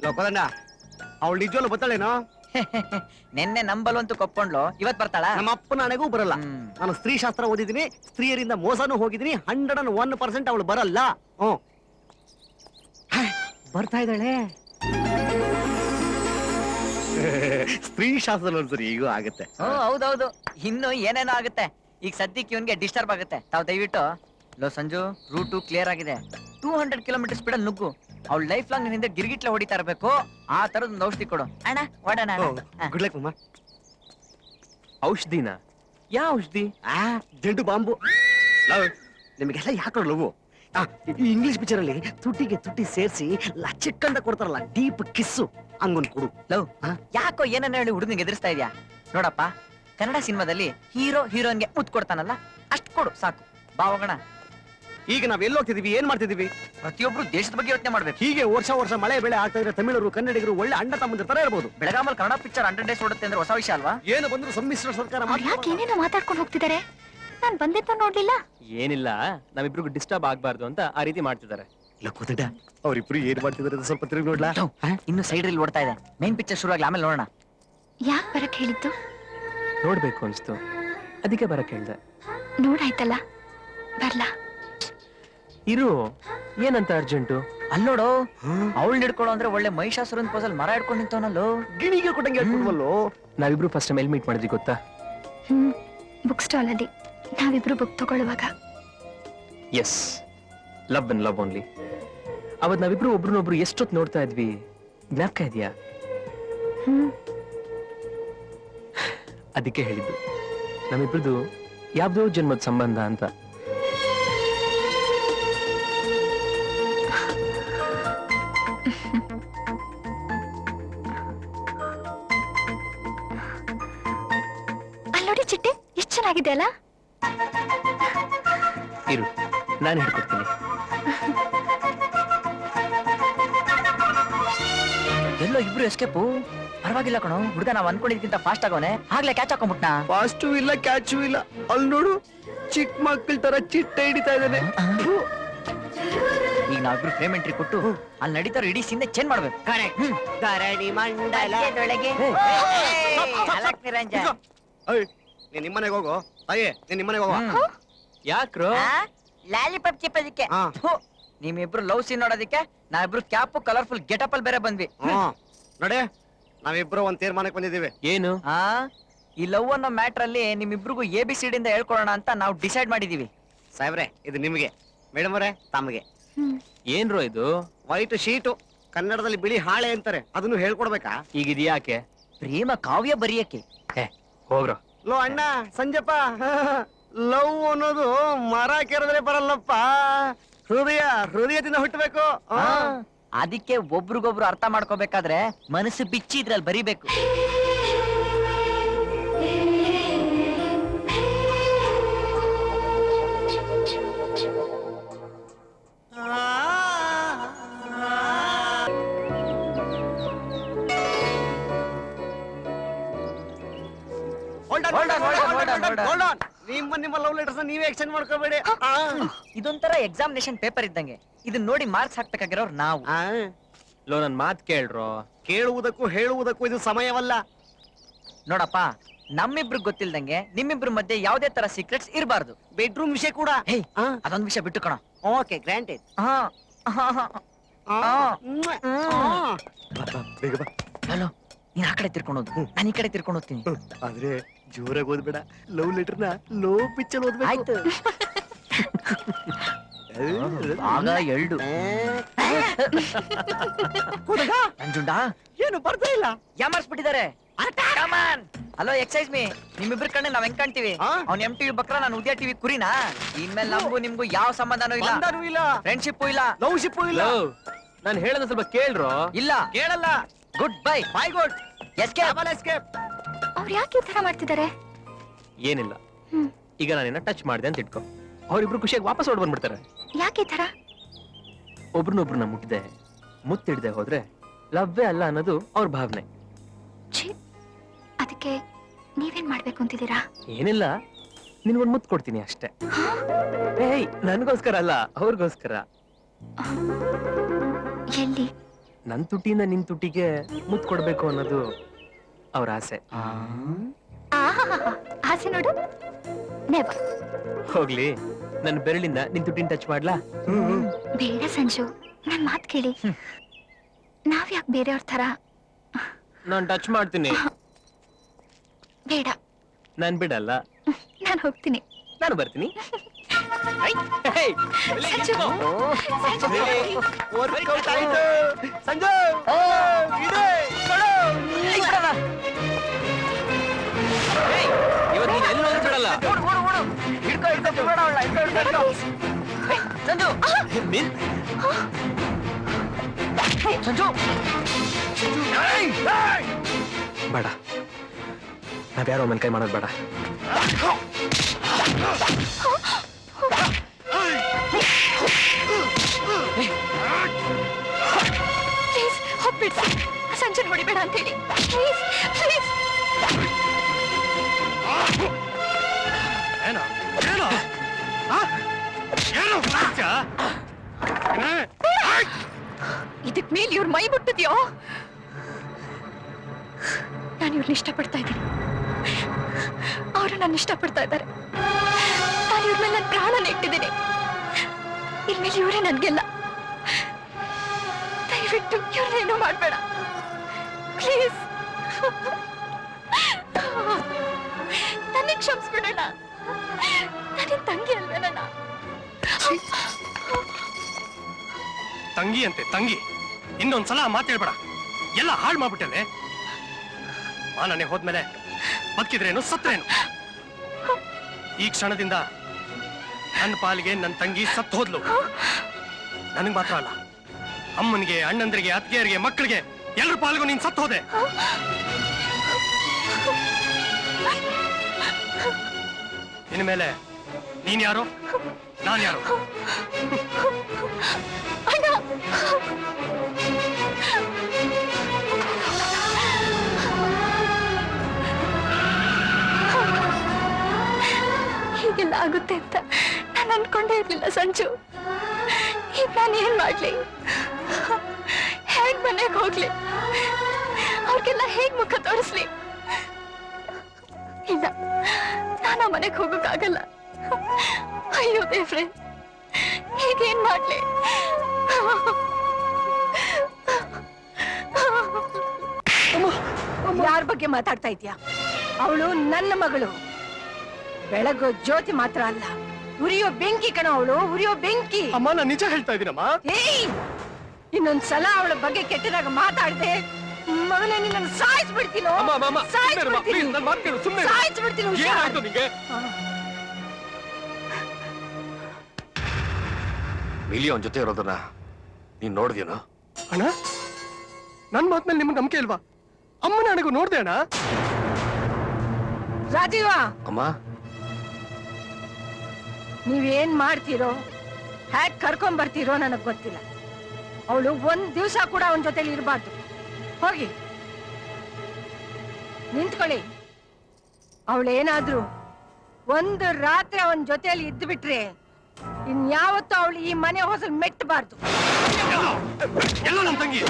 ಲೋಕದಂಡ ಅವಳು ನಿಜವಲ್ಲೂ ಬರ್ತಾಳೇನೋ? ನಿನ್ನೆ ನಂಬಲ್ವಂತೂ ಕೊಪ್ಕೊಂಡ್ಲು, ಇವತ್ ಬರ್ತಾಳ? ನಮ್ಮ ಅಪ್ಪನ ಹಣೆಗೂ ಬರಲ್ಲ. ಹ್ಮ್. ನಾನು ಸ್ತ್ರೀ ಶಾಸ್ತ್ರ ಓದಿದ್ದೀನಿ, ಸ್ತ್ರೀಯರಿಂದ ಮೋಸನೂ ಹೋಗಿದ್ದೀನಿ. 101% ಅವಳು ಬರಲ್ಲ. ಹ್ಮ್ ಬರ್ತಾ ಇದ್ದಾಳೆ. ಸ್ತ್ರೀ ಶಾಸ್ತ್ರ ಒಂದ್ಸರಿ ಈಗೂ ಆಗತ್ತೆ. ಹೌದೌದು, ಇನ್ನು ಏನೇನೋ ಆಗುತ್ತೆ. ಈಗ ಸದ್ಯಕ್ಕೆ ಇವನ್ಗೆ ಡಿಸ್ಟರ್ಬ್ ಆಗುತ್ತೆ. ತಾವ್ ದಯವಿಟ್ಟು ಲೋ ಸಂಜು, ರೂಟು ಕ್ಲಿಯರ್ ಆಗಿದೆ. 200 ಕಿಲೋಮೀಟರ್ ಸ್ಪೀಡಲ್ಲಿ ನುಗ್ಗು. ಅವ್ಳ ಲೈಫ್ ಲಾಂಗ್ ನಿನ್ನಿಂದ ಗಿರ್ಗಿಟ್ಲೆ ಹೊಡಿತಾ ಇರ್ಬೇಕು. ಆ ತರದ್ ಒಂದು ಔಷಧಿ ಕೊಡು ಅಣ್ಣ. ಓಡೋಣ ಅಣ್ಣ. ಗುಡ್ ಲಕ್ ಮಮ್ಮ. ಔಷಧಿನ? ಯಾವ ಔಷಧಿ? ಜಂಡು ಬಾಂಬು. ನಿಮಗೆಲ್ಲ ಯಾಕೆ ಲವ್? ಇಂಗ್ಲಿಷ್ ಪಿಕ್ಚರ್ ಅಲ್ಲಿ ತುಟಿಗೆ ತುಟಿ ಸೇರಿಸಿ ಲಚ್ಚಿಕ್ಕಂಡ ಕೊಡ್ತಾರಲ್ಲ, ಡೀಪ್ ಕಿಸ್ಸು, ಹಂಗೊಂದು ಕೊಡು. ಲವ್ ಯಾಕೋ ಏನನ್ನ ಹೇಳಿ ಹುಡುಗನಿಗೆ ಎದುರಿಸ್ತಾ ಇದ್ಯಾ? ನೋಡಪ್ಪ, ಕನ್ನಡ ಸಿನಿಮಾದಲ್ಲಿ ಹೀರೋ ಹೀರೋಯಿನ್ಗೆ ಮುತ್ತು ಕೊಡ್ತಾನಲ್ಲ, ಅಷ್ಟು ಕೊಡು ಸಾಕು. ಬಾ ಹೋಗೋಣ. ಈಗ ನಾವ್ ಎಲ್ಲಿ ಹೋಗ್ತಿದೀವಿ, ಏನ್ ಮಾಡ್ತಿದೀವಿ? ಪ್ರತಿಯೊಬ್ರು ದೇಶದ ಬಗ್ಗೆ ಯೋಚನೆ ಮಾಡ್ಬೇಕು. ಹೀಗೆ ವರ್ಷ ಮಳೆ ಬೆಳೆ ಆಗ್ತಾ ಇದ್ರೆ ತಮಿಳರು ಕನ್ನಡಿಗರು ಒಳ್ಳೆ ಅಣ್ಣ ತಮ್ಮಂದಿರ ತರ ಇರ್ಬೋದು. ಬೆಳಗಾಮಲ್ಲಿ ಕನ್ನಡ ಪಿಕ್ಚರ್ 100 ಡೇಸ್ ಓಡುತ್ತೆ ಅಂದ್ರೆ ಹೊಸ ವಿಷಯ ಅಲ್ವಾ? ಏನು ಬಂದ್ರು ಸಮ್ಮಿಶ್ರ ಸರ್ಕಾರ ಅವ್ರು ಯಾಕೆ ಏನೇನೋ ಮಾತಾಡ್ಕೊಂಡು ಹೋಗ್ತಿದ್ದಾರೆ? ನಾನ್ ಬಂದಿತ್ತು ನೋಡ್ಲಿಲ್ಲ. ಏನಿಲ್ಲ, ನಮ್ಮಿಬ್ರಿಗೂ ಡಿಸ್ಟರ್ಬ್ ಆಗ್ಬಾರ್ದು ಅಂತ ಆ ರೀತಿ ಮಾಡ್ತಿದ್ದಾರೆ. ಕೂತಡ ಅವ್ರಿಬ್ರು ಏನ್ ಮಾಡ್ತಿದಾರೆ ಅಂತ ಸ್ವಲ್ಪ ತಿರುಗಿ ನೋಡ್ಲಾ? ಇನ್ನು ಸೈಡ್ ರೀಲ್ ಓಡ್ತಾ ಇದೆ. ಮೈನ್ ಪಿಕ್ಚರ್ ಶುರು ಆಗ್ಲಿ, ಆಮೇಲೆ ನೋಡೋಣ. ಯಾಕೆ ಬರಕ್ ಹೇಳಿದ್ದು? ನೋಡ್ಬೇಕು ಅನ್ಸ್ತು, ಅದಕ್ಕೆ ಬರಕ್ ಹೇಳ್ದೆ. ನೋಡಾಯ್ತಲ್ಲ, ಬರ್ಲಾ? ಇರು, ಏನಂತ ಅರ್ಜೆಂಟು? ಅಲ್ಲೋಡು, ಅವಳು ಹಿಡ್ಕೊಳ್ಳೋ ಅಂದ್ರೆ ಒಳ್ಳೆ ಮಹಿಷಾಸುರನ್ ಪೋಸಲ್ ಮರ ಹಿಡ್ಕೊಂಡು ನಿಂತವನಲ್ಲೋ. ಗಿಣಿಗೆ ಕೊಟ್ಟಂಗೆ ಹೇಳ್ಕೊಡ್ವಲ್ಲೋ. ನಾವಿಬ್ರು ಫಸ್ಟ್ ಟೈಮ್ ಎಲ್ಲಿ ಮೀಟ್ ಮಾಡಿದ್ವಿ ಗೊತ್ತಾ? ಬುಕ್ ಸ್ಟಾಲ್ ಅಲ್ಲಿ ನಾವಿಬ್ರು ಬುಕ್ ತಗೊಳ್ಳುವಾಗ. Yes, love and love only. ಅವತ್ ನಾವಿಬ್ರು ಒಬ್ರನ್ನೊಬ್ರು ಎಷ್ಟೊತ್ತು ನೋಡ್ತಾ ಇದ್ವಿ, ಜ್ಞಾಪಕ ಇದೆಯಾ? ಅದಕ್ಕೆ ಹೇಳಿದ್ದು ನಮ್ಮಿಬ್ರದ್ದು ಯಾವ್ದೋ ಜನ್ಮದ ಸಂಬಂಧ ಅಂತ. ಅಲ್ಲೋಡಿ ಚಿಟ್ಟೆ, ಎಷ್ಟು ಚೆನ್ನಾಗಿದೆ ಅಲ್ಲ? ಇರು, ನಾನು ಹೇಳ್ಕೊಡ್ತೀನಿ. ಎಲ್ಲೋ ಇಬ್ರು ಎಸ್ಕೇಪು. ಪರವಾಗಿಲ್ಲ ಕಣೋ, ಹುಡುಗ ನಾವ್ ಅನ್ಕೊಂಡಿದ್ಕಿಂತ ಫಾಸ್ಟ್ ಆಗೋನೆ. ಆಗ್ಲೇ ಕ್ಯಾಚ್ ಹಾಕೊಂಡ್ಬಿಟ್ನಾ. ಫಾಸ್ಟು ಇಲ್ಲ ಕ್ಯಾಚು ಇಲ್ಲ. ಅಲ್ಲಿ ನೋಡು, ಚಿಕ್ಕ ಮಕ್ಕಳ ತರ ಚಿಟ್ಟೆ ಹಿಡಿತಾ ಇದ್ದಾನೆ. ಈಗ ನಾವಿಬ್ರು ಫ್ರೇಮ್ ಎಂಟ್ರಿ ಕೊಟ್ಟು ಅಲ್ಲಿ ನಡೀತಾರೋ ಇಡೀ ಸೀನ್ ಚೇಂಜ್ ಮಾಡ್ಬೇಕು. ಧರಣಿ ಮಂಡಲ. ನಿರಂಜನ್, ನೀನ್ ನಿಮ್ಮನೆಗೆ ಹೋಗು. ತಾಯಿ, ನೀನ್ ನಿಮ್ಮನೆಗೆ ಹೋಗು. ಯಾಕ್ರೋ? ಲಾಲಿಪಾಪ್ ಚಿಪ್ಪದಕ್ಕೆ. ನಿಮ್ಮಿಬ್ರು ಲವ್ ಸೀನ್ ನೋಡೋದಕ್ಕೆ ನಾವಿಬ್ರು ಕ್ಯಾಪ್ ಕಲರ್ಫುಲ್ ಗೆಟಪ್ ಅಲ್ಲಿ ಬೇರೆ ಬಂದ್ವಿ. ನೋಡಿ, ನಾವಿಬ್ರು ಒಂದ್ ತೀರ್ಮಾನಕ್ಕೆ ಬಂದಿದ್ದೀವಿ. ಏನು? ಈ ಲವ್ ಅನ್ನೋ ಮ್ಯಾಟರ್ ಅಲ್ಲಿ ನಿಮ್ಮಿಬ್ರಿಗೂ ABCD ಇಂದ ಹೇಳ್ಕೊಡೋಣ ಅಂತ ನಾವು ಡಿಸೈಡ್ ಮಾಡಿದೀವಿ. ಸಾಹೇಬ್ರೆ, ಇದು ನಿಮ್ಗೆ. ಮೇಡಮ್ ಅವರೇ, ತಮಗೆ. ಏನ್ರೋ ಇದು? ವೈಟ್ ಶೀಟು, ಕನ್ನಡದಲ್ಲಿ ಬಿಳಿ ಹಾಳೆ ಅಂತಾರೆ, ಅದನ್ನು ಹೇಳ್ಕೊಡ್ಬೇಕಾ? ಈಗ ಇದ್ಯಾಕೆ? ಪ್ರೇಮ ಕಾವ್ಯ ಬರೆಯಕ್ಕೆ. ಹೋಗ್ರೋ. ಲೋ ಅಣ್ಣ ಸಂಜಪ್ಪ, ಲವ್ ಅನ್ನೋದು ಮರ ಕೆರೆದ್ರೆ ಬರಲ್ಲಪ್ಪ, ಹೃದಯದಿಂದ ಹುಟ್ಟಬೇಕು. ಅದಕ್ಕೆ ಒಬ್ರಿಗೊಬ್ರು ಅರ್ಥ ಮಾಡ್ಕೋಬೇಕಾದ್ರೆ ಮನಸ್ಸು ಬಿಚ್ಚಿ ಇದ್ರಲ್ಲಿ ಬರಿಬೇಕು. ನಿಮ್ಮ ಲವ್ ಲೆಟರ್ಸ್ ನೀವೇ ಎಕ್ಸ್ಚೇಂಜ್ ಮಾಡ್ಕೋಬೇಡಿ. ಇದೊಂಥರ ಎಕ್ಸಾಮಿನೇಷನ್ ಪೇಪರ್ ಇದ್ದಂಗೆ. ಇದನ್ನ ನೋಡಿ ಮಾರ್ಕ್ಸ್ ಹಾಕ್ಬೇಕಾಗಿರೋರು ನಾವು. ಲೋ, ನನ್ ಮಾತ್ ಕೇಳ್ರೋ. ಕೇಳುವುದಕ್ಕೂ ಹೇಳುವುದಕ್ಕೂ ಇದು ಸಮಯವಲ್ಲ. ನೋಡಪ್ಪ, ನಮ್ಮಿಬ್ರು ಗೊತ್ತಿಲ್ದಂಗೆ ನಿಮ್ಮಿಬ್ರು ಮಧ್ಯೆ ಯಾವ್ದೇ ತರ ಸೀಕ್ರೆಟ್ಸ್ ಇರಬಾರ್ದು. ಬೆಡ್ರೂಮ್ ವಿಷಯ ಕೂಡ. ಅದೊಂದ್ ವಿಷಯ ಬಿಟ್ಟು ಕಣ. Okay, granted. ಬೇಗ ಬಾ. ಹಲೋ, ನೀನ್ ಆ ಕಡೆ ತಿರ್ಕೊಂಡು ಹೋದ್, ನಾನು ಈ ಕಡೆ ತಿರ್ಕೊಂಡು ಹೋಗ್ತೀನಿ. ಆದ್ರೆ ಜೋರಾಗಿ ಓದ್ಬೇಡ. ಲವ್ ಲೆಟರ್ ನ ಲೋ ಪಿಚ್ಚರ್ ಓದ್ಬೇಕು. ಆಯ್ತು. ಆಗ 2 ನಂಜುಂಡ ಏನು ಬರ್ತಾ ಇಲ್ಲ. ಯಾಮರ್ಸ್ಬಿಟ್ಟಿದ್ದಾರೆ. Hello, excuse me. ನಿಮ್ಮಿಬ್ರು ಕಣ್ಣೆ ನಾವ್ ಹೆಂಗ್ ಕಾಣ್ತೀವಿ? ಅವ್ನ್ MTV ಬಕ್ರ, ನಾನು ಉದಯ TV ಕುರಿನಾ? ಇನ್ಮೇಲೆ ನಮಗೂ ನಿಮ್ಗೂ ಯಾವ ಸಂಬಂಧನೂ ಇಲ್ಲ, ಫ್ರೆಂಡ್ಶಿಪ್ಪು ಇಲ್ಲ, ಲವ್ಶಿಪ್ಪು ಇಲ್ಲ. ನಾನು ಹೇಳೋದು ಸ್ವಲ್ಪ ಕೇಳ್ರೋ. ಇಲ್ಲ ಕೇಳಲ್ಲ. Good bye. Bye good. Escape. ಅವ್ರು ಯಾಕೆ ಈ ತರ ಮಾಡ್ತಿದ್ದಾರೆ? ಏನಿಲ್ಲ, ಈಗ ನಾನಿನ್ನ ಟಚ್ ಮಾಡಿದೆ ಅಂತ ಇಟ್ಕೋ, ಅವ್ರಿಬ್ರು ಖುಷಿಯಾಗಿ ವಾಪಸ್ ಹೊಡ್ ಬಂದ್ಬಿಡ್ತಾರೆ. ಯಾಕೆ ಈ ತರ? ಒಬ್ರನ್ನೊಬ್ರನ್ನ ಮುಟ್ಟಿದೆ ಮುತ್ತಿಡ್ದೆ ಹೋದ್ರೆ ಲವ್ವೇ ಅಲ್ಲ ಅನ್ನೋದು ಅವ್ರ ಭಾವನೆ. ಅದಕ್ಕೆ ನೀವೇನ್ ಮಾಡ್ಬೇಕು ಅಂತಿದ್ದೀರಾ? ಏನಿಲ್ಲ, ನಿನ್ಗೊಂದ್ ಮುತ್ತು ಕೊಡ್ತೀನಿ ಅಷ್ಟೇ. ನನ್ಗೋಸ್ಕರ ಅಲ್ಲ, ಅವ್ರಿಗೋಸ್ಕರ. ಎಲ್ಲಿ? ನನ್ ತುಟಿಯಿಂದ ನಿನ್ ತುಟಿಗೆ ಮುತ್ ಕೊಡ್ಬೇಕು ಅನ್ನೋದು ಅವ್ರ ಆಸೆ. ಆಹಾಹಾಹಾ. ಆಸೆ ನೋಡು. ನೆವರ್. ಹೋಗ್ಲಿ, ನನ್ನ ಬೆರಳಿಂದ ನಿನ್ ತುಟಿನ ಟಚ್ ಮಾಡ್ಲಾ? ಬೇಡ ಸಂಜು, ನನ್ ಮಾತ್ ಕೇಳಿ. ನಾವ್ಯಾಕ್ ಬೇರೆಯವ್ರ ತರ? ನಾನ್ ಟಚ್ ಮಾಡ್ತೀನಿ. ಬೇಡ, ನಾನ್ ಬಿಡಲ್ಲ. ನಾನು ಹೋಗ್ತೀನಿ. ನಾನು ಬರ್ತೀನಿ. ಸಂಜು, ವರ್ಕೌಟ್ ಆಯ್ತು. ಸಂಜು ಇದೆ ಕೊಡು. ಇವತ್ತು ನೀನ್ ಎಲ್ಲಿ ಹೋದ್ರು ಬಿಡಲ್ಲ. ಹಿಡ್ಕೊ ಹಿಡ್ಕೊ ಬೇಡ ಅವಳ ಹಿಡ್ಕೊ. ಸಂಜು ನಿನ್ ಸಂಜು ಬೇಡ, ನಾವ್ಯಾರೋ ಮನ್ ಕೈ ಮಾಡೋದು ಬೇಡ. ಪ್ಲೀಸ್ ಹೋಗ್ಬಿಡ್ಸಿ. ಸಂಜೆ ಹೊಡಿಬೇಡ ಅಂತ ಹೇಳಿ. Please please. ಏನೋ ಏನೋ ಏನೋ ಇದಕ್ ಮೇಲೆ ಇವ್ರ ಮೈ ಮುಟ್ಟಿದ್ಯೋ? ನಾನು ಇವ್ರನ್ನ ಇಷ್ಟಪಡ್ತಾ ಇದ್ದೀನಿ, ಅವರು ನನ್ನ ಇಷ್ಟಪಡ್ತಾ ಇದ್ದಾರೆ. ನಾನು ಇವ್ರ ಮೇಲೆ ನನ್ನ ಪ್ರಾಣನ ಇಟ್ಟಿದ್ದೀನಿ. ಇನ್ಮೇಲೆ ಇವರೇ ನನ್ಗೆಲ್ಲ. ದಯವಿಟ್ಟು ಇವ್ರನ್ನೇನು ಮಾಡ್ಬೇಡ ಪ್ಲೀಸ್. ನನಗೆ ಕ್ಷಮಿಸ್ಬಿಡೋಣ. ನನ್ನ ತಂಗಿ ಅಲ್ವೇನಣ್ಣ? ತಂಗಿ ಅಂತೆ ತಂಗಿ. ಇನ್ನೊಂದ್ಸಲ ಮಾತು ಹೇಳ್ಬೇಡ, ಎಲ್ಲ ಹಾಳು ಮಾಡ್ಬಿಟ್ಟೆ. ಮಾನನೆ ಹೋದ್ಮೇಲೆ ಬದುಕಿದ್ರೇನು ಸತ್ರೇನು? ಈ ಕ್ಷಣದಿಂದ ನನ್ನ ಪಾಲಿಗೆ ನನ್ನ ತಂಗಿ ಸತ್ತು ಹೋದ್ಲು. ನನಗ್ ಮಾತ್ರ ಅಲ್ಲ, ಅಮ್ಮನಿಗೆ, ಅಣ್ಣಂದ್ರಿಗೆ, ಅತ್ತಿಗೆಯರಿಗೆ, ಮಕ್ಕಳಿಗೆ, ಎಲ್ಲರ ಪಾಲಿಗೂ ನೀನ್ ಸತ್ತು ಹೋದೆ. ಇನ್ಮೇಲೆ ನೀನ್ ಯಾರು, ನಾನ್ ಯಾರು? ಹೀಗೆಲ್ಲ ಆಗುತ್ತೆ ಅಂತ ನಾನು ಅನ್ಕೊಂಡೇ ಇರ್ಲಿಲ್ಲ ಸಂಜು. ಈಗ ನಾನು ಏನ್ ಮಾಡ್ಲಿ? ಹೇಗ್ ಮನೆಗೆ ಹೋಗ್ಲಿ? ಅವ್ರಿಗೆಲ್ಲ ಹೇಗ್ ಮುಖ ತೋರಿಸ್ಲಿ? ಇಲ್ಲ, ನಾನು ಆ ಮನೆಗೆ ಹೋಗಕ್ಕಾಗಲ್ಲ. ಅಯ್ಯೋ ದೇವ್ರೆ, ಹೀಗೇನ್ ಮಾಡ್ಲಿ? ಯಾರ ಬಗ್ಗೆ ಮಾತಾಡ್ತಾ ಇದ್ಯಾ? ಅವಳು ನನ್ನ ಮಗಳು. ಬೆಳಗೋ ಜ್ಯೋತಿ ಮಾತ್ರ ಅಲ್ಲ, ಉರಿಯೋ ಬೆಂಕಿ ಕಣ ಅವಳು, ಉರಿಯೋ ಬೆಂಕಿ. ಅಮ್ಮ, ನಾನು ನಿಜ ಹೇಳ್ತಾ ಇದ್ದೀನಮ್ಮ. ಏಯ್, ಇನ್ನೊಂದ್ಸಲ ಅವಳ ಬಗ್ಗೆ ಕೆಟ್ಟದಾಗ ಮಾತಾಡ್ದೆ ಮಗನೇ, ನಿನ್ನ ಸಾಯಿಸ್ಬಿಡ್ತೀನೋ. ಸಾಯಿಸ್ಬಿಡ್ತೀನಿ. ಮಿಲಿ ಅವನ ಜೊತೆ ಇರೋದನ್ನ ನೀನ್ ನೋಡ್ದೇನೋ? ಅಣ್ಣ, ನನ್ ಮಾತ್ಮೇಲೆ ನಿಮ್ಗೆ ನಂಬಿಕೆ ಇಲ್ವಾ? ಅಮ್ಮನ ನನಗೂ ನೋಡ್ದೆ ಅಣ್ಣ. ರಾಜೀವ, ಅಮ್ಮ, ನೀವೇನ್ ಮಾಡ್ತೀರೋ, ಹ್ಯಾಕ್ ಕರ್ಕೊಂಡ್ ಬರ್ತೀರೋ ನನಗ್ ಗೊತ್ತಿಲ್ಲ. ಅವಳು ಒಂದ್ ದಿವ್ಸ ಕೂಡ ಅವನ ಜೊತೆಲಿ ಇರಬಾರ್ದು. ಹೋಗಿ ನಿಂತ್ಕೊಳ್ಳಿ. ಅವಳೇನಾದ್ರೂ ಒಂದು ರಾತ್ರಿ ಅವನ ಜೊತೆಲಿ ಇದ್ದು ಬಿಟ್ರೆ ಇನ್ಯಾವತ್ತೂ ಅವಳು ಈ ಮನೆ ಹೊಸಲ್ ಮೆಟ್ಟಬಾರ್ದು. ಎಲ್ಲೋ ನಮ್ ತಂಗಿ,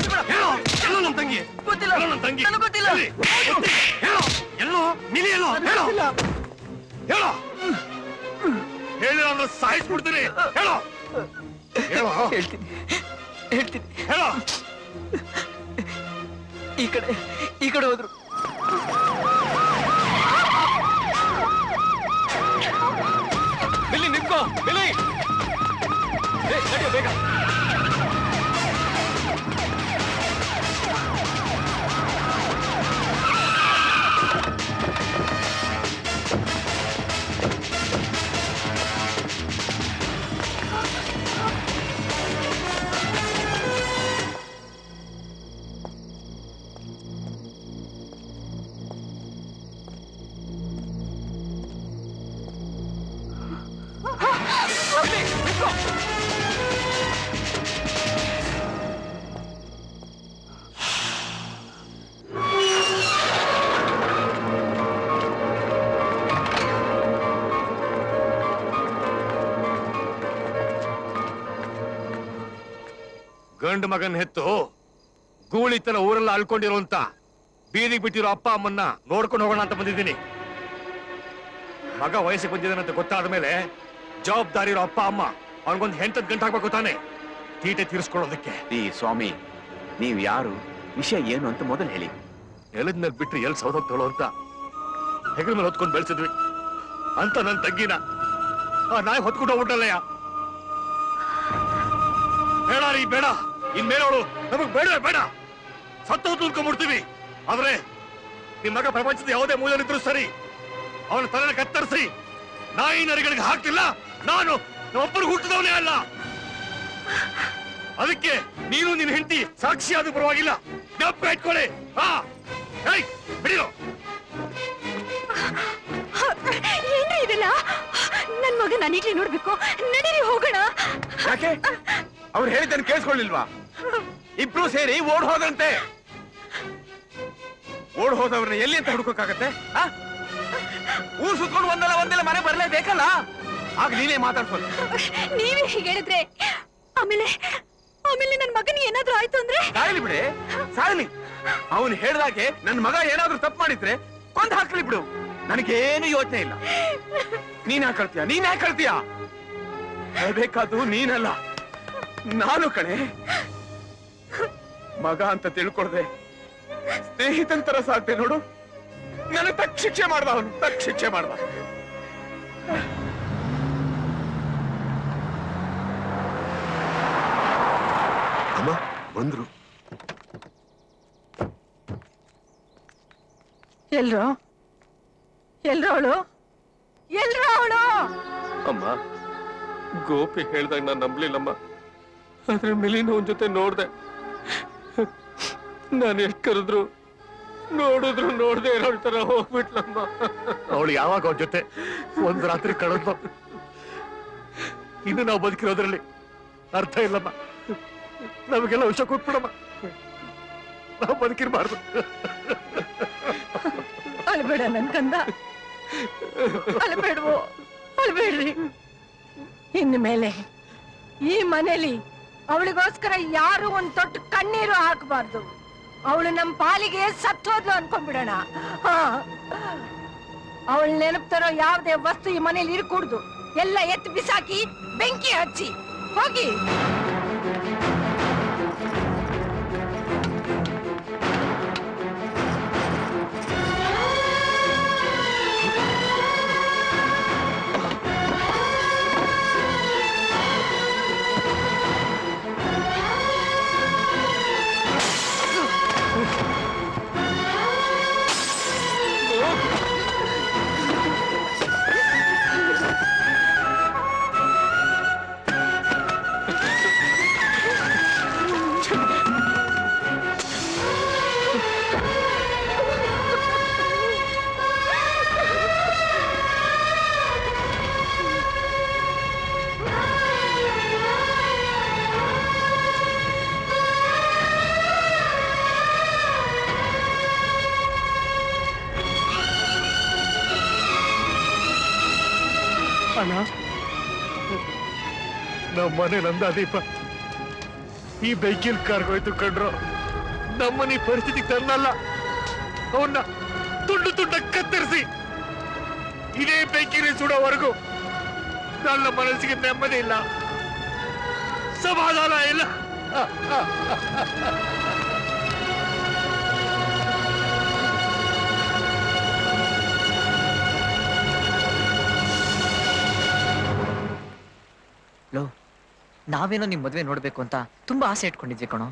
ಎಲ್ಲೋ ನಮ್ ತಂಗಿ, ಗೊತ್ತಿಲ್ಲ, ನನಗ್ ಗೊತ್ತಿಲ್ಲ. ಎಲ್ಲೋ ಮಿಲಿ, ಎಲ್ಲೋ ಹೇಳೋ, ಹೇಳೋ, ಹೇಳಿ ನಾನು ಸಾಯಿಸ್ಬಿಡ್ತೀನಿ. ಹೇಳೋ ಹೇಳೋ ಹೇಳ್ತೀನಿ ಹೇಳ್ತೀನಿ. ಹೇಳೋ. ಈ ಕಡೆ ಹೋದ್ರು. ಬಿಲ್ಲಿ ನಿಂತ್ಕೋ, ಬಿಲ್ಲಿ ಬೇಗ. ಗಂಡು ಮಗನ್ ಹೆತ್ತು ಗೂಳಿ ತರ ಊರೆಲ್ಲ ಅಳ್ಕೊಂಡಿರುವಂತ ಬೀದಿಗೆ ಬಿಟ್ಟಿರೋ ಅಪ್ಪ ಅಮ್ಮನ್ನ ನೋಡ್ಕೊಂಡು ಹೋಗೋಣ ಅಂತ ಬಂದಿದ್ದೀನಿ. ಮಗ ವಯಸ್ಸಿಗೆ ಬಂದಿದ್ದಾನೆ ಅಂತ ಗೊತ್ತಾದ ಮೇಲೆ ಜವಾಬ್ದಾರಿ ಇರೋ ಅಪ್ಪ ಅಮ್ಮ ಅವನಿಗೊಂದು ಹೆಂಟದ್ ಗಂಟೆ ಹಾಕ್ಬೇಕು ತಾನೆ ತೀಟೆ ತೀರಿಸ್ಕೊಳ್ಳೋದಕ್ಕೆ. ಈ ಸ್ವಾಮಿ, ನೀವ್ ಯಾರು, ವಿಷಯ ಏನು ಅಂತ ಮೊದಲು ಹೇಳಿ. ನೆಲದ ಮೇಲೆ ಬಿಟ್ರೆ ಎಲ್ಲಿ ಸೌದೋಗ್ತಾಳೋ ಅಂತ ಹೆಗಲ ಮೇಲೆ ಹೊತ್ಕೊಂಡು ಬೆಳೆಸಿದ್ವಿ ಅಂತ ನನ್ನ ತಂಗಿನ ಆ ನಾಯಿ ಹೊತ್ಕೊಂಡು ಹೋಗ್ಬಿಟ್ಟಲ್ಲಯ್ಯ. ಬೇಡ ರೀ ಬೇಡ, ಇನ್ಮೇಲೋಳು ನಮಗ್ ಬೇಡವೇ ಬೇಡ. ಸತ್ತು ತುಳ್ಕೊಂಡ್ಬಿಡ್ತೀವಿ. ಆದ್ರೆ ನಿಮ್ ಮಗ ಪ್ರಪಂಚದ ಯಾವುದೇ ಮೂಲೆಯಲ್ಲಿದ್ರು ಸರಿ, ಅವನ ತಲೆನ ಕತ್ತರಿಸಿ ನಾಯಿ ನರಿಗಳಿಗೆ ಹಾಕ್ತಿಲ್ಲ. ನಾನು ನಮ್ಮಪ್ಪನಿಗೆ ಹುಟ್ಟಿದವನೇ ಅಲ್ಲ. ಅದಕ್ಕೆ ನೀನು ನಿನ್ನ ಹೆಂಡತಿ ಸಾಕ್ಷಿಯಾದ್ರೂ ಪರವಾಗಿಲ್ಲ. ಜ್ಞಾಪಕ ಇಟ್ಕೊಳ್ಳಿ. ಹಾ, ಬಿಡಿಯೋ. ಏನ್ರಿ ಇದೆಲ್ಲ? ನನ್ ಮಗ ನಾನೀಗ್ಲೇ ನೋಡ್ಬೇಕು. ನಡೀರಿ ಹೋಗೋಣ. ಯಾಕೆ ಅವ್ರು ಹೇಳಿದ್ದನ್ನು ಕೇಳಿಸ್ಕೊಳ್ಳಿಲ್ವಾ? ಇಬ್ರು ಸೇರಿ ಓಡ್ ಹೋದಂತೆ. ಓಡ್ ಹೋದವ್ರನ್ನ ಎಲ್ಲಿ ಅಂತ ಹುಡುಕೋಕ್ಕಾಗತ್ತೆ? ಊರ್ ಸುತ್ಕೊಂಡು ಒಂದಲ್ಲ ಮನೆ ಬರ್ಲೇಬೇಕಲ್ಲ. ಆಗ ನೀನೇ ಮಾತಾಡ್ಕೊಂಡು ನೀವೇ ಹೀಗೆ ಹೇಳಿದ್ರೆ ಆಮೇಲೆ ನನ್ ಮಗನಿಗೆ ಏನಾದ್ರೂ ಆಯ್ತು ಅಂದ್ರೆ? ಸಾಯಲಿ ಬಿಡಿ, ಸಾಯಲಿ. ಅವನು ಹೇಳ್ದಾಗೆ ನನ್ ಮಗ ಏನಾದ್ರೂ ತಪ್ಪು ಮಾಡಿದ್ರೆ ಕೊಂದ್ ಹಾಕ್ಲಿ ಬಿಡು, ನನಗೇನು ಯೋಚನೆ ಇಲ್ಲ. ನೀನ್ ಯಾಕೆ ಕಳ್ತೀಯ? ಹೇಳ್ಬೇಕಾದ್ದು ನೀನಲ್ಲ, ನಾನು ಕಣೆ. ಮಗ ಅಂತ ತಿಳ್ಕೊಳ್ದೆ ಸ್ನೇಹಿತನ ತರ ಸಾಕ್ತೆ ನೋಡು. ನನಗೆ ತಕ್ಕ ಶಿಕ್ಷೆ ಮಾಡ್ದ ಅವನು, ತಕ್ಕ ಶಿಕ್ಷೆ ಮಾಡ್ದ. ಅಮ್ಮ ಬಂದ್ರು. ಎಲ್ರು ಅವಳು? ಅಮ್ಮ, ಗೋಪಿ ಹೇಳ್ದಾಗ ನಾನು ನಂಬ್ಲಿಲ್ಲಮ್ಮ. ಆದ್ರೆ ಮಿಲಿನ ಅವನ ಜೊತೆ ನೋಡ್ದೆ. ನಾನು ಎಷ್ಟು ಕರೆದ್ರು ನೋಡದೆ ಇರೋ ತರ ಹೋಗ್ಬಿಟ್ಲಮ್ಮ. ಅವಳು ಯಾವಾಗ ಅವ್ರ ಜೊತೆ ಒಂದ್ ರಾತ್ರಿ ಕಳೆದ್ಲು. ಇನ್ನು ನಾವು ಬದುಕಿರೋದ್ರಲ್ಲಿ ಅರ್ಥ ಇಲ್ಲಮ್ಮ. ನಮಗೆಲ್ಲ ವಿಷ ಕೊಟ್ಬಿಡಮ್ಮ, ನಾವು ಬದುಕಿರ್ಬಾರ್ದು. ಅಳ್ಬೇಡ ನನ್ ಕಂದ, ಅಳ್ಬೇಡ್ರಿ. ಇನ್ಮೇಲೆ ಈ ಮನೇಲಿ ಅವಳಿಗೋಸ್ಕರ ಯಾರು ಒಂದ್ ತೊಟ್ಟು ಕಣ್ಣೀರು ಹಾಕಬಾರ್ದು. ಅವಳು ನಮ್ ಪಾಲಿಗೆ ಸತ್ತೋದ್ಲು ಅನ್ಕೊಂಡ್ಬಿಡೋಣ. ಅವಳು ನೆನಪು ತರೋ ಯಾವ್ದೇ ವಸ್ತು ಈ ಮನೇಲಿ ಇರ್ಕೂಡ್ದು. ಎಲ್ಲ ಎತ್ತು ಬಿಸಾಕಿ ಬೆಂಕಿ ಹಚ್ಚಿ ಹೋಗಿ. ಅಣ್ಣ, ನಮ್ಮನೆ ನಂದಾದೀಪ ಈ ಬೆಂಕಿಲ್ ಕಾರ್ಗೋಯ್ತು ಕಣ್ರು. ನಮ್ಮನೆ ಪರಿಸ್ಥಿತಿ ತನ್ನಲ್ಲ, ಅವನ್ನ ತುಂಡ ಕತ್ತರಿಸಿ ಇದೇ ಬೆಂಕಿನ ಸುಡೋವರೆಗೂ ನನ್ನ ಮನಸ್ಸಿಗೆ ನೆಮ್ಮದಿ ಇಲ್ಲ, ಸಮಾಧಾನ ಇಲ್ಲ. ನಾವೇನೋ ನಿಮ್ ಮದ್ವೆ ನೋಡ್ಬೇಕು ಅಂತ ತುಂಬಾ ಆಸೆ ಇಟ್ಕೊಂಡಿದ್ವಿ ಕಣೋ.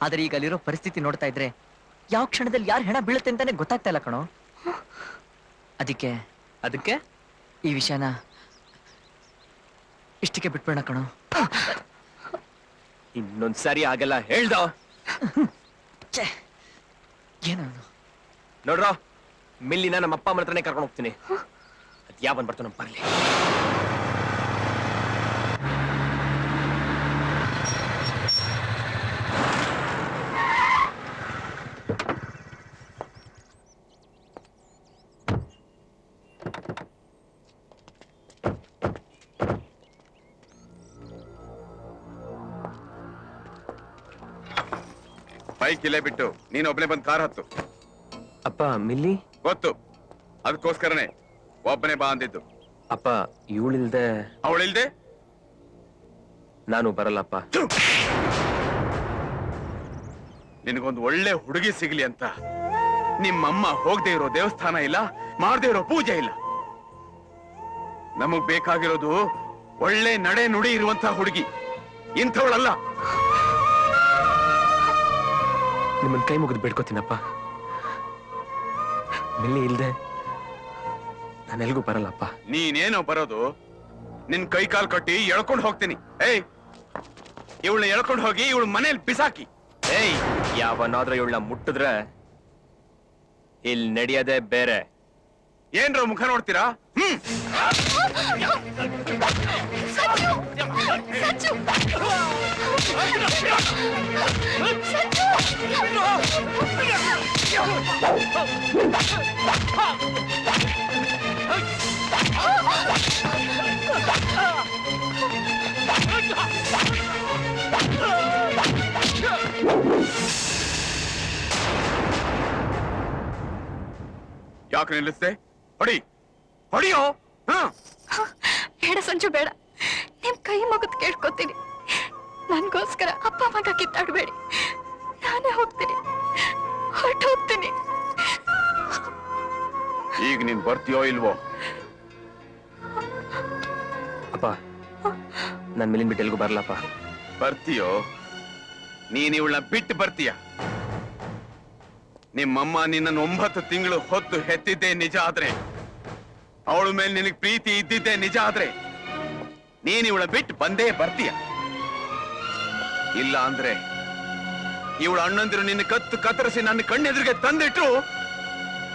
ಆದ್ರೆ ಈಗ ಅಲ್ಲಿರೋ ಪರಿಸ್ಥಿತಿ ನೋಡ್ತಾ ಇದ್ರೆ ಯಾವ ಕ್ಷಣದಲ್ಲಿ ಯಾರು ಹೆಣ ಬೀಳುತ್ತೆ ಅಂತಾನೆ ಗೊತ್ತಾಗ್ತಾ ಇಲ್ಲ ಕಣೋ. ಅದಕ್ಕೆ ಈ ವಿಷಯನ ಇಷ್ಟಕ್ಕೆ ಬಿಟ್ಬೇಡ ಕಣೋ. ಇನ್ನೊಂದ್ಸಾರಿ ಆಗಲ್ಲ ಹೇಳ್ದ. ಏನು ನೋಡ್ರ, ಮಿಲ್ಲಿನ ನಮ್ಮ ಅಪ್ಪ ಅಮ್ಮನ ಹತ್ರನೇ ಕರ್ಕೊಂಡು ಹೋಗ್ತೀನಿ. ಅದ್ ಯಾವ ಬಂದ್ಬರ್ತಾನ ಬರ್ಲಿ. ಬೈಕ್ ಇಲ್ಲೇ ಬಿಟ್ಟು ನೀನ್ ಒಬ್ನೇ ಬಂದ್ ಕಾರ್ ಹತ್ತು. ಅಪ್ಪ ಮಿಲ್ಲಿ ಗೊತ್ತು, ಅದಕ್ಕೋಸ್ಕರನೇ ಒಬ್ಬನೇ ಬಾ ಅಂದಿದ್ದು. ಅಪ್ಪ ಇವಳಿಲ್ದೆ ಅವಳಿಲ್ದೆ ನಾನು ಬರಲ್ಲಪ್ಪ. ನಿನಗೊಂದು ಒಳ್ಳೆ ಹುಡುಗಿ ಸಿಗ್ಲಿ ಅಂತ ನಿಮ್ಮಮ್ಮ ಹೋಗದೆ ಇರೋ ದೇವಸ್ಥಾನ ಇಲ್ಲ, ಮಾಡದೆ ಇರೋ ಪೂಜೆ ಇಲ್ಲ. ನಮಗ್ ಬೇಕಾಗಿರೋದು ಒಳ್ಳೆ ನಡೆ ನುಡಿ ಇರುವಂತಹ ಹುಡುಗಿ, ಇಂಥವಳಲ್ಲ. ನಿಮ್ಮನ್ ಕೈ ಮುಗಿದು ಬಿಡ್ಕೋತೀನಪ್ಪ. ಮಿಲ್ಲಿ ಇಲ್ದೆ ನಾನೆಲ್ಗೂ ಬರಲ್ಲಪ್ಪ. ನೀನೇನೋ ಬರೋದು, ನಿನ್ ಕೈ ಕಾಲ್ ಕಟ್ಟಿ ಎಳ್ಕೊಂಡು ಹೋಗ್ತೀನಿ. ಏಯ್, ಇವಳನ್ನ ಎಳ್ಕೊಂಡು ಹೋಗಿ ಇವಳು ಮನೇಲಿ ಬಿಸಾಕಿ. ಏಯ್, ಯಾವನಾದ್ರೂ ಇವಳನ್ನ ಮುಟ್ಟಿದ್ರೆ ಇಲ್ಲಿ ನಡೆಯೋದೇ ಬೇರೆ. ಏನ್ರ ಮುಖ ನೋಡ್ತೀರಾ? ಯಾಕೆ ನಿಲ್ಲಿಸ್ದೆ? ಹೊಡಿ, ಹೊಡಿಯೋ. ಬೇಡ ಸಂಜು, ಬೇಡ. ನಿಮ್ ಕೈ ಮುಗಿದು ಕೇಳ್ಕೊತೀನಿ. ನನ್ಗೋಸ್ಕರ ಅಪ್ಪ ಮಗ ಕಿತ್ತಾಡ್ಬೇಡಿ. ನಾನೇ ಹೋಗ್ತೀನಿ, ಹೊರಟು ಹೋಗ್ತೀನಿ. ಈಗ ನೀನ್ ಬರ್ತೀಯೋ ಇಲ್ವೋ? ಅಪ್ಪ, ನನ್ ಮೇಲಿನ ಬಿಟ್ಟು ಎಲ್ಗೂ ಬರಲ್ಲಪ್ಪ. ಬರ್ತೀಯೋ? ನೀನ್ ಇವಳನ್ನ ಬಿಟ್ಟು ಬರ್ತೀಯ? ನಿಮ್ಮಮ್ಮ ನಿನ್ನನ್ನು 9 ತಿಂಗಳು ಹೊತ್ತು ಹೆತ್ತಿದ್ದೇ ನಿಜ ಆದ್ರೆ, ಅವಳ ಮೇಲೆ ನಿನಗೆ ಪ್ರೀತಿ ಇದ್ದಿದ್ದೇ ನಿಜ ಆದ್ರೆ, ನೀನ್ ಇವಳ ಬಿಟ್ಟು ಬಂದೇ ಬರ್ತೀಯ. ಇಲ್ಲ ಅಂದ್ರೆ ಇವಳ ಅಣ್ಣಂದಿರು ನಿನ್ನ ಕತ್ತು ಕತ್ತರಿಸಿ ನನ್ನ ಕಣ್ಣೆದುರಿಗೆ ತಂದಿಟ್ರು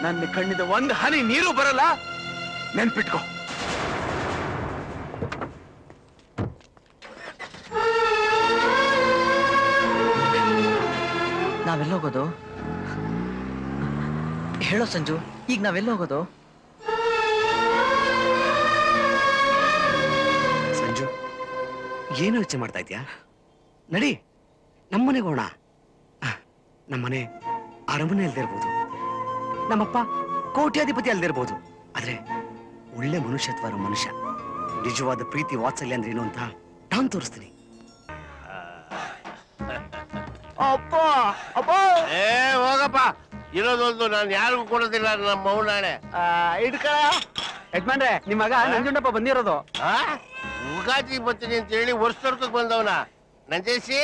ನನ್ನ ಕಣ್ಣಿದ ಒಂದು ಹನಿ ನೀರು ಬರಲ್ಲ. ನೆನ್ಪಿಟ್ಕೋ. ನಾವೆಲ್ಲೋಗೋದು? ಹೇಳೋ ಸಂಜು, ಈಗ ನಾವೆಲ್ಲೋಗೋದು? ಸಂಜು, ಏನು ಯೋಚನೆ ಮಾಡ್ತಾ ಇದ್ಯಾ? ನಡಿ, ನಮ್ಮನೆಗೆ ಹೋಗೋಣ. ನಮ್ಮನೆ ಅರಮನೆ ಅಲ್ದೇ ಇರ್ಬೋದು, ನಮ್ಮಪ್ಪ ಕೋಟ್ಯಾಧಿಪತಿ ಅಲ್ದೇ ಇರ್ಬೋದು, ಆದ್ರೆ ಒಳ್ಳೆ ಮನುಷ್ಯತ್ವ ಇರೋ ಮನುಷ್ಯ, ನಿಜವಾದ ಪ್ರೀತಿ ವಾತ್ಸಲ್ಯ ಅಂದ್ರೆ ಏನು ಅಂತ ನಾನು ತೋರಿಸ್ತೀನಿ. ಅಪ್ಪ ಅಪ್ಪ, ಹೋಗಪ್ಪ. ಇರೋದೊಂದು ನಾನು ಯಾರಿಗೂ ಕೊಡೋದಿಲ್ಲ, ನಮ್ಮ ಮೌನಾಳೆ. ಇಡ್ಕಳ ಯಜಮಾನ್ರೆ, ನಿಮ್ಮ ಮಗ ನಂಜುಂಡಪ್ಪ ಬಂದಿರೋದು. ಉಗಾದಿ ಬರ್ತೀನಿ ಅಂತ ಹೇಳಿ ವರ್ಷಕ್ಕೆ ಬಂದವನ ನಂಜೇಸಿ.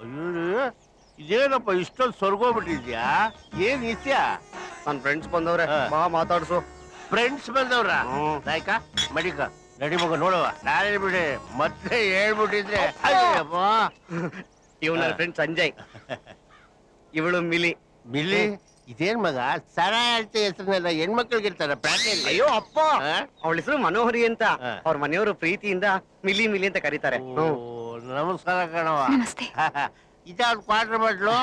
ಅಯ್ಯೋ, ಇದೇನಪ್ಪ ಇಷ್ಟೊಂದು ಸ್ವರ್ಗೋಗ್ಬಿಟ್ಟಿದ್ಯಾ? ಏನ್ ಇಸ್ಯ? ನನ್ನ ಫ್ರೆಂಡ್ಸ್ ಬಂದವ್ರೆ, ಬಾ ಮಾತಾಡ್ಸು. ಫ್ರೆಂಡ್ಸ್ ಬಂದವ್ರ? ನಾಯ್ಕ ಮಡಿಕ ನಡಿ ಮಗ ನೋಡುವ. ನಾಳೆ ಬಿಡಿ, ಮತ್ತೆ ಹೇಳ್ಬಿಟ್ಟಿದ್ರೆ. ಇವ್ ನನ್ನ ಫ್ರೆಂಡ್ ಸಂಜಯ್, ಇವಳು ಮಿಲಿ. ಮಿಲಿ? ಇದೇನ್ ಮಗ ಸರ ಹೇಳ್ತಿ ಹೆಸರನ್ನೆಲ್ಲ ಹೆಣ್ಮಕ್ಳಿಗೆ ಇರ್ತಾರ ಪ್ಯಾಟೆಯಲ್ಲಿ? ಅಯ್ಯೋ ಅಪ್ಪ, ಅವಳ ಹೆಸರು ಮನೋಹರಿ ಅಂತ. ಅವ್ರ ಮನೆಯವರು ಪ್ರೀತಿಯಿಂದ ಮಿಲಿ ಮಿಲಿ ಅಂತ ಕರೀತಾರೆ. ನಮಸ್ಕಾರ ಕಣವ. ನಮಸ್ತೆ. ಇದಾವ್ ಕ್ವಾರ್ಟರ್ ಮಾಡ್ಲು.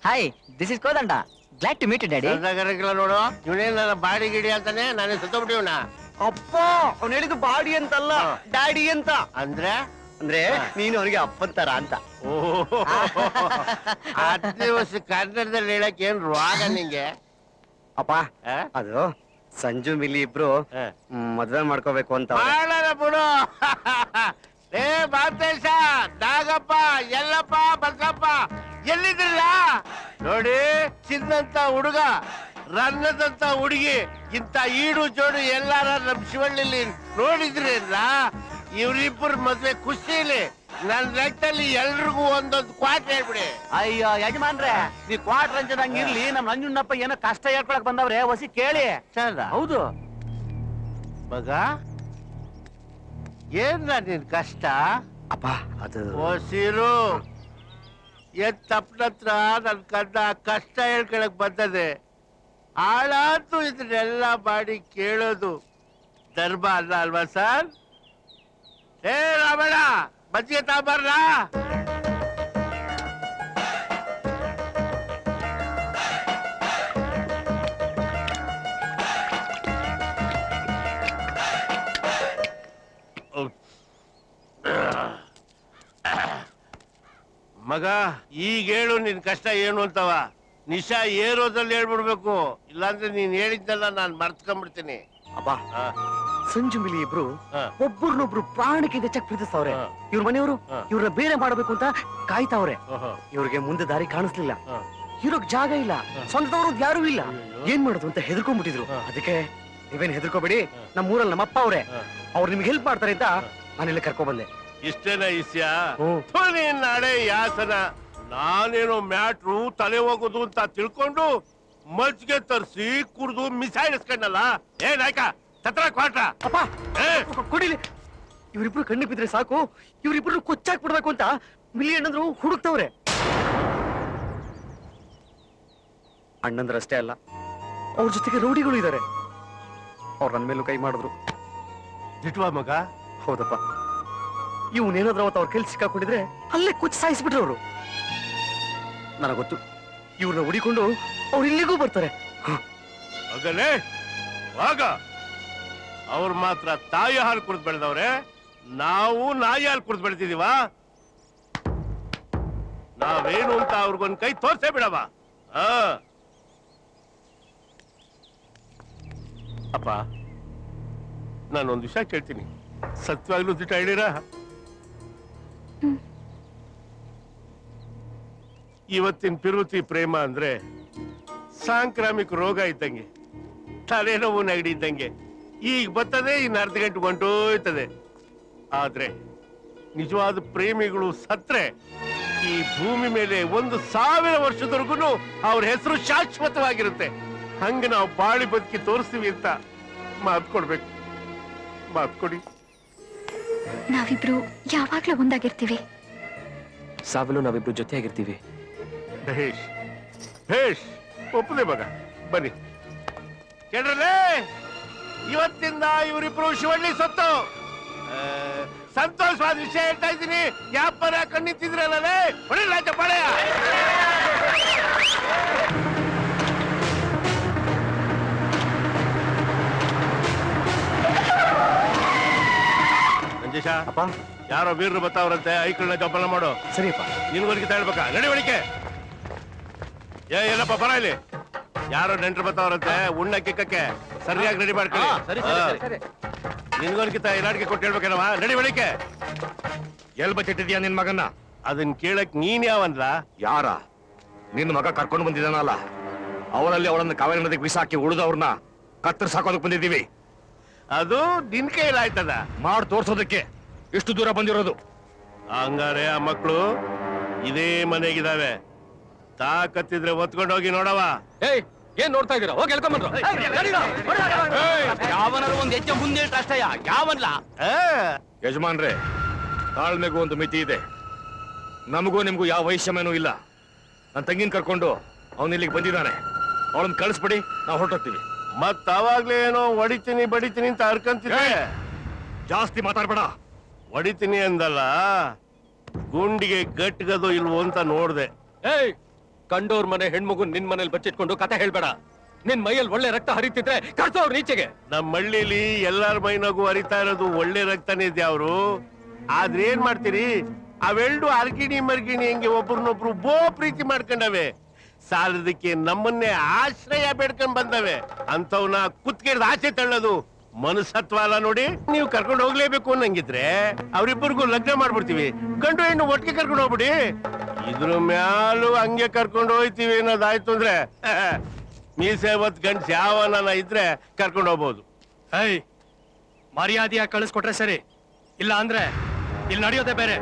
Hi, this is Kodanda. Glad to meet you daddy. ನೋಡು, ಇವನೇನ್ ನನ್ನ ಬಾಡಿ ಗಿಡಿ ಅಂತಾನೆ, ನಾನೇ ಸತ್ತೋಗ್ಬಿಟ್ಟಿವನ. ಅಪ್ಪ, ಅವ್ನು ಹೇಳಿದ್ದು ಬಾಡಿ ಅಂತಲ್ಲ, ಡ್ಯಾಡಿ ಅಂತ. ಅಂದ್ರೆ ಅಂದ್ರೆ ನೀನು ಅವನಿಗೆ ಅಪ್ಪಂತರ ಅಂತ. ಓ, 10 ವರ್ಷ ಕನ್ನಡದಲ್ಲಿ ಹೇಳಕ್ ಏನ್ ರೋಗ ನಿಂಗೆ? ಅಪ್ಪ, ಅದು ಸಂಜು ಮಿಲಿ ಇಬ್ರು ಮದ್ವೆ ಮಾಡ್ಕೋಬೇಕು ಅಂತ. ಮಾಡೋಣ ಬಿಡು. ಏ ಮಾತೇಶ, ನಾಗಪ್ಪ, ಎಲ್ಲಪ್ಪ, ಬಸಪ್ಪ, ಎಲ್ಲಿದ್ರಲ್ಲ? ನೋಡಿ, ಚಿನ್ನಂತ ಹುಡುಗ, ರನ್ನದಂತ ಹುಡುಗಿ, ಇಂತ ಈಡು ಜೋಡು ಎಲ್ಲಾರ ನಮ್ ಶಿವಳ್ಳಿಲಿ ನೋಡಿದ್ರಲ್ಲ? ಇವ್ರಿಬ್ಬರು ಮದ್ವೆ ಖುಷಿಲಿ ನನ್ ಲೆಕ್ಕದಲ್ಲಿ ಎಲ್ರಿಗೂ ಒಂದೊಂದು ಕ್ವಾಟ್ ಹೇಳ್ಬಿಡಿ. ಅಯ್ಯೋ ಯಜಮಾನ್ರೆ, ನೀ ಕ್ವಾರ್ಟರ್ ಅಂಜದಂಗಿರ್ಲಿ, ನಮ್ ನಂಜುಣ್ಣಪ್ಪ ಏನೋ ಕಷ್ಟ ಹೇಳ್ಕೊಳಕ್ ಬಂದವ್ರೆ, ಹೊಸಿ ಕೇಳಿ. ಹೌದು ಮಗ, ಏನ್ ನಿನ್ ಕಷ್ಟ? ಅಪ್ಪ, ಅದು ಹೊಸಿರು ತಪ್ಪನತ್ರ ನನ್ ಕಂದ ಕಷ್ಟ ಹೇಳ್ಕೊಳಕ್ ಬಂದದೆ. ಹಾಳಾತು ಇದನ್ನೆಲ್ಲ ಮಾಡಿ ಕೇಳೋದು ಧರ್ಮ ಅಲ್ಲ ಅಲ್ವಾ ಸರ್? ಏ ರಾಮಣ್ಣ, ಮಜ್ಜಿಗೆ ತಗೊಂಬರ್ಲ? ಮಗ ಈಗ ಹೇಳು ನಿನ್ ಕಷ್ಟ ಏನು ಅಂತವ ನಿಶಾ ಏರೋದಲ್ಲಿ ಹೇಳ್ಬಿಡ್ಬೇಕು ಇಲ್ಲಾಂದ್ರೆ ನೀನ್ ಹೇಳಿದ್ದೆಲ್ಲ ನಾನ್ ಮರ್ತ್ಕೊಂಡ್ಬಿಡ್ತೀನಿ. ಅಪ್ಪ ಸಂಜು ಮಿಲಿ ಇಬ್ರು ಹಾ. ಒಬ್ಬರನ್ನೊಬ್ರು ಪ್ರಾಣಕ್ಕಿಂತ ಚೆಕ್ ಪ್ರೀತಿಸ್ತಾವ್ರೆ. ಹಾ. ಇವ್ರ ಮನೆಯವರು ಹಾ. ಇವ್ರನ್ನ ಬೇರೆ ಮಾಡಬೇಕು ಅಂತ ಕಾಯ್ತಾವ್ರೆ. ಓಹೋ. ಇವ್ರಿಗೆ ಮುಂದೆ ದಾರಿ ಕಾಣಿಸ್ಲಿಲ್ಲ, ಹಾ. ಇರೋಕ್ ಜಾಗ ಇಲ್ಲ, ಸ್ವಂತದವ್ರು ಯಾರು ಇಲ್ಲ. ಅಯ್ಯಯ್ಯೋ. ಏನ್ ಮಾಡೋದು ಅಂತ ಹೆದರ್ಕೊಂಡ್ಬಿಟ್ಟಿದ್ರು. ಹಾ. ಅದಕ್ಕೆ ನೀವೇನ್ ಹೆದರ್ಕೋಬೇಡಿ, ಹಾ. ನಮ್ಮ ಊರಲ್ಲಿ ನಮ್ಮ ಅಪ್ಪ ಅವ್ರೆ, ಹಾ. ಅವ್ರು ನಿಮ್ಗೆ ಹೆಲ್ಪ್ ಮಾಡ್ತಾರೆ ಅಂತ ನಾನಿಲ್ಲಿ ಕರ್ಕೊ ಬಂದೆ. ಇಷ್ಟೇನ ಇಸ್ಯಾ ಹ್ಮ್. ನೀನ್ ನಾಳೆ ಯಾಸನ ನಾನೇನೋ ಮ್ಯಾಟ್ರು ತಲೆ ಹೋಗೋದು ಅಂತ ತಿಳ್ಕೊಂಡು ಮಜ್ಜಿಗೆ ತರಿಸಿ ಕುಡ್ದು ಮಿಸಾಯಿಸ್ಕೊಂಡಲ್ಲ. ಏ ನಾಯ್ಕ ತತ್ರ ಕ್ವಾಟ ಅಪ್ಪ ಕೊಡಿಲಿ. ಇವ್ರಿಬ್ರು ಕಣ್ಣು ಬಿದ್ರೆ ಸಾಕು, ಇವ್ರಿಬ್ರು ಕೊಚ್ಚಾಕ್ ಬಿಡ್ಬೇಕು ಅಂತ ಮಿಲಿ ಅಣ್ಣಂದ್ರು ಹುಡುಕ್ತವ್ರೆ. ಅಣ್ಣಂದ್ರಷ್ಟೇ ಅಲ್ಲ, ಅವ್ರ ಜೊತೆಗೆ ರೌಡಿಗಳು ಇದಾರೆ. ಅವ್ರು ನನ್ ಮೇಲೂ ಕೈ ಮಾಡಿದ್ರು. ದಿಟ್ವಾ ಮಗ? ಹೌದಪ್ಪ, ಇವನೇನಾದ್ರೂ ಅವತ್ತು ಅವ್ರ ಕೆಲ್ಸ ಸಿಕ್ಕಾಕೊಂಡಿದ್ರೆ ಅಲ್ಲೇ ಕುಚ್ಚ ಸಾಯಿಸ್ಬಿಟ್ರು ಅವರು. ನನಗೆ ಗೊತ್ತು, ಇವ್ರನ್ನ ಹುಡಿಕೊಂಡು ಅವ್ರು ಇಲ್ಲಿಗೂ ಬರ್ತಾರೆ. ಆಗಲೇ ಆಗ ಅವ್ರು ಮಾತ್ರ ತಾಯಿ ಹಾಲು ಕುಡಿದು ಬೆಳೆದವ್ರೆ, ನಾವು ನಾಯಿ ಹಾಲು ಕುಡಿದು ಬೆಳೆದಿದೀವ. ನಾವೇನು ಅಂತ ಅವ್ರಿಗೊಂದ್ ಕೈ ತೋರ್ಸೇ ಬಿಡವ. ಅಪ್ಪ ನಾನೊಂದು ವಿಷಯ ಕೇಳ್ತೀನಿ, ಸತ್ಯವಾಗ್ಲೂ ದಿಟ್ಟ ಹೇಳಿರಾ? ಇವತ್ತಿನ ಪಿರುತಿ ಪ್ರೇಮ ಅಂದ್ರೆ ಸಾಂಕ್ರಾಮಿಕ ರೋಗ ಇದ್ದಂಗೆ, ತಲೆನೋವು ನೆಗಡಿ ಇದ್ದಂಗೆ. ಈಗ ಬರ್ತದೆ, ಇನ್ನು ಅರ್ಧ ಗಂಟೆ ಹೊಂಟೋಯ್ತದೆ. ಆದ್ರೆ ನಿಜವಾದ ಪ್ರೇಮಿಗಳು ಸತ್ರೆ ಈ ಭೂಮಿ ಮೇಲೆ 1000 ವರ್ಷದವರೆಗೂ ಅವ್ರ ಹೆಸರು ಶಾಶ್ವತವಾಗಿರುತ್ತೆ. ಹಂಗ ನಾವು ಬಾಳಿ ಬದುಕಿ ತೋರಿಸ್ತೀವಿ ಅಂತ ಮಾತು ಕೊಡ್ಬೇಕು. ಮಾತು ಕೊಡಿ. ನಾವಿಬ್ರು ಯಾವಾಗ್ಲೂ ಒಂದಾಗಿರ್ತೀವಿ. ಸಾವಲು ನಾವಿಬ್ರು ಜೊತೆಯಾಗಿರ್ತೀವಿ. ಭೇಷ್ ಭೇಷ್, ಒಪ್ಪದೆ ಮಗ. ಬನ್ನಿ ಕೇಳ್ರಲ್ಲೇ, ಇವತ್ತಿಂದ ಇವರಿಬ್ರು ಶಿವಳ್ಳಿ ಸತ್ತು. ಸಂತೋಷವಾದ ವಿಷಯ ಹೇಳ್ತಾ ಇದ್ದೀನಿ. ಯಾಪರ ಕಣ್ಣಿತ್ತಿದ್ರಲ್ಲೇ ಹೊಡಿಲ್ಲ ಚಪ್ಪಾಳೆಯ. ನಂಜೇಶ, ಯಾರೋ ವೀರರು ಬರ್ತಾವ್ರಂತೆ, ಐಕಳನ್ನ ಜೋಪಾನ ಮಾಡು. ಸರಿಯಪ್ಪ. ನಿನ್ವರೆಗೆ ತಗೊಳ್ಬೇಕಾ? ನಡಿ ಒಳಿಕೆ. ಏನಪ್ಪ ಬರ ಇಲ್ಲಿ, ಯಾರೋ ನೆಂಟ್ರು ಬರ್ತಾವ್ರಂತೆ, ಉಣ್ಣ ಕಿಕ್ಕಕ್ಕೆ ಸರಿಯಾಗಿ ರೆಡಿ ಮಾಡ್ಕೊಳ್ಳಿ. ನಿನ್ಗೋರ್ಗಿಂತ ಇಲಾಡಿಗೆ ಕೊಟ್ಟು ಹೇಳ್ಬೇಕೇನವ? ನಡಿ ಒಳಿಕೆ. ಎಲ್ ಬಚ್ಚಿಟ್ಟಿದ್ಯಾ ನಿನ್ ಮಗನ್ನ? ಅದನ್ ಕೇಳಕ್ ನೀನ್ ಯಾವನ್ಲ? ಯಾರ? ನಿನ್ನ ಮಗ ಕರ್ಕೊಂಡು ಬಂದಿದ್ದಾನಲ್ಲ, ಅವರಲ್ಲಿ ಅವಳನ್ನ ಕಾವೇರಿ ನದಿಗೆ ಬಿಸಾಕಿ ಉಳಿದವ್ರನ್ನ ಕತ್ತರಿಸಾಕೋದಕ್ ಬಂದಿದ್ದೀವಿ. ಅದು ನಿನ್ ಕೈಲಾಯ್ತದ? ಮಾಡ್ ತೋರ್ಸೋದಕ್ಕೆ ಎಷ್ಟು ದೂರ ಬಂದಿರೋದು. ಹಂಗಾರೆ ಆ ಮಕ್ಕಳು ಇದೇ ಮನೆಗಿದಾವೆ. ತಾಕತ್ತಿದ್ರೆ ಒತ್ಕೊಂಡು ಹೋಗಿ ನೋಡವ. ಏಯ್, ಏನ್ ನೋಡ್ತಾ ಇದೀರಾ? ಹೋಗಿ ಹೇಳ್ಕೊಂಬಂದ್ರು. ಯಾವನಾರು ಒಂದ್ ಹೆಜ್ಜೆ ಮುಂದೆ ಅಷ್ಟಯ್ಯ. ಯಾವನ್ಲ? ಯಜಮಾನ್ರೆ, ತಾಳ್ಮೆಗೂ ಒಂದು ಮಿತಿ ಇದೆ. ನಮಗೂ ನಿಮ್ಗೂ ಯಾವ ವೈಷಮ್ಯನೂ ಇಲ್ಲ. ನನ್ನ ತಂಗಿನ ಕರ್ಕೊಂಡು ಅವನ್ ಇಲ್ಲಿಗೆ ಬಂದಿದ್ದಾನೆ. ಅವಳನ್ನ ಕಳಿಸ್ಬಿಡಿ, ನಾವು ಹೊರಟೋಗ್ತೀವಿ. ಮತ್ ಅವಾಗ್ಲೇ ಏನೋ ಹೊಡಿತೀನಿ ಬಡಿತೀನಿ ಅಂತ ಅರ್ಕಂತಿದ್ದೆ. ಜಾಸ್ತಿ ಮಾತಾಡ್ಬೇಡ. ಹೊಡಿತೀನಿ ಅಂದಲ್ಲ, ಗುಂಡಿಗೆ ಗಟ್ಗದು ಇಲ್ವೋ ಅಂತ ನೋಡ್ದೆ. ಏಯ್, ಕಂಡೋರ್ ಮನೆ ಹೆಣ್ಮಗು ನಿನ್ ಮನೇಲಿ ಬಚ್ಚಿಟ್ಕೊಂಡು ಕತೆ ಹೇಳ್ಬೇಡ. ನಿನ್ ಮೈಯಲ್ಲಿ ಒಳ್ಳೆ ರಕ್ತ ಹರಿತಿದ್ರೆ ಕರ್ಸೋರ್ ನೀಚೆಗೆ. ನಮ್ ಹಳ್ಳಿಲಿ ಎಲ್ಲಾರ ಮೈನಾಗೂ ಹರಿತಾ ಇರೋದು ಒಳ್ಳೆ ರಕ್ತನೇ ಇದೆ. ಅವರು ಆದ್ರೆ ಏನ್ ಮಾಡ್ತೀರಿ, ಅವೆರಡು ಅರ್ಗಿಣಿ ಮರ್ಗಿಣಿ ಹೆಂಗೆ ಒಬ್ರನ್ನೊಬ್ರು ಬೋ ಪ್ರೀತಿ ಮಾಡ್ಕೊಂಡವೆ. ಸಾಲದಕ್ಕೆ ನಮ್ಮನ್ನೇ ಆಶ್ರಯ ಬೇಡ್ಕೊಂಡ್ ಬಂದವೆ. ಅಂತವ್ನ ಕುತ್ಕೆಡ್ದು ಆಚೆ ತಳ್ಳೋದು ಮನಸತ್ವ ಅಲ್ಲ ನೋಡಿ. ನೀವು ಕರ್ಕೊಂಡು ಹೋಗ್ಲೇಬೇಕು ಅನ್ನಂಗಿದ್ರೆ ಅವ್ರಿಬ್ಬರಿಗೂ ಲಗ್ನ ಮಾಡ್ಬಿಡ್ತೀವಿ, ಗಂಡು ಹೆಣ್ಣು ಒಟ್ಟಿಗೆ ಕರ್ಕೊಂಡು ಹೋಗ್ಬಿಡಿ. ಇದ್ರ ಮ್ಯಾಲೂ ಹಂಗೆ ಕರ್ಕೊಂಡು ಹೋಯ್ತೀವಿ ಅನ್ನೋದಾಯ್ತು ಅಂದ್ರೆ ಮೀಸೆ ಹೊತ್ ಗಂಡ್ಸ್ ಯಾವನ ಇದ್ರೆ ಕರ್ಕೊಂಡು ಹೋಗ್ಬೋದು. ಏಯ್, ಮರ್ಯಾದೆಯಾಗಿ ಕಳಿಸ್ಕೊಟ್ರೆ ಸರಿ, ಇಲ್ಲ ಅಂದ್ರೆ ಇಲ್ಲಿ ನಡೆಯೋದೇ ಬೇರೆ.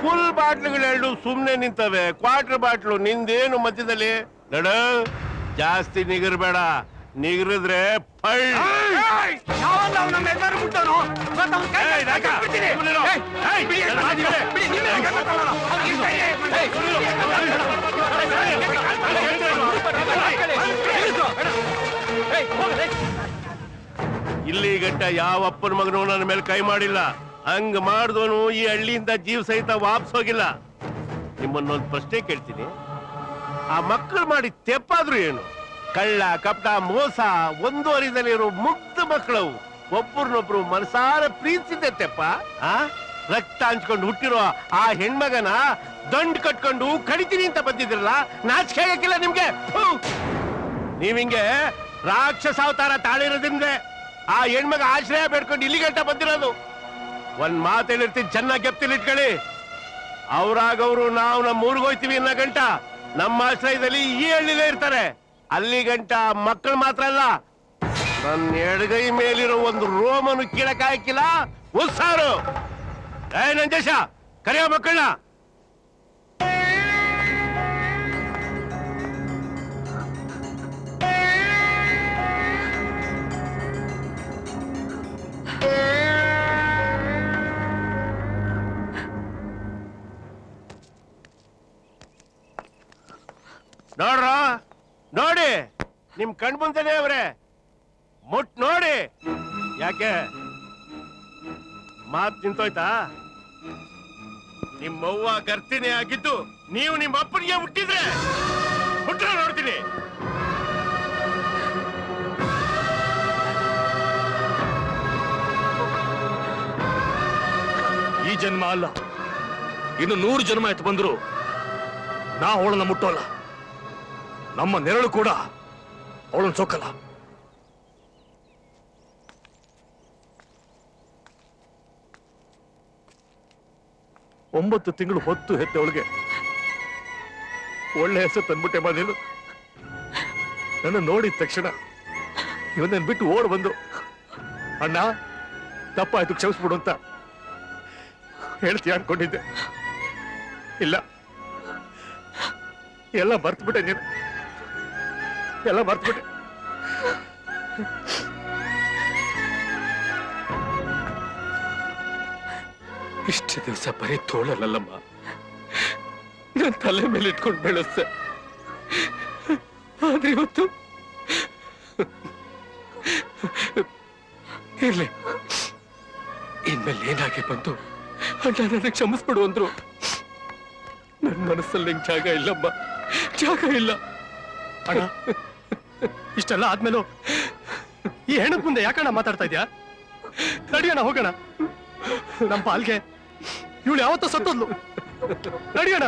ಫುಲ್ ಬಾಟ್ಲುಗಳೆರಡು ಸುಮ್ನೆ ನಿಂತವೆ, ಕ್ವಾರ್ಟರ್ ಬಾಟ್ಲು ನಿಂದೇನು ಮಧ್ಯದಲ್ಲಿ. ನಡ ಜಾಸ್ತಿ ನಿಗರ್ಬೇಡ, ನಿಗರಿದ್ರೆ ಇಲ್ಲಿ ಗಂಟ ಯಾವ ಅಪ್ಪನ ಮಗನೂ ನನ್ನ ಮೇಲೆ ಕೈ ಮಾಡಿಲ್ಲ. ಹಂಗ ಮಾಡಿದವನು ಈ ಹಳ್ಳಿಯಿಂದ ಜೀವ ಸಹಿತ ವಾಪಸ್ ಹೋಗಿಲ್ಲ. ನಿಮ್ಮನ್ನೊಂದು ಪ್ರಶ್ನೆ ಕೇಳ್ತೀನಿ, ಆ ಮಕ್ಕಳು ಮಾಡಿ ತೆಪ್ಪಾದ್ರು ಏನು? ಕಳ್ಳ ಕಪಟ ಮೋಸ ಮುಂದುವರಿದಲ್ಲಿರೋ ಮುಗ್ಧ ಮಕ್ಕಳವು ಒಬ್ಬರನ್ನೊಬ್ರು ಮನಸಾರ ಪ್ರೀತಿಸಿದ್ದೆ ತೆಪ್ಪ. ರಕ್ತ ಹಂಚ್ಕೊಂಡು ಹುಟ್ಟಿರೋ ಆ ಹೆಣ್ಮಗನ ದಂಡ್ ಕಟ್ಕೊಂಡು ಕಡಿತೀನಿ ಅಂತ ಬಂದಿದ್ರಲ್ಲ, ನಾಚಿಕೆ ಆಗಕ್ಕಿಲ್ಲ ನಿಮ್ಗೆ? ಥು! ನೀವಿಂಗೆ ರಾಕ್ಷಸ ಅವತಾರ ತಾಳಿರೋದ್ರಿಂದ ಆ ಹೆಣ್ಮಗ ಆಶ್ರಯ ಬೇಡ್ಕೊಂಡು ಇಲ್ಲಿ ಗಂಟ ಬಂದಿರೋದು. ಒಂದ್ ಮಾತು ಹೇಳಿರ್ತೀನಿ, ಚೆನ್ನಾಗಿ ಗೆಪ್ತಿಲ್ ಇಟ್ಕೊಳ್ಳಿ. ಅವ್ರಾಗವ್ರು ನಾವು ನಮ್ಮ ಊರಿಗೆ ಹೋಯ್ತೀವಿ ಅನ್ನೋ ಗಂಟ ನಮ್ಮ ಆಶ್ರಯದಲ್ಲಿ ಈ ಹಳ್ಳಿಲೇ ಇರ್ತಾರೆ. ಅಲ್ಲಿ ಗಂಟ ಮಕ್ಕಳು ಮಾತ್ರ ಅಲ್ಲ, ನನ್ನ ಎಡಗೈ ಮೇಲಿರೋ ಒಂದು ರೋಮನು ಕೀಳಕ್ ಹಾಕಿಲ್ಲ. ಉತ್ಸಾರು ನಂಜೇಶ, ಕರೆಯೋ ಮಕ್ಕಳನ್ನ. ನೋಡ್ರ, ನೋಡಿ ನಿಮ್ ಕಣ್ ಮುಂದೆನೆ ಅವ್ರೆ, ಮುಟ್ ನೋಡಿ. ಯಾಕೆ ಮಾತ್ ನಿಂತೋಯ್ತಾ? ನಿಮ್ಮವ್ವ ಗರ್ತಿನೇ ಆಗಿದ್ದು ನೀವು ನಿಮ್ಮ ಅಪ್ಪನಿಗೆ ಹುಟ್ಟಿದ್ರೆ ಹುಟ್ಟ ನೋಡ್ತೀನಿ. ಈ ಜನ್ಮ ಅಲ್ಲ, ಇನ್ನು 100 ಜನ್ಮ ಎತ್ತು ಬಂದ್ರು ನಾ ಅವಳನ್ನ ಮುಟ್ಟೋಲ್ಲ. ನಮ್ಮ ನೆರಳು ಕೂಡ ಅವಳನ್ನ ಸೋಕಲ್ಲ. 9 ತಿಂಗಳು ಹೊತ್ತು ಹೆತ್ತವಳಿಗೆ ಒಳ್ಳೆ ಹೆಸರು ತಂದ್ಬಿಟ್ಟೆ ಬಾ ನೀನು. ನನ್ನ ನೋಡಿದ ತಕ್ಷಣ ಇವನನ್ನ ಬಿಟ್ಟು ಓಡ್ ಬಂದು, ಅಣ್ಣ ತಪ್ಪಾಯ್ತು ಕ್ಷಮಿಸ್ಬಿಡು ಅಂತ ಹೇಳ್ತೀಯ ಅನ್ಕೊಂಡಿದ್ದೆ. ಇಲ್ಲ, ಎಲ್ಲ ಮರ್ತ್ಬಿಟ್ಟೆ ನೀನು, ಎಲ್ಲ ಮರ್ತ್ಬಿಟ್ಟೆ. ಇಷ್ಟು ದಿವಸ ಬರೀ ತೋಳಲ್ಲಮ್ಮ, ನನ್ನ ತಲೆ ಮೇಲೆ ಇಟ್ಕೊಂಡು ಬೆಳೆಸ್ತೆ. ಆದ್ರೆ ಇವತ್ತು ಇರ್ಲಿ, ಇನ್ಮೇಲೆ ಏನಾಗಿ ಬಂತು ಅಣ್ಣ ನನಗೆ ಕ್ಷಮಿಸ್ಬಿಡು ಅಂದ್ರು. ನನ್ನ ಮನಸ್ಸಲ್ಲಿ ನಿಂಗೆ ಜಾಗ ಇಲ್ಲಮ್ಮ, ಜಾಗ ಇಲ್ಲ. ಅಣ್ಣ, ಇಷ್ಟೆಲ್ಲ ಆದ್ಮೇಲೂ ಈ ಹೆಣ್ಣದ ಮುಂದೆ ಯಾಕಣ್ಣ ಮಾತಾಡ್ತಾ ಇದ್ಯಾ? ನಡಿಯೋಣ, ಹೋಗೋಣ. ನಮ್ಮ ಪಾಲ್ಗೆ ಇವಳು ಯಾವತ್ತೂ ಸತ್ತೋದ್ಲು. ನಡಿಯೋಣ.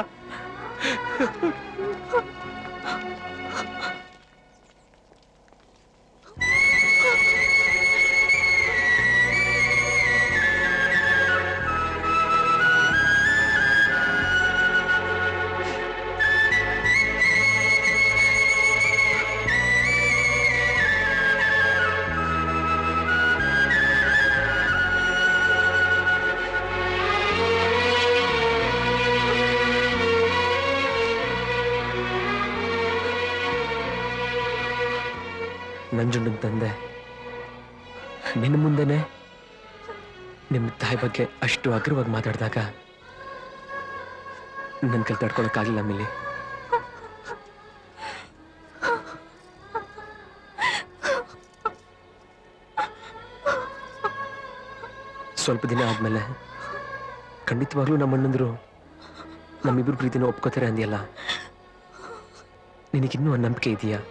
ನಂಜುಂಡನ ತಂದೆ ನಿನ್ನ ಮುಂದೆನೆ ನಿಮ್ಮ ತಾಯಿ ಬಗ್ಗೆ ಅಷ್ಟು ಅಗ್ರವಾಗಿ ಮಾತಾಡಿದಾಗ ನನ್ನ ಕೈ ತಡ್ಕೊಳಕ್ಕಾಗಲಿಲ್ಲ ಮಿಲಿ. ಸ್ವಲ್ಪ ದಿನ ಆದ್ಮೇಲೆ ಖಂಡಿತವಾಗ್ಲೂ ನಮ್ಮಣ್ಣಂದ್ರು ನಮ್ಮಿಬ್ರು ಪ್ರೀತಿನ ಒಪ್ಕೋತಾರೆ ಅಂದ್ಯಲ್ಲ, ನಿನಗಿನ್ನೂ ಒಂದು ನಂಬಿಕೆ ಇದೆಯಾ?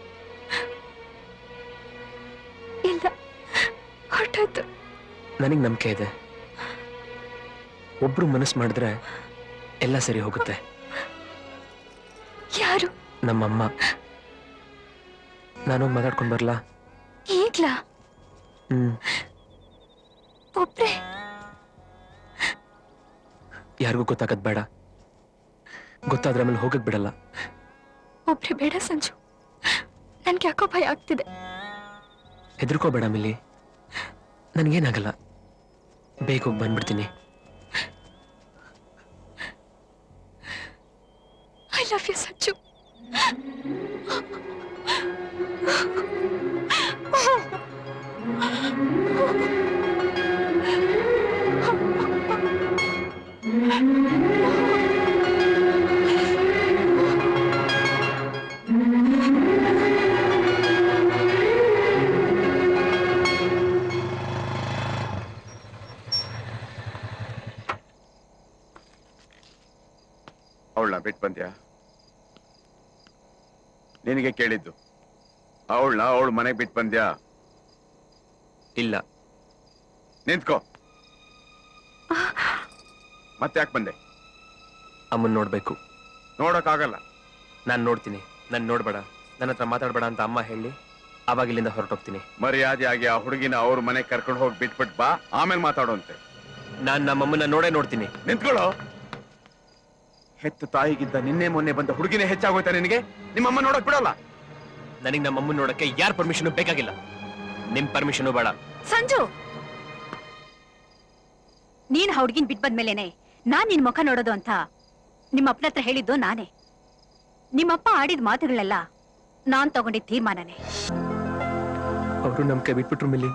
ನನಗೆ ನಂಬಿಕೆ ಇದೆ. ಒಬ್ರು ಮನಸ್ಸು ಮಾಡಿದ್ರೆ ಎಲ್ಲ ಸರಿ ಹೋಗುತ್ತೆ. ಯಾರು? ನಮ್ಮಮ್ಮ. ನಾನೋಗಿ ಮಾತಾಡ್ಕೊಂಡು ಬರ್ಲಾ? ಈಗ್ಲಾ? ಒಬ್ರೇ? ಯಾರಿಗೂ ಗೊತ್ತಾಗದ್ ಬೇಡ. ಗೊತ್ತಾದ್ರೆ ಆಮೇಲೆ ಹೋಗಕ್ ಬಿಡಲ್ಲ. ಒಬ್ರೇ ಬೇಡ ಸಂಜು, ನನ್ಗೆ ಯಾಕೋ ಭಯ ಆಗ್ತಿದೆ. ಹೆದರ್ಕೋಬೇಡ ಮಿಲಿ, ನನ್ಗೇನಾಗಲ್ಲ. ಬೇಗ ಹೋಗಿ ಬಂದ್ಬಿಡ್ತೀನಿ. I love you Sanju. ಅವಳನ್ನ ಬಿಟ್ಟು ಬಂದ್ಯಾ? ನಿನಗೆ ಕೇಳಿದ್ದು. ಅವಳ ಮನೆಗೆ ಬಿಟ್ಟು ಬಂದ್ಯಾ? ಇಲ್ಲ. ನಿಂತ್ಕೋ. ಮತ್ತೆ ಯಾಕೆ ಬಂದೆ? ಅಮ್ಮನ್ ನೋಡ್ಬೇಕು. ನೋಡಕ್ಕಾಗಲ್ಲ. ನಾನ್ ನೋಡ್ತೀನಿ. ನನ್ ನೋಡ್ಬೇಡ, ನನ್ನ ಹತ್ರ ಮಾತಾಡ್ಬೇಡ ಅಂತ ಅಮ್ಮ ಹೇಳಿ ಅವಾಗ ಇಲ್ಲಿಂದ ಹೊರಟೋಗ್ತೀನಿ. ಮರ್ಯಾದೆಯಾಗಿ ಆ ಹುಡುಗಿನ ಅವ್ರ ಮನೆ ಕರ್ಕೊಂಡು ಹೋಗಿ ಬಿಟ್ಬಿಟ್ ಬಾ, ಆಮೇಲೆ ಮಾತಾಡುವಂತೆ. ನಾನ್ ನಮ್ಮಮ್ಮನ ನೋಡೇ ನೋಡ್ತೀನಿ. ನಿಂತ್ಕೊಳ್ಳೋ. ಹೆತ್ತು ತಾಯಿಗಿದ್ದ ನಿನ್ನೆ ಮೊನ್ನೆ ಬಂದ ಹುಡುಗಿನೇ ಹೆಚ್ಚಾಗೋಯ್ತಾ ನಿನಗೆ? ನಿಮ್ಮಮ್ಮ ನೋಡಕ್ ಬಿಡಲ್ಲ. ನನಗ್ ನಮ್ಮಮ್ಮನ್ ನೋಡಕ್ಕೆ ಯಾರ ಪರ್ಮಿಷನ್ ಬೇಕಾಗಿಲ್ಲ. ನಿಮ್ ಪರ್ಮಿಷನ್ ಬೇಡ. ಸಂಜು, ನೀನ್ ಹುಡ್ಗಿನ್ ಬಿಟ್ ಬಂದ್ಮೇಲೆನೆ ನಾನ್ ನಿನ್ ಮುಖ ನೋಡೋದು ಅಂತ ನಿಮ್ಮ ಅಪ್ಪನ ಹತ್ರ ಹೇಳಿದ್ದು ನಾನೇ. ನಿಮ್ಮಪ್ಪ ಆಡಿದ ಮಾತುಗಳೆಲ್ಲ ನಾನ್ ತಗೊಂಡಿದ್ದ ತೀರ್ಮಾನನೇ. ಅವರು ನಮ್ ಕೈ ಬಿಟ್ಬಿಟ್ರು ಮಿಲ್ಲಿ.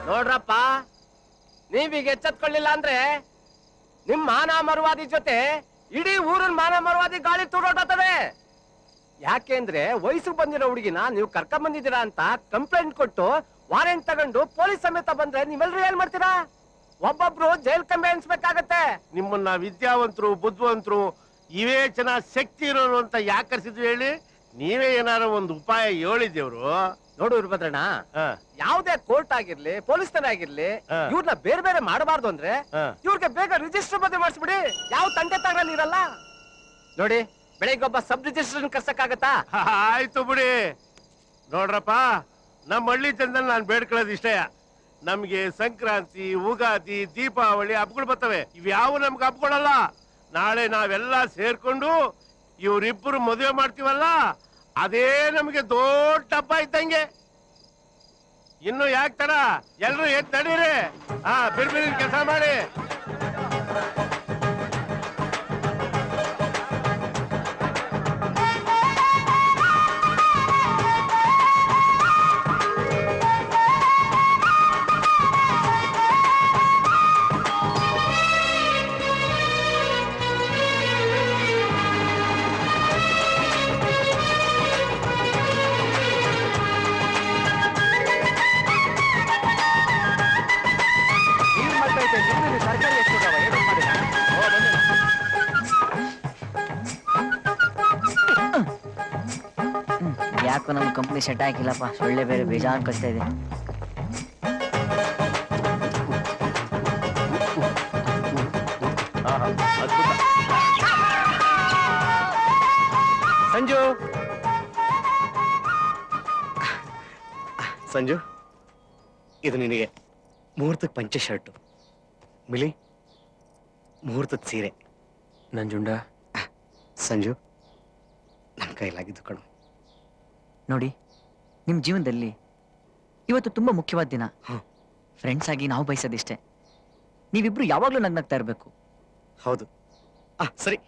ನೋಡ್ರಪ್ಪ, ನೀವೀಗ ಎಚ್ಚೆತ್ಕೊಳ್ಳಿಲ್ಲ ಅಂದ್ರೆ ನಿಮ್ ಮಾನ ಮರುವಾದಿ ಜೊತೆ ಇಡೀ ಊರಿನ ಮಾನ ಮರುವಾದಿ ಗಾಳಿ ತೂರೋಟತ್ತದೆ. ಯಾಕೆಂದ್ರೆ ವಯಸ್ಸಿಗೆ ಬಂದಿರೋ ಹುಡುಗಿನ ನೀವು ಕರ್ಕೊಂಡ್ ಬಂದಿದ್ದೀರಾ ಅಂತ ಕಂಪ್ಲೇಂಟ್ ಕೊಟ್ಟು ವಾರೆಂಟ್ ತಗೊಂಡು ಪೊಲೀಸ್ ಸಮೇತ ಬಂದ್ರೆ ನೀವೆಲ್ರೂ ಏನ್ ಮಾಡ್ತೀರಾ? ಒಬ್ಬೊಬ್ರು ಜೈಲ್ ಕಂಬೆ ಅನ್ಸ್ಬೇಕಾಗತ್ತೆ. ನಿಮ್ಮನ್ನ ವಿದ್ಯಾವಂತರು, ಬುದ್ಧಿವಂತರು, ವಿವೇಚನ ಶಕ್ತಿ ಇರೋರು ಅಂತ ಯಾಕೆ ಕರ್ಸಿದ್ವಿ ಹೇಳಿ? ನೀವೇ ಏನಾರ ಒಂದು ಉಪಾಯ ಹೇಳಿದೇವ್ರು. ನೋಡು ಇರ್ಬದ್ರಣ್ಣ, ಯಾವ್ದೇ ಕೋರ್ಟ್ ಆಗಿರ್ಲಿ, ಪೊಲೀಸ್ ಠಾಣೆ ಆಗಿರ್ಲಿ, ಇವ್ರನ್ನ ಬೇರೆ ಬೇರೆ ಮಾಡಬಾರ್ದು ಅಂದ್ರೆ ಇವ್ರಿಗೆ ಬೇಗ ರಿಜಿಸ್ಟರ್ ಮದುವೆ ಮಾಡಿಸ್ಬಿಡಿ. ಯಾವ ತಂದೆ ತಗರಲ್ಲಿ ಇರಲ್ಲ. ನೋಡಿ, ಬೆಳಿಗ್ಗೆ ಒಬ್ಬ ಸಬ್ ರಿಜಿಸ್ಟ್ರೇಷನ್ ಕರ್ಸಕ್ಕಾಗತ್ತಾ? ಆಯ್ತು ಬಿಡಿ. ನೋಡ್ರಪ್ಪ, ನಮ್ಮ ಹಳ್ಳಿ ಜನದಲ್ಲಿ ನಾನು ಬೇಡ್ಕೊಳ್ಳೋದು ಇಷ್ಟೇ. ನಮ್ಗೆ ಸಂಕ್ರಾಂತಿ, ಉಗಾದಿ, ದೀಪಾವಳಿ ಹಬ್ಬಗಳು ಬರ್ತವೆ. ಇವ್ಯಾವು ನಮ್ಗೆ ಹಬ್ಬಗಳಲ್ಲ. ನಾಳೆ ನಾವೆಲ್ಲ ಸೇರ್ಕೊಂಡು ಇವ್ರಿಬ್ಬರು ಮದುವೆ ಮಾಡ್ತೀವಲ್ಲ, ಅದೇ ನಮ್ಗೆ ದೊಡ್ಡ ಹಬ್ಬ ಇದ್ದಂಗೆ. ಇನ್ನು ಯಾಕೆ ತರ? ಎಲ್ರು ಎದ್ದು ನಡೀರಿ. ಬಿರ್ಬಿರಿ ಕೆಲಸ ಮಾಡಿ. ಯಾಕೋ ನಮ್ ಕಂಪ್ನಿ ಸೆಟ್ ಆಗಿಲ್ಲಪ್ಪ. ಸೊಳ್ಳೆ ಬೇರೆ ಬೇಜಾನ್ ಕಷ್ಟ ಇದೆ. ಸಂಜು, ಸಂಜು, ಇದು ನಿನಗೆ ಮುಹೂರ್ತಕ್ಕೆ ಪಂಚೆ ಶರ್ಟು. ಮಿಲಿ, ಮುಹೂರ್ತದ ಸೀರೆ. ನಂಜುಂಡ, ಸಂಜು, ನನ್ನ ಕೈಲಾಗಿದ್ದು ಕಣು. ನೋಡಿ, ನಿಮ್ ಜೀವನದಲ್ಲಿ ಇವತ್ತು ತುಂಬಾ ಮುಖ್ಯವಾದ ದಿನ. ಫ್ರೆಂಡ್ಸ್ ಆಗಿ ನಾವು ಬಯಸೋದಿಷ್ಟೇ, ನೀವಿಬ್ರು ಯಾವಾಗ್ಲೂ ನಗ್ನಗ್ತಾ ಇರ್ಬೇಕು. ಹೌದು. ಸರಿ,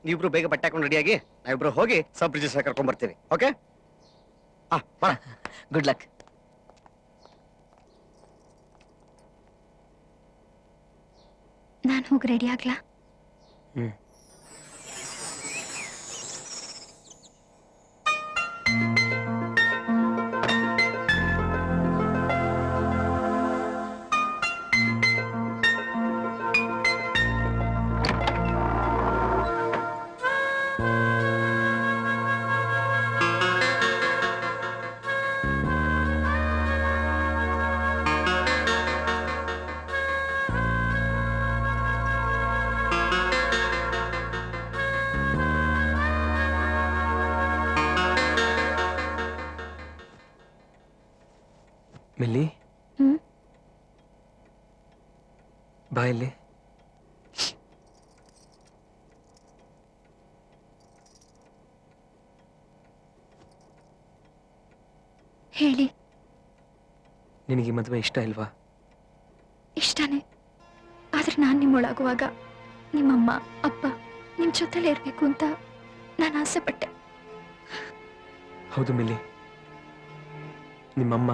ನೀವಿಬ್ರು ಬೇಗ ಬಟ್ಟೆ ಹಾಕೊಂಡು ರೆಡಿಯಾಗಿ ನಾವಿಬ್ರು ಹೋಗಿ ಸಬ್ ರಿಜಿಸ್ಟರ್ ಕರ್ಕೊಂಡ್ ಬರ್ತೀವಿ. ಓಕೆ? Good luck. ನಾನು ಹೋಗಿ ರೆಡಿ ಆಗ್ಲಾ? ಮಿಲ್ಲಿ, ಬಾಯಲ್ಲಿ ಹೇಳಿ. ನಿನಗೆ ಮದುವೆ ಇಷ್ಟ ಇಲ್ವಾ? ಇಷ್ಟನೇ. ಆದ್ರೆ ನಾನು ನಿಮ್ಮೊಳಗುವಾಗ ನಿಮ್ಮಮ್ಮ ಅಪ್ಪ ನಿಮ್ ಜೊತೆಲೇ ಇರ್ಬೇಕು ಅಂತ ನಾನು ಆಸೆ ಪಟ್ಟೆ. ಹೌದು ಮಿಲ್ಲಿ, ನಿಮ್ಮಮ್ಮ,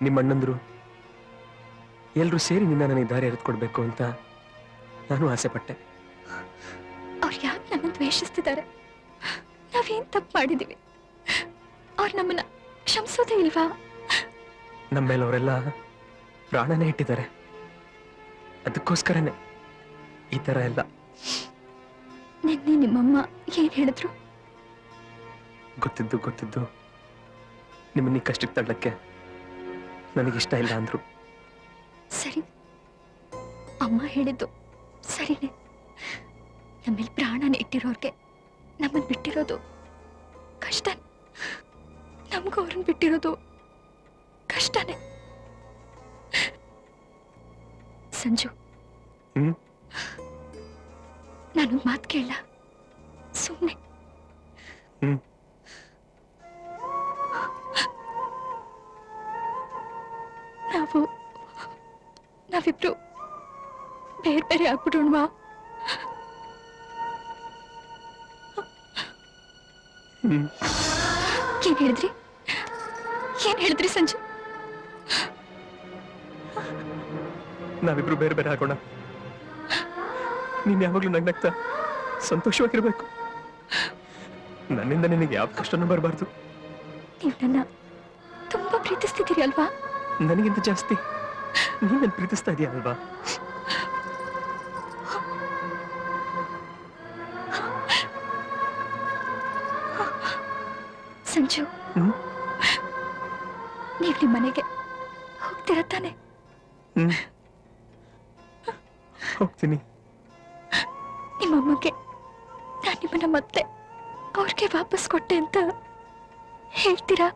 ನಿಮ್ಮ ಅಣ್ಣಂದ್ರು ಎಲ್ರೂ ಸೇರಿ ನಿನ್ನ ನನಗೆ ದಾರಿ ಎರೆದುಕೊಡ್ಬೇಕು ಅಂತ ನಾನು ಆಸೆ ಪಟ್ಟೆ. ಅವ್ರು ಯಾಕೆ ನಮ್ಮನ್ನು ದ್ವೇಷಿಸ್ತಿದ್ದಾರೆ? ನಾವೇನ್ ತಪ್ಪು ಮಾಡಿದೀವಿ? ಅವ್ರು ನಮ್ಮನ್ನ ಕ್ಷಮಿಸೋದೇ ಇಲ್ವಾ? ನಮ್ಮ ಮೇಲೆ ಅವರೆಲ್ಲ ಪ್ರಾಣನೇ ಇಟ್ಟಿದ್ದಾರೆ. ಅದಕ್ಕೋಸ್ಕರನೇ ಈ ತರ ಎಲ್ಲ. ನಿನ್ನೆ ನಿಮ್ಮಮ್ಮ ಏನ್ ಹೇಳಿದ್ರು? ಗೊತ್ತಿದ್ದು ನಿಮ್ಮನ್ನ ಈ ಕಷ್ಟಕ್ಕೆ ತಳ್ಳಕ್ಕೆ ನನಗಿಷ್ಟ ಇಲ್ಲ ಅಂದ್ರು. ಸರಿ, ಅಮ್ಮ ಹೇಳಿದ್ದು ಸರಿನೇ. ನಮ್ಮಲ್ಲಿ ಪ್ರಾಣನ ಇಟ್ಟಿರೋರ್ಗೆ ನಮ್ಮನ್ನ ಬಿಟ್ಟಿರೋದು ಕಷ್ಟ. ನಮಗೂ ಅವ್ರನ್ನ ಬಿಟ್ಟಿರೋದು ಕಷ್ಟನೇ. ಸಂಜು, ನಾನು ಮಾತು ಕೇಳ, ಸುಮ್ಮನೆ ನಾವಿಬ್ರು ಬೇರೆ ಬೇರೆ ಆಗ್ಬಿಡೋಣವಾ? ಏನ್ ಹೇಳಿದ್ರಿ ಸಂಜು? ನಾವಿಬ್ರು ಬೇರೆ ಬೇರೆ ಆಗೋಣ. ನೀನ್ ಯಾವಾಗ್ಲೂ ನಗ್ನಗ್ತಾ ಸಂತೋಷವಾಗಿರ್ಬೇಕು. ನನ್ನಿಂದ ನಿನಗೆ ಯಾವ ಕಷ್ಟನೂ ಬರಬಾರ್ದು. ನೀವು ನನ್ನ ತುಂಬಾ ಪ್ರೀತಿಸ್ತಿದ್ದೀರಿ ಅಲ್ವಾ? ನನಗಿಂತ ಜಾಸ್ತಿ ನೀನ್ ಪ್ರೀತಿಸ್ತಾ ಇದೀಯ ಅಲ್ವಾ? ಸಂಜು, ನೀವು ನಿಮ್ಮ ಮನೆಗೆ ಹೋಗ್ತೀರ ತಾನೆ? ಹೋಗ್ತೀನಿ. ನಿಮ್ಮಮ್ಮಗೆ ನಾನು ನಿಮ್ಮನ್ನ ಮತ್ತೆ ಅವ್ರಿಗೆ ವಾಪಸ್ ಕೊಟ್ಟೆ ಅಂತ ಹೇಳ್ತೀರಾ?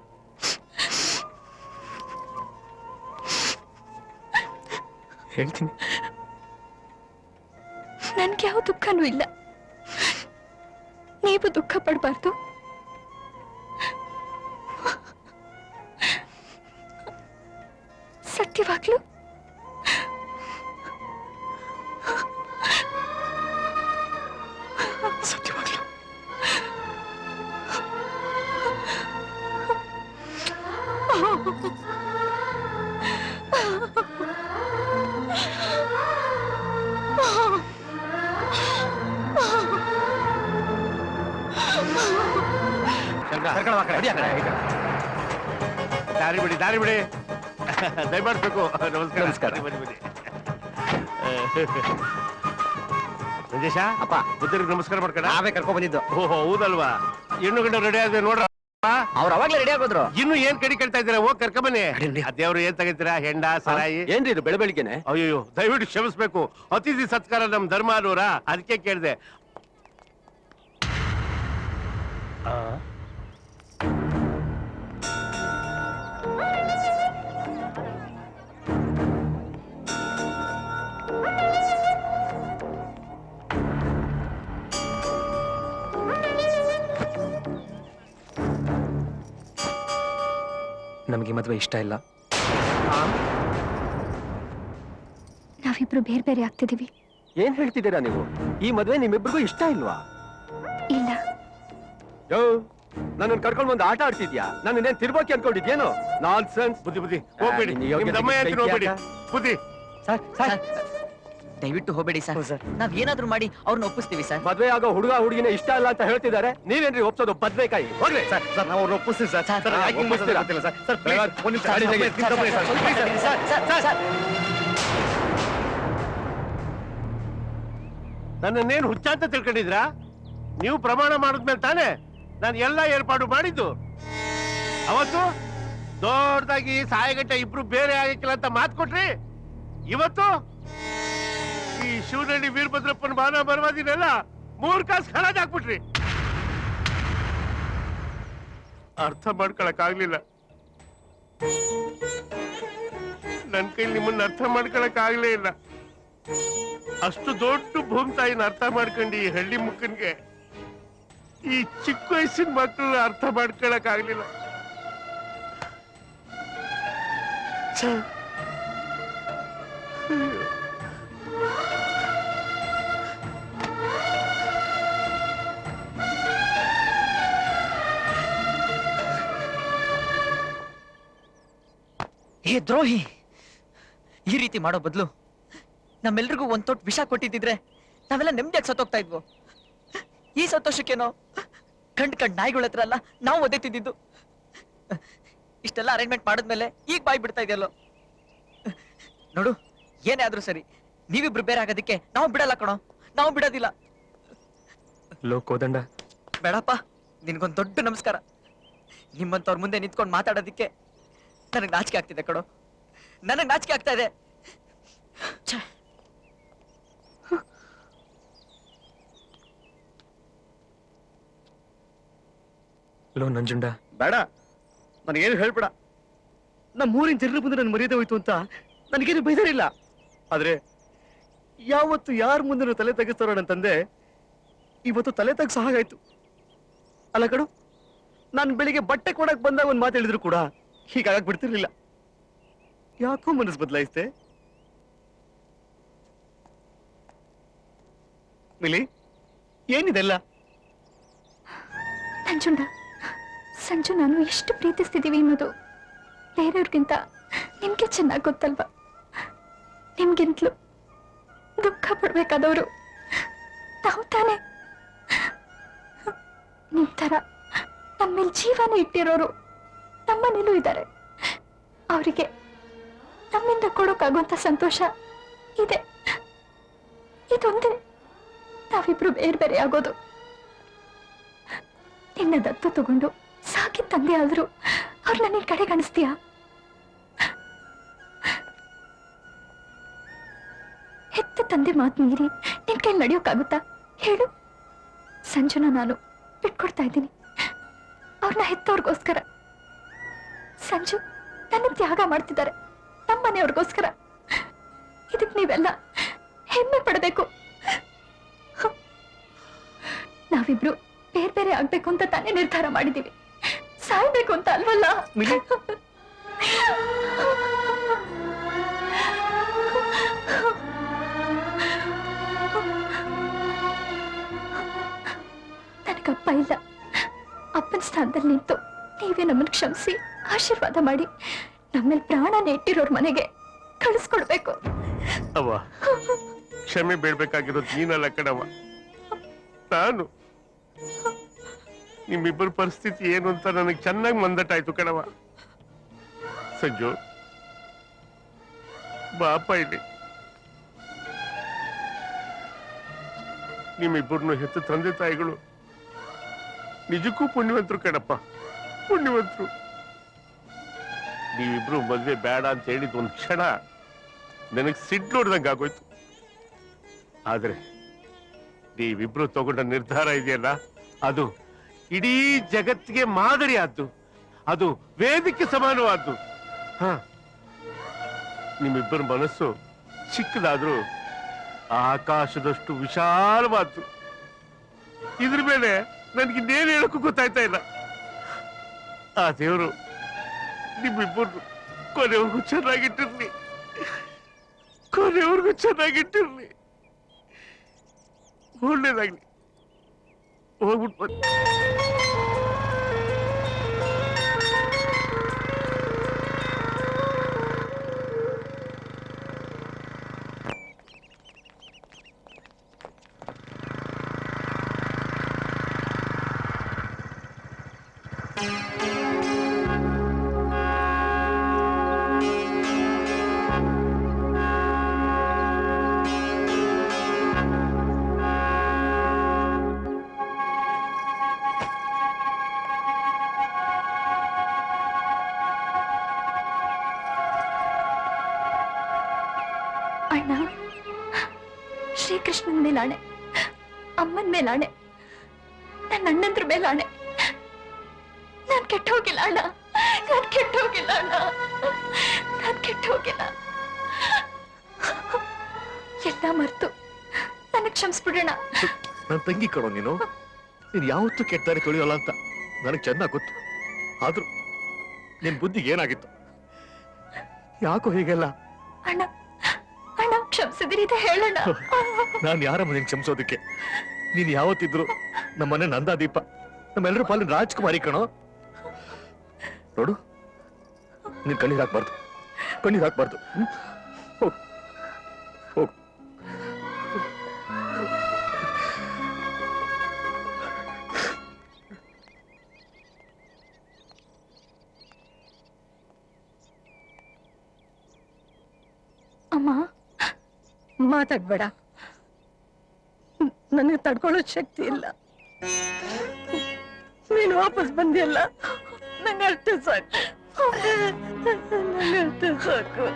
ಹೇಳ್ತೀನಿ. ನನ್ಗೆ ಯಾವ ದುಃಖನೂ ಇಲ್ಲ. ನೀವು ದುಃಖ ಪಡಬಾರ್ದು. ಸತ್ಯವಾಗ್ಲೂ ಸತ್ಯವಾಗ್ಲೂ ದಾರಿ ಬಿಡಿ, ದಾರಿ ಬಿಡಿ. ದಯಮಾಡ್ಬೇಕು. ನಮಸ್ಕಾರ. ನಮಸ್ಕಾರ. ಬನ್ನಿ ಬನ್ನಿ. ರಾಜೇಶ, ಅಪ್ಪ, ಬುದ್ಧರಿಗೆ ನಮಸ್ಕಾರ ಮಾಡ್ಕೊಂಡ. ನಾವೇ ಕರ್ಕೊಂಡ್ ಬಂದಿದ್ದು. ಓಹೋ, ಹೌದಲ್ವಾ? ಹೆಣ್ಣು ಗಂಡ ರೆಡಿ ಆದ್ರೆ ನೋಡ್ರ. ಅವ್ರು ಅವಾಗ್ಲೇ ರೆಡಿ ಆಗೋದ್ರು. ಇನ್ನು ಏನ್ ಕಡಿ ಕೇಳ್ತಾ ಇದ್ದೀರಾ? ಹೋಗ್ ಕರ್ಕ ಬನ್ನಿ. ಅದೇವ್ರು ಏನ್ ತಗೋತೀರಾ? ಹೆಂಡ ಸರಾಯಿ? ಏನ್ರಿ ಇದು ಬೆಳೆ ಬೆಳಿಗ್ಗೆನೆ? ಅಯ್ಯೋ, ದಯವಿಟ್ಟು ಕ್ಷಮಿಸ್ಬೇಕು. ಅತಿಥಿ ಸತ್ಕಾರ ನಮ್ ಧರ್ಮ ಅಲ್ವರ, ಅದಕ್ಕೆ ಕೇಳಿದೆ. ನಮಗೆ ಮದುವೆ ಇಷ್ಟ ಇಲ್ಲ. ನಾವಿಬ್ರು ಬೇರೆ ಬೇರೆ ಆಗ್ತಿದೀವಿ. ಏನ್ ಹೇಳ್ತಿದ್ದೀರಾ ನೀವು? ಈ ಮದ್ವೆ ನಿಮ್ಮಿಬ್ರಿಗೂ ಇಷ್ಟ ಇಲ್ವಾ? ಇಲ್ಲ. ಯೋ, ನನ್ನನ್ನು ಕರ್ಕೊಂಡು ಬಂದು ಆಟ ಆಡ್ತಿದ್ಯಾ? ನನ್ನ ತಿರ್ಬೋಕಿ ಅನ್ಕೊಂಡಿದ್ಯೇನು? ನಾನ್ಸೆನ್ಸ್. ಬುದ್ಧಿ ಬುದ್ಧಿ ಹೋಗ್ಬೇಡಿ. ನಿಮ್ ದಮ್ಮ ಅಂತೀನಿ, ಹೋಗ್ಬೇಡಿ. ಬುದ್ಧಿ. ದಯವಿಟ್ಟು ಹೋಗ್ಬೇಡಿ ಸರ್. ನಾವ್ ಏನಾದ್ರೂ ಮಾಡಿ ಅವ್ರನ್ನ ಒಪ್ಪಿಸ್ತೀವಿ ಸರ್. ಮದ್ವೆ ಆಗೋ ಹುಡುಗ ಹುಡುಗಿನ ಇಷ್ಟ ಇಲ್ಲ ಅಂತ ಹೇಳ್ತಿದ್ದಾರೆ. ನೀವೇನ್ರಿ ಒಪ್ಸೋದು? ಬದ್ಬೇಕಾಯಿ ಹೋಗ್ರಿ. ಸರ್, ನಾವು ಅವ್ರನ್ನ ಒಪ್ಪಿಸ್ತೀವಿ ಸರ್. ಸರ್, ಒಪ್ಪಿಸ್ತೀರಾ? ಸರ್, please, ಒಂದ್ ನಿಮಿಷ ಗಾಡಿ ತೆಗಿ. ಸರ್, ನನ್ನನ್ನೇನು ಹುಚ್ಚ ಅಂತ ತಿಳ್ಕೊಂಡಿದ್ರಾ? ನೀವು ಪ್ರಮಾಣ ಮಾಡಿದ್ಮೇಲೆ ತಾನೇ ನಾನು ಎಲ್ಲ ಏರ್ಪಾಡು ಮಾಡಿದ್ದು. ಅವತ್ತು ದೊಡ್ಡದಾಗಿ ಸಾಯಗಂಟೆ ಇಬ್ರು ಬೇರೆ ಆಗಕ್ಕಿಲ್ಲ ಅಂತ ಮಾತು ಕೊಟ್ರಿ. ಇವತ್ತು ಈ ಶಿವನಹಳ್ಳಿ ವೀರಭದ್ರಪ್ಪನ ಮಾನ ಬರವಾದಿನೆಲ್ಲ 3 ಕಾಸು ಹಳದ್ ಹಾಕ್ಬಿಟ್ರಿ. ಅರ್ಥ ಮಾಡ್ಕೊಳಕ್ ಆಗ್ಲಿಲ್ಲ. ನನ್ ಕೈ ನಿಮ್ಮನ್ನ ಅರ್ಥ ಮಾಡ್ಕೊಳಕ್ ಆಗ್ಲೇ ಇಲ್ಲ. ಅಷ್ಟು ದೊಡ್ಡ ಭೂಮಿ ತಾಯಿನ ಅರ್ಥ ಮಾಡ್ಕೊಂಡು ಈ ಹಳ್ಳಿ ಮುಕ್ಕನ್ಗೆ ಈ ಚಿಕ್ಕ ವಯಸ್ಸಿನ ಮಕ್ಕಳನ್ನ ಅರ್ಥ ಮಾಡ್ಕೊಳಕ್ ಆಗ್ಲಿಲ್ಲ. ಹೇ ದ್ರೋಹಿ, ಈ ರೀತಿ ಮಾಡೋ ಬದಲು ನಮ್ಮೆಲ್ರಿಗೂ ಒಂದ್ ತೊಟ್ಟು ವಿಷ ಕೊಟ್ಟಿದ್ದಿದ್ರೆ ನಾವೆಲ್ಲ ನೆಮ್ಮದಿಯಾಗಿ ಸತ್ತೋಗ್ತಾ ಇದ್ವು. ಈ ಸಂತೋಷಕ್ಕೇನೋ ಕಂಡ್ ನಾಯಿಗಳ ಹತ್ರ ಅಲ್ಲ ನಾವು ಒದೆತಿದ್ದು. ಇಷ್ಟೆಲ್ಲ ಅರೇಂಜ್ಮೆಂಟ್ ಮಾಡಿದ್ಮೇಲೆ ಈಗ ಬಾಯ್ ಬಿಡ್ತಾ ಇದೆಯಲ್ಲೋ. ನೋಡು, ಏನೇ ಆದ್ರೂ ಸರಿ, ನೀವಿಬ್ರು ಬೇರೆ ಆಗೋದಕ್ಕೆ ನಾವು ಬಿಡಲ್ಲ ಕಣೋ. ನಾವು ಬಿಡೋದಿಲ್ಲ. ಲೋ ಕೋದಂಡ, ಬೇಡಪ್ಪ, ನಿನ್ಗೊಂದ್ ದೊಡ್ಡ ನಮಸ್ಕಾರ. ನಿಮ್ಮಂತವ್ರ ಮುಂದೆ ನಿಂತ್ಕೊಂಡು ಮಾತಾಡೋದಿಕ್ಕೆ ನನಗೆ ನಾಚಿಕೆ ಆಗ್ತಿದೆ ಕಣೋ, ನನಗೆ ನಾಚಿಕೆ ಆಗ್ತಾ ಇದೆ. ಲೋ ನಂಜುಂಡ, ಬೇಡ, ನನಗೇನು ಹೇಳ್ಬೇಡ. ನಮ್ಮ ಊರಿನ ಜನರ ಮುಂದೆ ನನ್ ಮರ್ಯಾದೆ ಹೋಯ್ತು ಅಂತ ನನಗೇನು ಬೇಜಾರಿಲ್ಲ. ಆದ್ರೆ ಯಾವತ್ತು ಯಾರ ಮುಂದೆ ತಲೆ ತಗ್ಗಿಸ್ತಾರೋ ನನ್ನ ತಂದೆ ಇವತ್ತು ತಲೆ ತಗ್ಸೋ ಹಾಗಾಯ್ತು. ಅಲ್ಲ ಕಣೋ, ನಾನು ಬೆಳಿಗ್ಗೆ ಬಟ್ಟೆ ಕೊಡಕ್ ಬಂದಾಗ ಒಂದ್ ಮಾತು ಹೇಳಿದ್ರು ಕೂಡ ಹೀಗಾಗಕ್ ಬಿಡ್ತಿರ್ಲಿಲ್ಲ. ಯಾಕೋ ಮನಸ್ಸು ಬದಲಾಯಿಸ್ತೆ ಮಿಲಿ? ಏನಿದೆಲ್ಲ? ನಂಜುಂಡ, ಸಂಜು ನಾನು ಎಷ್ಟು ಪ್ರೀತಿಸ್ತಿದ್ದೀವಿ ಅನ್ನೋದು ಬೇರೆಯವ್ರಿಗಿಂತ ನಿಮ್ಗೆ ಚೆನ್ನಾಗಿ ಗೊತ್ತಲ್ವಾ? ನಿಮ್ಗಿಂತಲೂ ದುಃಖ ಪಡ್ಬೇಕಾದವರು ನಾವು ತಾನೇ. ನಿಮ್ ತರ ನಮ್ಮೇಲೆ ಜೀವನ ಇಟ್ಟಿರೋರು ನಮ್ಮನೇಲೂ ಇದ್ದಾರೆ. ಅವರಿಗೆ ನಮ್ಮಿಂದ ಕೊಡೋಕ್ಕಾಗುವಂತ ಸಂತೋಷ ಇದೆ. ಇದೊಂದೇ ನಾವಿಬ್ರು ಬೇರೆ ಬೇರೆ ಆಗೋದು. ನಿನ್ನ ದತ್ತು ತಗೊಂಡು ಸಾಕಿ ತಂದೆ ಆದ್ರೂ ಅವ್ರನ್ನ ನಿನ್ ಕಡೆ ಕಾಣಿಸ್ತೀಯಾ? ಹೆತ್ತ ತಂದೆ ಮಾತು ಮೀರಿ ನಿನ್ ಕೈ ನಡೆಯೋಕ್ಕಾಗುತ್ತಾ ಹೇಳು? ಸಂಜುನ ನಾನು ಬಿಟ್ಕೊಡ್ತಾ ಇದ್ದೀನಿ ಅವ್ರನ್ನ ಹೆತ್ತವ್ರಿಗೋಸ್ಕರ. ಸಂಜು ನನ್ನ ತ್ಯಾಗ ಮಾಡ್ತಿದ್ದಾರೆ ನಮ್ಮನೆಯವ್ರಿಗೋಸ್ಕರ. ಇದಕ್ ನೀವೆಲ್ಲ ಹೆಮ್ಮೆ ಪಡಬೇಕು. ನಾವಿಬ್ರು ಬೇರೆ ಬೇರೆ ಆಗ್ಬೇಕು ಅಂತ ತಾನೇ ನಿರ್ಧಾರ ಮಾಡಿದೀವಿ, ಸಾಯ್ಬೇಕು ಅಂತ ಅಲ್ವಲ್ಲ? ನನಗಪ್ಪ ಇಲ್ಲ. ಅಪ್ಪನ ಸ್ಥಾನದಲ್ಲಿ ನಿಂತು ನೀವೇ ನಮ್ಮನ್ನು ಕ್ಷಮಿಸಿ ಆಶೀರ್ವಾದ ಮಾಡಿ ನಮ್ಮೇಲೆ ಪ್ರಾಣನೇ ಇಟ್ಟಿರೋರ್ ಮನೆಗೆ ಕಳಿಸ್ಕೊಡ್ಬೇಕು. ಅವ್ವ, ಕ್ಷಮೆ ಬೇಡ್ಬೇಕಾಗಿರೋದು ನೀನಲ್ಲ ಕಣವ, ನಾನು. ನಿಮ್ಮಿಬ್ಬರ ಪರಿಸ್ಥಿತಿ ಏನು ಅಂತ ನನಗೆ ಚೆನ್ನಾಗಿ ಮಂದಟ್ಟಾಯ್ತು ಕಣವ. ಸಂಜು, ಬಾಪ ಇಲ್ಲಿ. ನಿಮ್ಮಿಬ್ಬರನ್ನು ಹೆತ್ತ ತಂದೆ ತಾಯಿಗಳು ನಿಜಕ್ಕೂ ಪುಣ್ಯವಂತರು ಕಣಪ್ಪ, ಪುಣ್ಯವಂತರು. ನೀವಿಬ್ರು ಮದ್ವೆ ಬೇಡ ಅಂತ ಹೇಳಿದ ಒಂದು ಕ್ಷಣ ನನಗೆ ಸಿಡ್ಲೋಡ್ದಂಗೆ ಆಗೋಯ್ತು. ಆದ್ರೆ ನೀವಿಬ್ರು ತಗೊಂಡ ನಿರ್ಧಾರ ಇದೆಯಲ್ಲ, ಅದು ಇಡೀ ಜಗತ್ತಿಗೆ ಮಾದರಿ ಆದ್ದು, ಅದು ವೇದಿಕೆ ಸಮಾನವಾದ್ದು. ಹ, ನಿಮ್ಮಿಬ್ಬರ ಮನಸ್ಸು ಚಿಕ್ಕದಾದ್ರೂ ಆಕಾಶದಷ್ಟು ವಿಶಾಲವಾದ್ದು. ಇದ್ರ ಮೇಲೆ ನನ್ಗಿನ್ನೇನು ಹೇಳಕ್ಕೂ ಗೊತ್ತಾಯ್ತಾ ಇಲ್ಲ. ಆ ದೇವರು ನಿಮ್ಮಿಬ್ಬರು ಕೊನೆವರೆಗೂ ಚೆನ್ನಾಗಿಟ್ಟಿರ್ಲಿ, ಕೊನೆವರೆಗೂ ಚೆನ್ನಾಗಿಟ್ಟಿರ್ಲಿ. ಒಳ್ಳೇದಾಗ್ಲಿ. ಹೋಗ್ಬಿಟ್ಟು ಬಂದು ಅಣ್ಣ, ಶ್ರೀಕೃಷ್ಣನ ಮೇಲಾಣೆ, ಅಮ್ಮನ ಮೇಲಾಣೆ, ನನ್ನ ಅಣ್ಣಂದ್ರ ಮೇಲಾಣೆ, ನಾನ್ ಕೆಟ್ಟ ಹೋಗಿಲ್ಲ ಅಣ್ಣ, ನಾನ್ ಕೆಟ್ಟ ಹೋಗಿಲ್ಲ ಅಣ್ಣ, ನಾನ್ ಕೆಟ್ಟ ಹೋಗಿಲ್ಲ. ಎಲ್ಲ ಮರ್ತು ನನಗ್ ಕ್ಷಮಿಸ್ಬಿಡೋಣ. ನನ್ನ ತಂಗಿ ಕಣೋ ನೀನು. ನೀನ್ ಯಾವತ್ತೂ ಕೆಟ್ಟಾರೆ ತೊಳಿಯೋಲ್ಲ ಅಂತ ನನಗೆ ಚೆನ್ನಾಗ್ ಗೊತ್ತು. ಆದ್ರೂ ನಿನ್ ಬುದ್ಧಿಗೆ ಏನಾಗಿತ್ತು? ಯಾಕೋ ಹೀಗೆಲ್ಲ? ಅಣ್ಣ, ಅಣ್ಣ ಕ್ಷಮಿಸಿದಿರಿ ಇದೆ ಹೇಳೋಣ. ನಾನ್ ಯಾರಮ್ಮ ನಿನ್ ಕ್ಷಮಿಸೋದಕ್ಕೆ? ನೀನ್ ಯಾವತ್ತಿದ್ರು ನಮ್ಮನೆ ನಂದಾದೀಪ, ನಮ್ಮೆಲ್ಲರೂ ಪಾಲಿನ ರಾಜ್ಕುಮಾರಿ ಕಣೋ. ನೋಡು, ನೀನ್ ಕಣ್ಣೀರ್ ಹಾಕ್ಬಾರ್ದು, ಕಣ್ಣೀರ್ ಹಾಕ್ಬಾರ್ದು. ಹೋಗು ಹೋಗು. ಅಮ್ಮ, ಮಾತಾಡ್ಬೇಡ, ನನಗೆ ತಡ್ಕೊಳ್ಳೋ ಶಕ್ತಿ ಇಲ್ಲ. ನೀನು ವಾಪಸ್ ಬಂದಿಯಲ್ಲ ನಂಗೆ ಅಷ್ಟೇ ಸಾಕು ನಂಗೆ ಅಷ್ಟೇ ಸಾಕು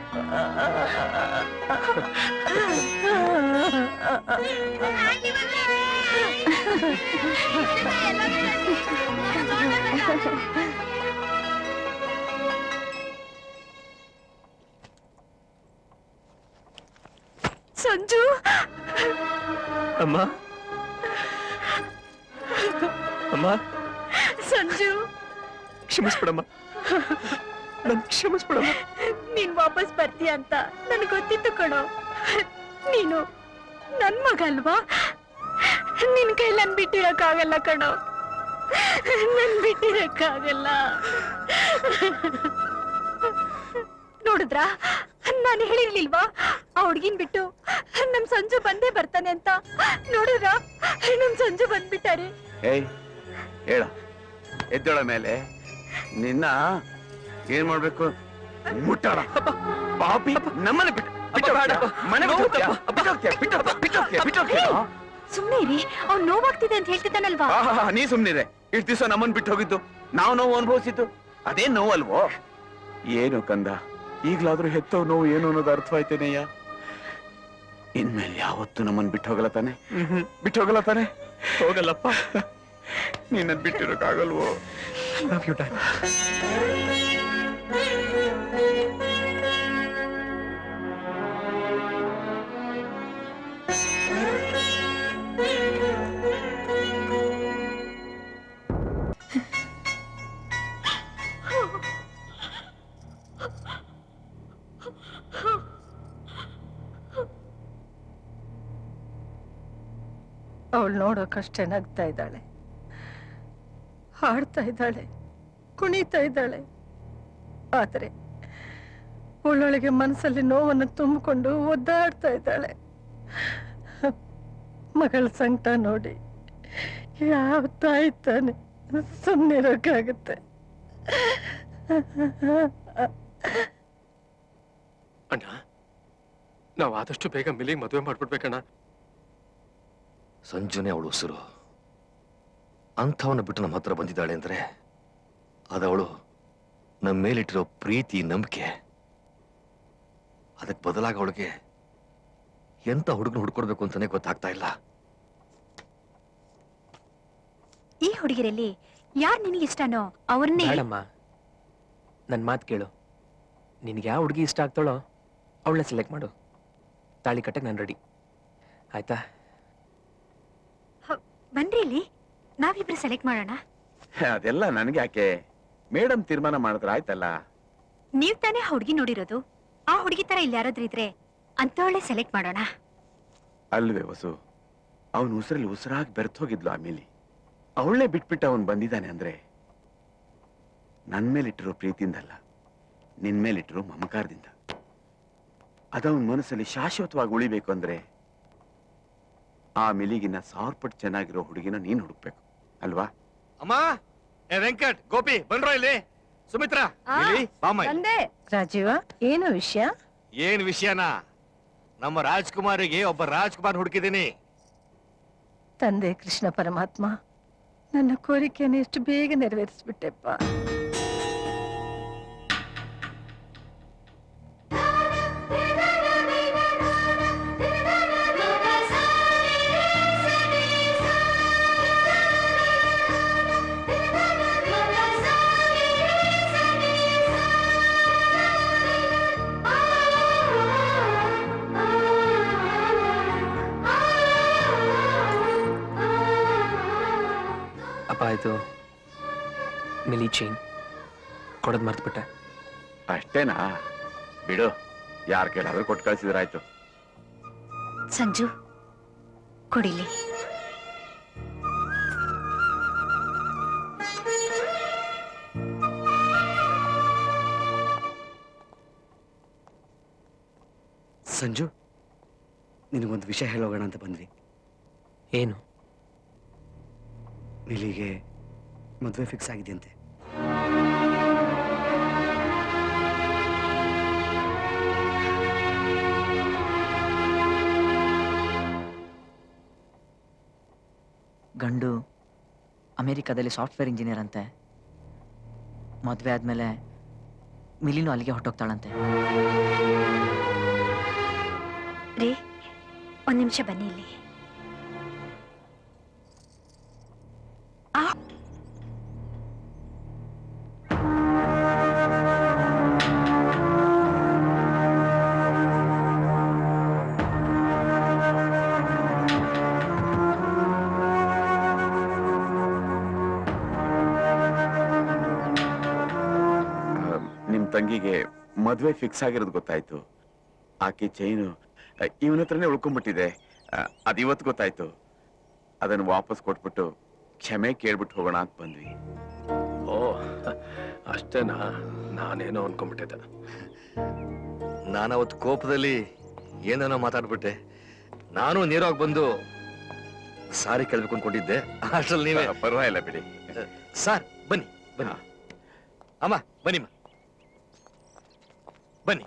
ಸಂಜು ಅಮ್ಮ ಅಮ್ಮ ಸಂಜು ಕ್ಷಮಿಸ್ಬಿಡಮ್ಮ ನನ್ ಕ್ಷಮಿಸ್ಬಿಡಮ್ಮ. ನೀನ್ ವಾಪಸ್ ಬರ್ತೀಯ ಅಂತ ನನ್ಗೆ ಗೊತ್ತಿತ್ತು ಕಣೋ. ನೀನು ನನ್ ಮಗ ಅಲ್ವಾ, ನಿನ್ ಕೈ ನನ್ ಬಿಟ್ಟಿರಕ್ಕಾಗಲ್ಲ ಕಣೋ, ನನ್ ಬಿಟ್ಟಿರಕ್ಕಾಗಲ್ಲ. ನೋಡಿದ್ರಾ, ನಾನು ಹೇಳಿರ್ಲಿಲ್ವಾ ಆ ಹುಡ್ಗಿನ್ ಬಿಟ್ಟು ನಮ್ ಸಂಜು ಬಂದೇ ಬರ್ತಾನೆ ಅಂತ. ನೋಡಿದ್ರ ನಮ್ ಸಂಜು ಬಂದ್ಬಿಟ್ಟಾರೆ. ಏಯ್ ಹೇಳ, ಎದ್ದಳ ಮೇಲೆ ನಿನ್ನ ಏನ್ ಮಾಡ್ಬೇಕು? ಮುಟ್ಟಾಡ ಪಾಪಿ, ನಮ್ಮನ್ನ ಬಿಟ್ಟು ಸುಮ್ನೆ ಇರಿ, ಅವ್ನ್ ನೋವಾಗ್ತಿದೆ ಅಂತ ಹೇಳ್ತಿದ್ದಾನಲ್ವಾ. ನೀ ಸುಮ್ನಿರೆ. ಇಷ್ಟು ದಿವಸ ನಮ್ಮನ್ ಬಿಟ್ಟು ಹೋಗಿದ್ದು, ನಾವು ನೋವು ಅನುಭವಿಸಿದ್ದು ಅದೇನ್ ನೋವು ಅಲ್ವೋ? ಏನು ಕಂದ, ಈಗ್ಲಾದ್ರೂ ಹೆತ್ತವ್ ನೋವು ಏನು ಅನ್ನೋದು ಅರ್ಥವಾಯ್ತೇನೆಯ್ಯ. ಇನ್ಮೇಲೆ ಯಾವತ್ತು ನಮ್ಮನ್ ಬಿಟ್ಟು ಹೋಗಲ್ಲ ತಾನೆ? ಬಿಟ್ಟು ಹೋಗಲ್ಲ ತಾನೆ? ಹೋಗಲ್ಲಪ್ಪ. ನಿನ್ನ ಬಿಟ್ಟಿರೋಕ್ಕಾಗಲ್ವೋ? Love you dad. ಅವಳು ನೋಡೋಕಷ್ಟೇ ನಗ್ತಾ ಇದ್ದಾಳೆ, ಹಾಡ್ತಾ ಇದ್ದಾಳೆ, ಕುಣಿತಾ ಇದ್ದಾಳೆ. ಆದರೆ ಅವಳೊಳಗೆ ಮನಸ್ಸಲ್ಲಿ ನೋವನ್ನು ತುಂಬಿಕೊಂಡು ಒದ್ದಾಡ್ತಾ ಇದ್ದಾಳೆ. ಮಗಳ ಸಂಕಟ ನೋಡಿ ಯಾವ ತಾಯಿ ತಾನೆ ಸುಮ್ಮನಿರೋಕ್ಕಾಗುತ್ತೆ? ಅಣ್ಣ, ನಾವು ಆದಷ್ಟು ಬೇಗ ಮಿಲಿಗೆ ಮದುವೆ ಮಾಡ್ಬಿಡ್ಬೇಕಣ್ಣ. ಸಂಜುನೇ ಅವಳು ಉಸಿರು. ಅಂಥವನ್ನ ಬಿಟ್ಟು ನಮ್ಮ ಹತ್ರ ಬಂದಿದ್ದಾಳೆ ಅಂದ್ರೆ ಅದವಳು ನಮ್ಮ ಮೇಲಿಟ್ಟಿರೋ ಪ್ರೀತಿ, ನಂಬಿಕೆ. ಅದಕ್ಕೆ ಬದಲಾಗಿ ಅವಳಿಗೆ ಎಂತ ಹುಡುಗನ ಹುಡ್ಕೊಡ್ಬೇಕು ಅಂತಾನೆ ಗೊತ್ತಾಗ್ತಾ ಇಲ್ಲ. ಈ ಹುಡುಗಿರಲ್ಲಿ ಯಾರು ನಿನಗೆ ಇಷ್ಟನೋ ಅವ್ರನ್ನೇ. ಬೇಡಮ್ಮ, ನನ್ ಮಾತು ಕೇಳು. ನಿನ್ಗೆ ಯಾವ ಹುಡುಗಿ ಇಷ್ಟ ಆಗ್ತಾಳೋ ಅವಳನ್ನ ಸೆಲೆಕ್ಟ್ ಮಾಡು. ತಾಳಿ ಕಟ್ಟಕ್ಕೆ ನಾನು ರೆಡಿ, ಆಯ್ತಾ? ಬನ್ರಿ, ಇಲ್ಲಿ ನಾವಿಬ್ರು ಸೆಲೆಕ್ಟ್ ಮಾಡೋಣ. ಅದೆಲ್ಲ ನನಗೆ ಯಾಕೆ? ಮೇಡಮ್ ತೀರ್ಮಾನ ಮಾಡಿದ್ರೆ ಆಯ್ತಲ್ಲ. ನೀವ್ ತಾನೇ ಹುಡುಗಿ ನೋಡಿರೋದು. ಆ ಹುಡುಗಿ ತರ ಇಲ್ಲಿ ಯಾರಾದ್ರೂ ಇದ್ರೆ ಅಂತವಳೆ ಸೆಲೆಕ್ಟ್ ಮಾಡೋಣ. ಅಲ್ವೇ ವಸು, ಅವನು ಉಸಿರಲ್ಲಿ ಉಸಿರಾಗಿ ಬೆರ್ತೋಗಿದ್ಲು. ಆಮೇಲೆ ಅವಳನ್ನೇ ಬಿಟ್ಬಿಟ್ಟು ಅವನು ಬಂದಿದ್ದಾನೆ ಅಂದ್ರೆ ನನ್ ಮೇಲಿಟ್ಟಿರೋ ಪ್ರೀತಿಯಿಂದಲ್ಲ, ನಿನ್ ಮೇಲಿಟ್ಟಿರೋ ಮಮಕಾರದಿಂದ. ಅದವನ್ ಮನಸ್ಸಲ್ಲಿ ಶಾಶ್ವತವಾಗಿ ಉಳಿಬೇಕು ಅಂದ್ರೆ ಆ ಮಿಲಿಗಿನ 1000 ಪಟ್ಟು ಚೆನ್ನಾಗಿರೋ ಹುಡುಗಿನ ನೀನ್ ಹುಡುಕ್ಬೇಕು ಅಲ್ವಾ? ಅಮ್ಮ, ಏ ವೆಂಕಟ್, ಗೋಪಿ ಬಂದ್ರೋ ಇಲ್ಲಿ. ಸುಮಿತ್ರಾ, ಇಲ್ಲಿ ಬಾಮ್ಮ ಇಲ್ಲಿ. ರಾಜೀವ, ಏನು ವಿಷಯ? ಏನ್ ವಿಷಯನಾ? ನಮ್ಮ ರಾಜ್ಕುಮಾರಿಗೆ ಒಬ್ಬ ರಾಜ್ಕುಮಾರ್ ಹುಡುಕಿದ್ದೀನಿ. ತಂದೆ ಕೃಷ್ಣ ಪರಮಾತ್ಮ, ನನ್ನ ಕೋರಿಕೆಯನ್ನು ಎಷ್ಟು ಬೇಗ ನೆರವೇರಿಸ್ಬಿಟ್ಟೆಪ್ಪ. ಅಪ್ಪ, ಆಯ್ತು. ಮಿಲಿ ಚೈನ್ ಕೊಡೋದು ಮರ್ತ್ಬಿಟ್ಟೆ. ಅಷ್ಟೇನಾ? ಬಿಡು, ಯಾರ ಕೇಳಾದ್ರೂ ಕೊಟ್ಟು ಕಳ್ಸಿದ್ರಾಯ್ತು. ಸಂಜು, ಕೊಡಿಲಿ. ಸಂಜು, ನಿನಗೊಂದು ವಿಷಯ ಹೇಳೋಗೋಣ ಅಂತ ಬಂದ್ವಿ. ಏನು? ಮಿಲಿಗೆ ಮದುವೆ ಫಿಕ್ಸ್ ಆಗಿದೆಯಂತೆ. ಗಂಡು ಅಮೆರಿಕಾದಲ್ಲಿ ಸಾಫ್ಟ್ವೇರ್ ಇಂಜಿನಿಯರ್ ಅಂತೆ. ಮದುವೆ ಆದ್ಮೇಲೆ ಮಿಲಿನೂ ಅಲ್ಲಿಗೆ ಹೊರಟೋಗ್ತಾಳಂತೆ. ರೀ, ಒಂದ್ ನಿಮಿಷ ಬನ್ನಿ ಇಲ್ಲಿ. ನಿಮ್ ತಂಗಿಗೆ ಮದ್ವೆ ಫಿಕ್ಸ್ ಆಗಿರೋದು ಗೊತ್ತಾಯ್ತು. ಆಕೆ ಚೈನು ಇವನ ಹತ್ರನೇ ಉಳ್ಕೊಂಡ್ಬಿಟ್ಟಿದೆ. ಅದಿವತ್ತು ಗೊತ್ತಾಯ್ತು. ಅದನ್ನು ವಾಪಸ್ ಕೊಟ್ಬಿಟ್ಟು ಕ್ಷಮೆ ಕೇಳ್ಬಿಟ್ಟು ಹೋಗೋಣ ಅಂತ ಬಂದ್ವಿ. ಓ ಅಷ್ಟೇನಾ? ನಾನೇನೋ ಅನ್ಕೊಂಡ್ಬಿಟ್ಟಿದ್ದೆ. ನಾನವತ್ತು ಕೋಪದಲ್ಲಿ ಏನೇನೋ ಮಾತಾಡ್ಬಿಟ್ಟೆ. ನಾನು ನೇರವಾಗಿ ಬಂದು ಸಾರಿ ಕೇಳ್ಬೇಕು ಅನ್ಕೊಂಡಿದ್ದೆ. ಅಷ್ಟ್ರಲ್ಲಿ ನೀವೇ. ಪರವಾಗಿಲ್ಲ ಬಿಡಿ. ಸರ್ ಬನ್ನಿ ಬನ್ನಿ. ಅಮ್ಮ ಬನ್ನಿಮ್ಮ ಬನ್ನಿ.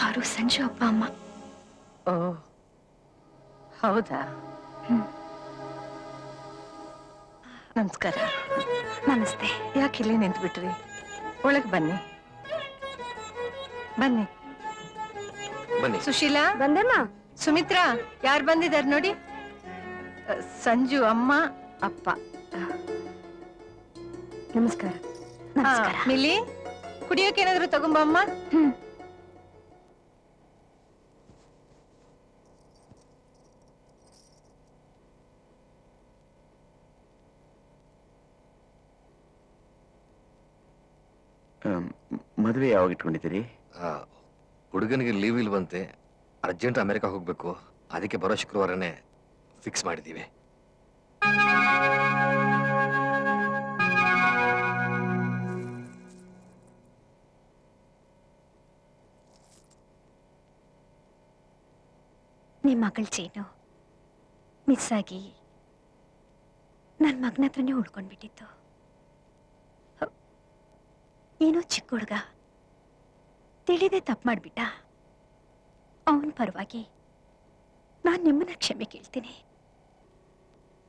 ಅವರು ಸಂಜು ಅಪ್ಪ ಅಮ್ಮ. ಓ ಹೌದಾ? ನಮಸ್ಕಾರ. ನಮಸ್ತೆ. ಯಾಕೆ ಇಲ್ಲಿ ನಿಂತು ಬಿಟ್ರಿ? ಒಳಗೆ ಬನ್ನಿ ಬನ್ನಿ. ಬನ್ನಿ. ಸುಶೀಲಾ ಬಂದಮ್ಮ. ಸುಮಿತ್ರಾ, ಯಾರು ಬಂದಿದ್ದಾರೆ ನೋಡಿ. ಸಂಜು ಅಮ್ಮ ಅಪ್ಪ. ನಮಸ್ಕಾರ. ಮಿಲಿ, ಕುಡಿಯೋಕೆ ಏನಾದ್ರು ತಗೊಂಬಮ್ಮ. ಮದುವೆ ಯಾವಾಗ ಇಟ್ಕೊಂಡಿದ್ದೀರಿ? ಹುಡುಗನಿಗೆ ಲೀವ್ ಇಲ್ವಂತೆ. ಅರ್ಜೆಂಟ್ ಅಮೆರಿಕ ಹೋಗ್ಬೇಕು. ಅದಕ್ಕೆ ಬರೋ ಶುಕ್ರವಾರನೇ ಫಿಕ್ಸ್ ಮಾಡಿದ್ದೀವಿ. ನಿಮ್ಮ ಮಗಳ ಚೇನು ಮಿಸ್ ಆಗಿ ನನ್ನ ಮಗನ ಹತ್ರನೇ ಉಳ್ಕೊಂಡ್ಬಿಟ್ಟಿತ್ತು. ಏನೋ ಚಿಕ್ಕ ಹುಡುಗ ತಿಳಿದೇ ತಪ್ಪು ಮಾಡ್ಬಿಟ್ಟ. ಅವನ ಪರವಾಗಿ ನಾನು ನಿಮ್ಮನ್ನ ಕ್ಷಮೆ ಕೇಳ್ತೀನಿ.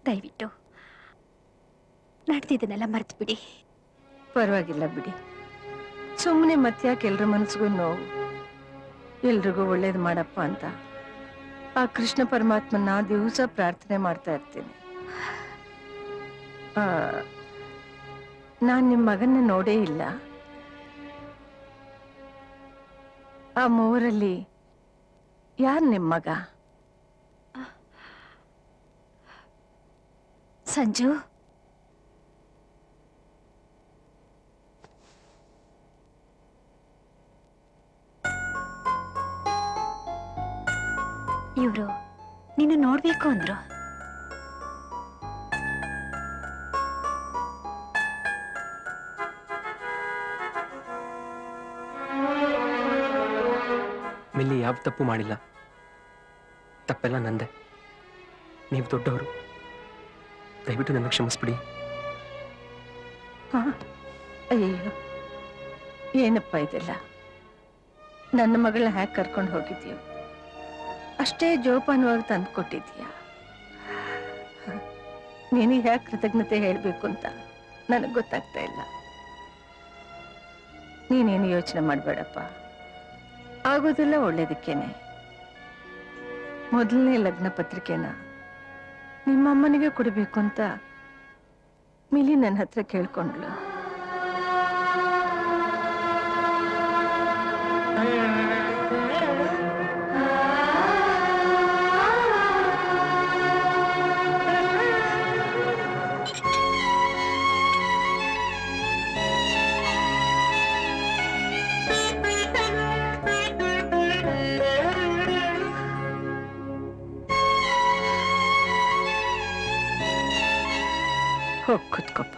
ದಯವಿಟ್ಟು ನಡೆದಿದ್ದನ್ನೆಲ್ಲ ಮರ್ತು ಬಿಡಿ. ಪರವಾಗಿಲ್ಲ ಬಿಡಿ. ಸುಮ್ಮನೆ ಮತ್ತ್ಯಾಕೆ ಎಲ್ರ ಮನಸ್ಸಿಗೂ ನೋವು. ಎಲ್ರಿಗೂ ಒಳ್ಳೇದು ಮಾಡಪ್ಪ ಅಂತ ಆ ಕೃಷ್ಣ ಪರಮಾತ್ಮನ ದಿವಸ ಪ್ರಾರ್ಥನೆ ಮಾಡ್ತಾ ಇರ್ತೀನಿ. ನಾನ್ ನಿಮ್ಮ ಮಗನ್ನ ನೋಡೇ ಇಲ್ಲ. ಆ ಮೂವರಲ್ಲಿ ಯಾರು ನಿಮ್ಮ ಮಗ? ಸಂಜು. ಇವ್ರು ನಿನ್ನ ನೋಡ್ಬೇಕು ಅಂದ್ರು. ಮಿಲ್ಲಿ ಯಾವ ತಪ್ಪು ಮಾಡಿಲ್ಲ. ತಪ್ಪೆಲ್ಲ ನಂದೆ. ನೀವು ದೊಡ್ಡವರು, ದಯವಿಟ್ಟು ನನ್ನ ಕ್ಷಮಿಸ್ಬಿಡಿ. ಅಯ್ಯೋ, ಏನಪ್ಪ ಇದೆಲ್ಲ? ನನ್ನ ಮಗಳನ್ನ ಹ್ಯಾಕ್ ಕರ್ಕೊಂಡು ಹೋಗಿದ್ಯೋ? ಅಷ್ಟೇ ಜೋಪಾನವಾಗಿ ತಂದು ಕೊಟ್ಟಿದ್ಯಾ? ನಿನಗೆ ಹ್ಯಾಕ್ ಕೃತಜ್ಞತೆ ಹೇಳ್ಬೇಕು ಅಂತ ನನಗೆ ಗೊತ್ತಾಗ್ತಾ ಇಲ್ಲ. ನೀನೇನು ಯೋಚನೆ ಮಾಡಬೇಡಪ್ಪ. ಆಗೋದೆಲ್ಲ ಒಳ್ಳೇದಕ್ಕೇನೆ. ಮೊದಲನೇ ಲಗ್ನ ಪತ್ರಿಕೆನ ನಿಮ್ಮಮ್ಮನಿಗೆ ಕೊಡಬೇಕು ಅಂತ ಮಿಲಿ ನನ್ನ ಹತ್ರ ಕೇಳ್ಕೊಂಡ್ಲು. ಹೋಗ್ ಕೂತ್ಕೊಪ್ಪ.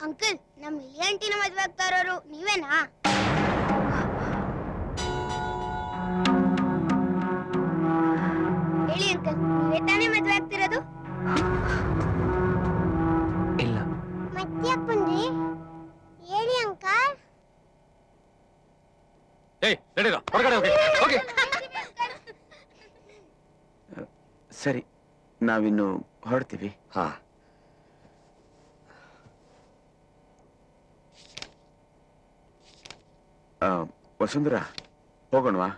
ಅಂಕಲ್ ನಮ್ ಲಿಲಿ ಆಂಟಿನ ಮದ್ವೆ ಆಗ್ತಾ ಇರೋರು ನೀವೇನಾ? ಹೇಳಿ ಅಂಕಲ್, ನೀವೇ ತಾನೇ ಮದ್ವೆ ಆಗ್ತಿರೋದು? ಇಲ್ಲ. ಮತ್ತೆ ಯಾಕೆ ಬಂದ್ರಿ? ಹೇಳಿ ಅಂಕಲ್. ಏಯ್ ನಡೀರ ಹೊರಗಡೆ ಹೋಗಿ ಹೋಗಿ. ಸರಿ, ನಾವಿನ್ನು ಹೊರಡ್ತೀವಿ. ಹಾ. ವಸುಂಧರಾ, ಹೋಗೋಣವಾ?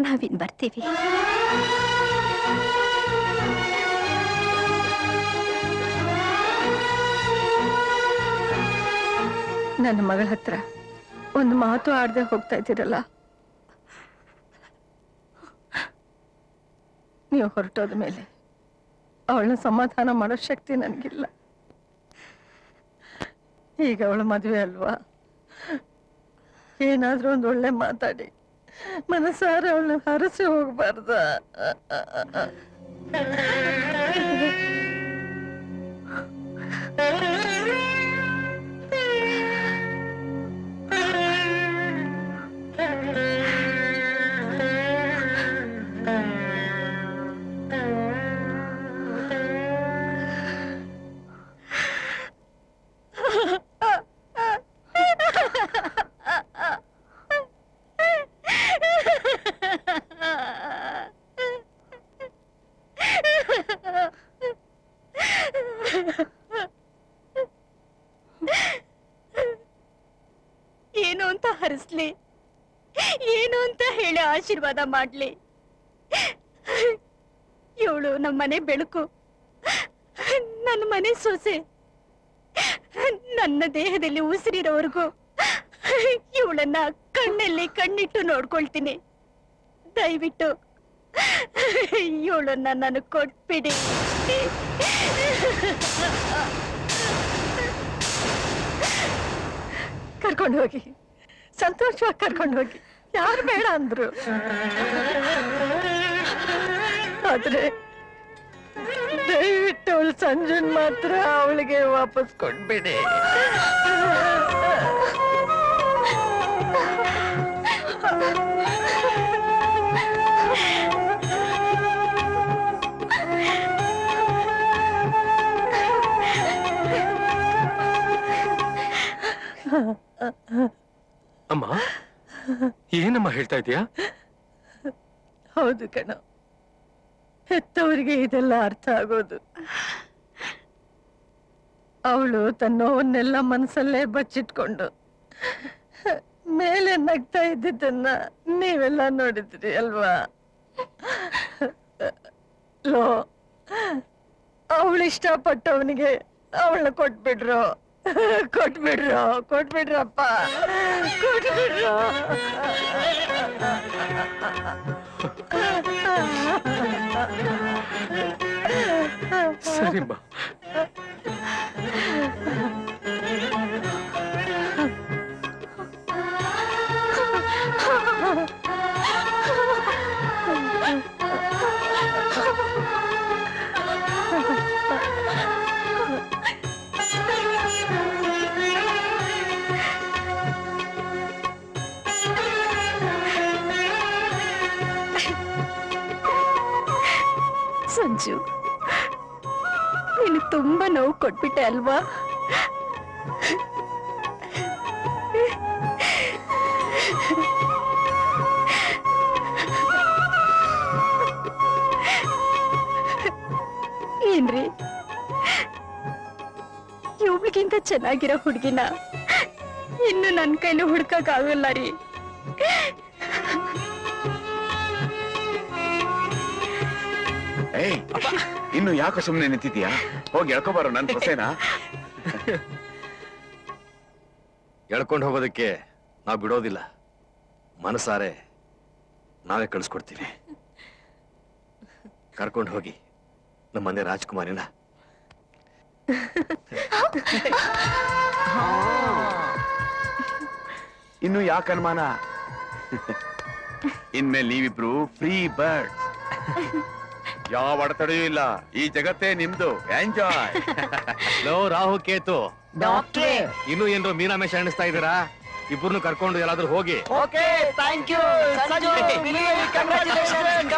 ನಾವಿನ್ ಬರ್ತೀವಿ. ನನ್ನ ಮಗಳ ಹತ್ರ ಒಂದು ಮಾತು ಆಡದೆ ಹೋಗ್ತಾ ಇದ್ದೀರಲ್ಲ, ನೀವು ಹೊರಟೋದ ಮೇಲೆ ಅವಳನ್ನ ಸಮಾಧಾನ ಮಾಡೋ ಶಕ್ತಿ ನನಗಿಲ್ಲ. ಈಗ ಅವಳ ಮದುವೆ ಅಲ್ವಾ, ಏನಾದ್ರೂ ಒಂದು ಒಳ್ಳೆ ಮಾತಾಡಿ ಮನಸಾರ ಅವಳನ್ನ ಹರಸಿ ಹೋಗ್ಬಾರ್ದ? ಏನು ಅಂತ ಹರಿಸ್ಲಿ, ಏನು ಅಂತ ಹೇಳಿ ಆಶೀರ್ವಾದ ಮಾಡ್ಲಿ? ಇವಳು ನಮ್ಮನೆ ಬೆಳಕು, ನನ್ನ ಮನೆ ಸೊಸೆ. ನನ್ನ ದೇಹದಲ್ಲಿ ಉಸಿರಿರೋವರೆಗೂ ಇವಳನ್ನ ಕಣ್ಣಲ್ಲಿ ಕಣ್ಣಿಟ್ಟು ನೋಡ್ಕೊಳ್ತೀನಿ. ದಯವಿಟ್ಟು ಇವಳನ್ನ ನನಗೆ ಕೊಟ್ಬಿಡಿ. ಕರ್ಕೊಂಡು ಹೋಗಿ, ಸಂತೋಷವಾಗಿ ಕರ್ಕೊಂಡು ಹೋಗಿ. ಯಾರು ಬೇಡ ಅಂದ್ರು, ಆದ್ರೆ ದಯವಿಟ್ಟು ಅವಳು ಸಂಜುನ್ ಮಾತ್ರ ಅವಳಿಗೆ ವಾಪಸ್ ಕೊಟ್ಬಿಡಿ. ಅಮ್ಮ ಏನಮ್ಮ ಹೇಳ್ತಾ ಇದೀಯಾ? ಹೌದು ಕಣ, ಹೆತ್ತವರಿಗೆ ಇದೆಲ್ಲ ಅರ್ಥ ಆಗೋದು. ಅವಳು ತನ್ನ ನೋವನ್ನೆಲ್ಲ ಮನಸ್ಸಲ್ಲೇ ಬಚ್ಚಿಟ್ಕೊಂಡು ಮೇಲೆ ನಗ್ತಾ ಇದ್ದಿದ್ದನ್ನ ನೀವೆಲ್ಲ ನೋಡಿದ್ರಿ ಅಲ್ವಾ? ಲೋ, ಅವಳು ಇಷ್ಟಪಟ್ಟವನಿಗೆ ಅವಳನ್ನ ಕೊಟ್ಬಿಡ್ರು, ಕೊಟ್ಬಿಡ್ರಪ್ಪ, ಕೊಟ್ಬಿಡ್ರು. ಸರಿಮ್ಮ. ಸಂಜು, ನೀನು ತುಂಬಾ ನೋವು ಕೊಟ್ಬಿಟ್ಟೆ ಅಲ್ವಾ? ಏನ್ರಿ, ಇವ್ಳಿಗಿಂತ ಚೆನ್ನಾಗಿರೋ ಹುಡುಗಿನ ಇನ್ನು ನನ್ ಕೈಲಿ ಹುಡ್ಕಕ್ ಆಗಲ್ಲ ರೀ. ಏಯ್, ಇನ್ನು ಯಾಕೆ ಸುಮ್ಮನೆ ನಿಂತಿದ್ಯಾ? ಹೋಗಿ ಎಳ್ಕೊಬಾರೋ ನನ್ ಸೊಸೆನಾ. ಎಳ್ಕೊಂಡು ಹೋಗೋದಕ್ಕೆ ನಾವು ಬಿಡೋದಿಲ್ಲ. ಮನಸಾರೆ ನಾವೇ ಕಳಿಸ್ಕೊಡ್ತೀವಿ. ಕರ್ಕೊಂಡು ಹೋಗಿ ನಮ್ಮ ಮನೆ ರಾಜ್ಕುಮಾರಿನ. ಇನ್ನು ಯಾಕೆ ಅನುಮಾನ? ಇನ್ಮೇಲೆ ನೀವಿಬ್ರು ಫ್ರೀ ಬರ್ಡ್ಸ್. ಯಾವ ಅಡೆತಡೆಯೂ ಇಲ್ಲ. ಈ ಜಗತ್ತೇ ನಿಮ್ದು. ಎಂಜಾಯ್. ಲೋ ರಾಹು ಕೇತು, ಡಾಕ್ಟ್ರೇ. ಇನ್ನೂ ಏನ್ರೋ ಮೀನಾಮೇಶ ಎಣಿಸ್ತಾ ಇದ್ದೀರಾ? ಇಬ್ಬರನ್ನು ಕರ್ಕೊಂಡು ಎಲ್ಲಾದ್ರೂ ಹೋಗಿ. Okay, thank you Sanju. Congratulation.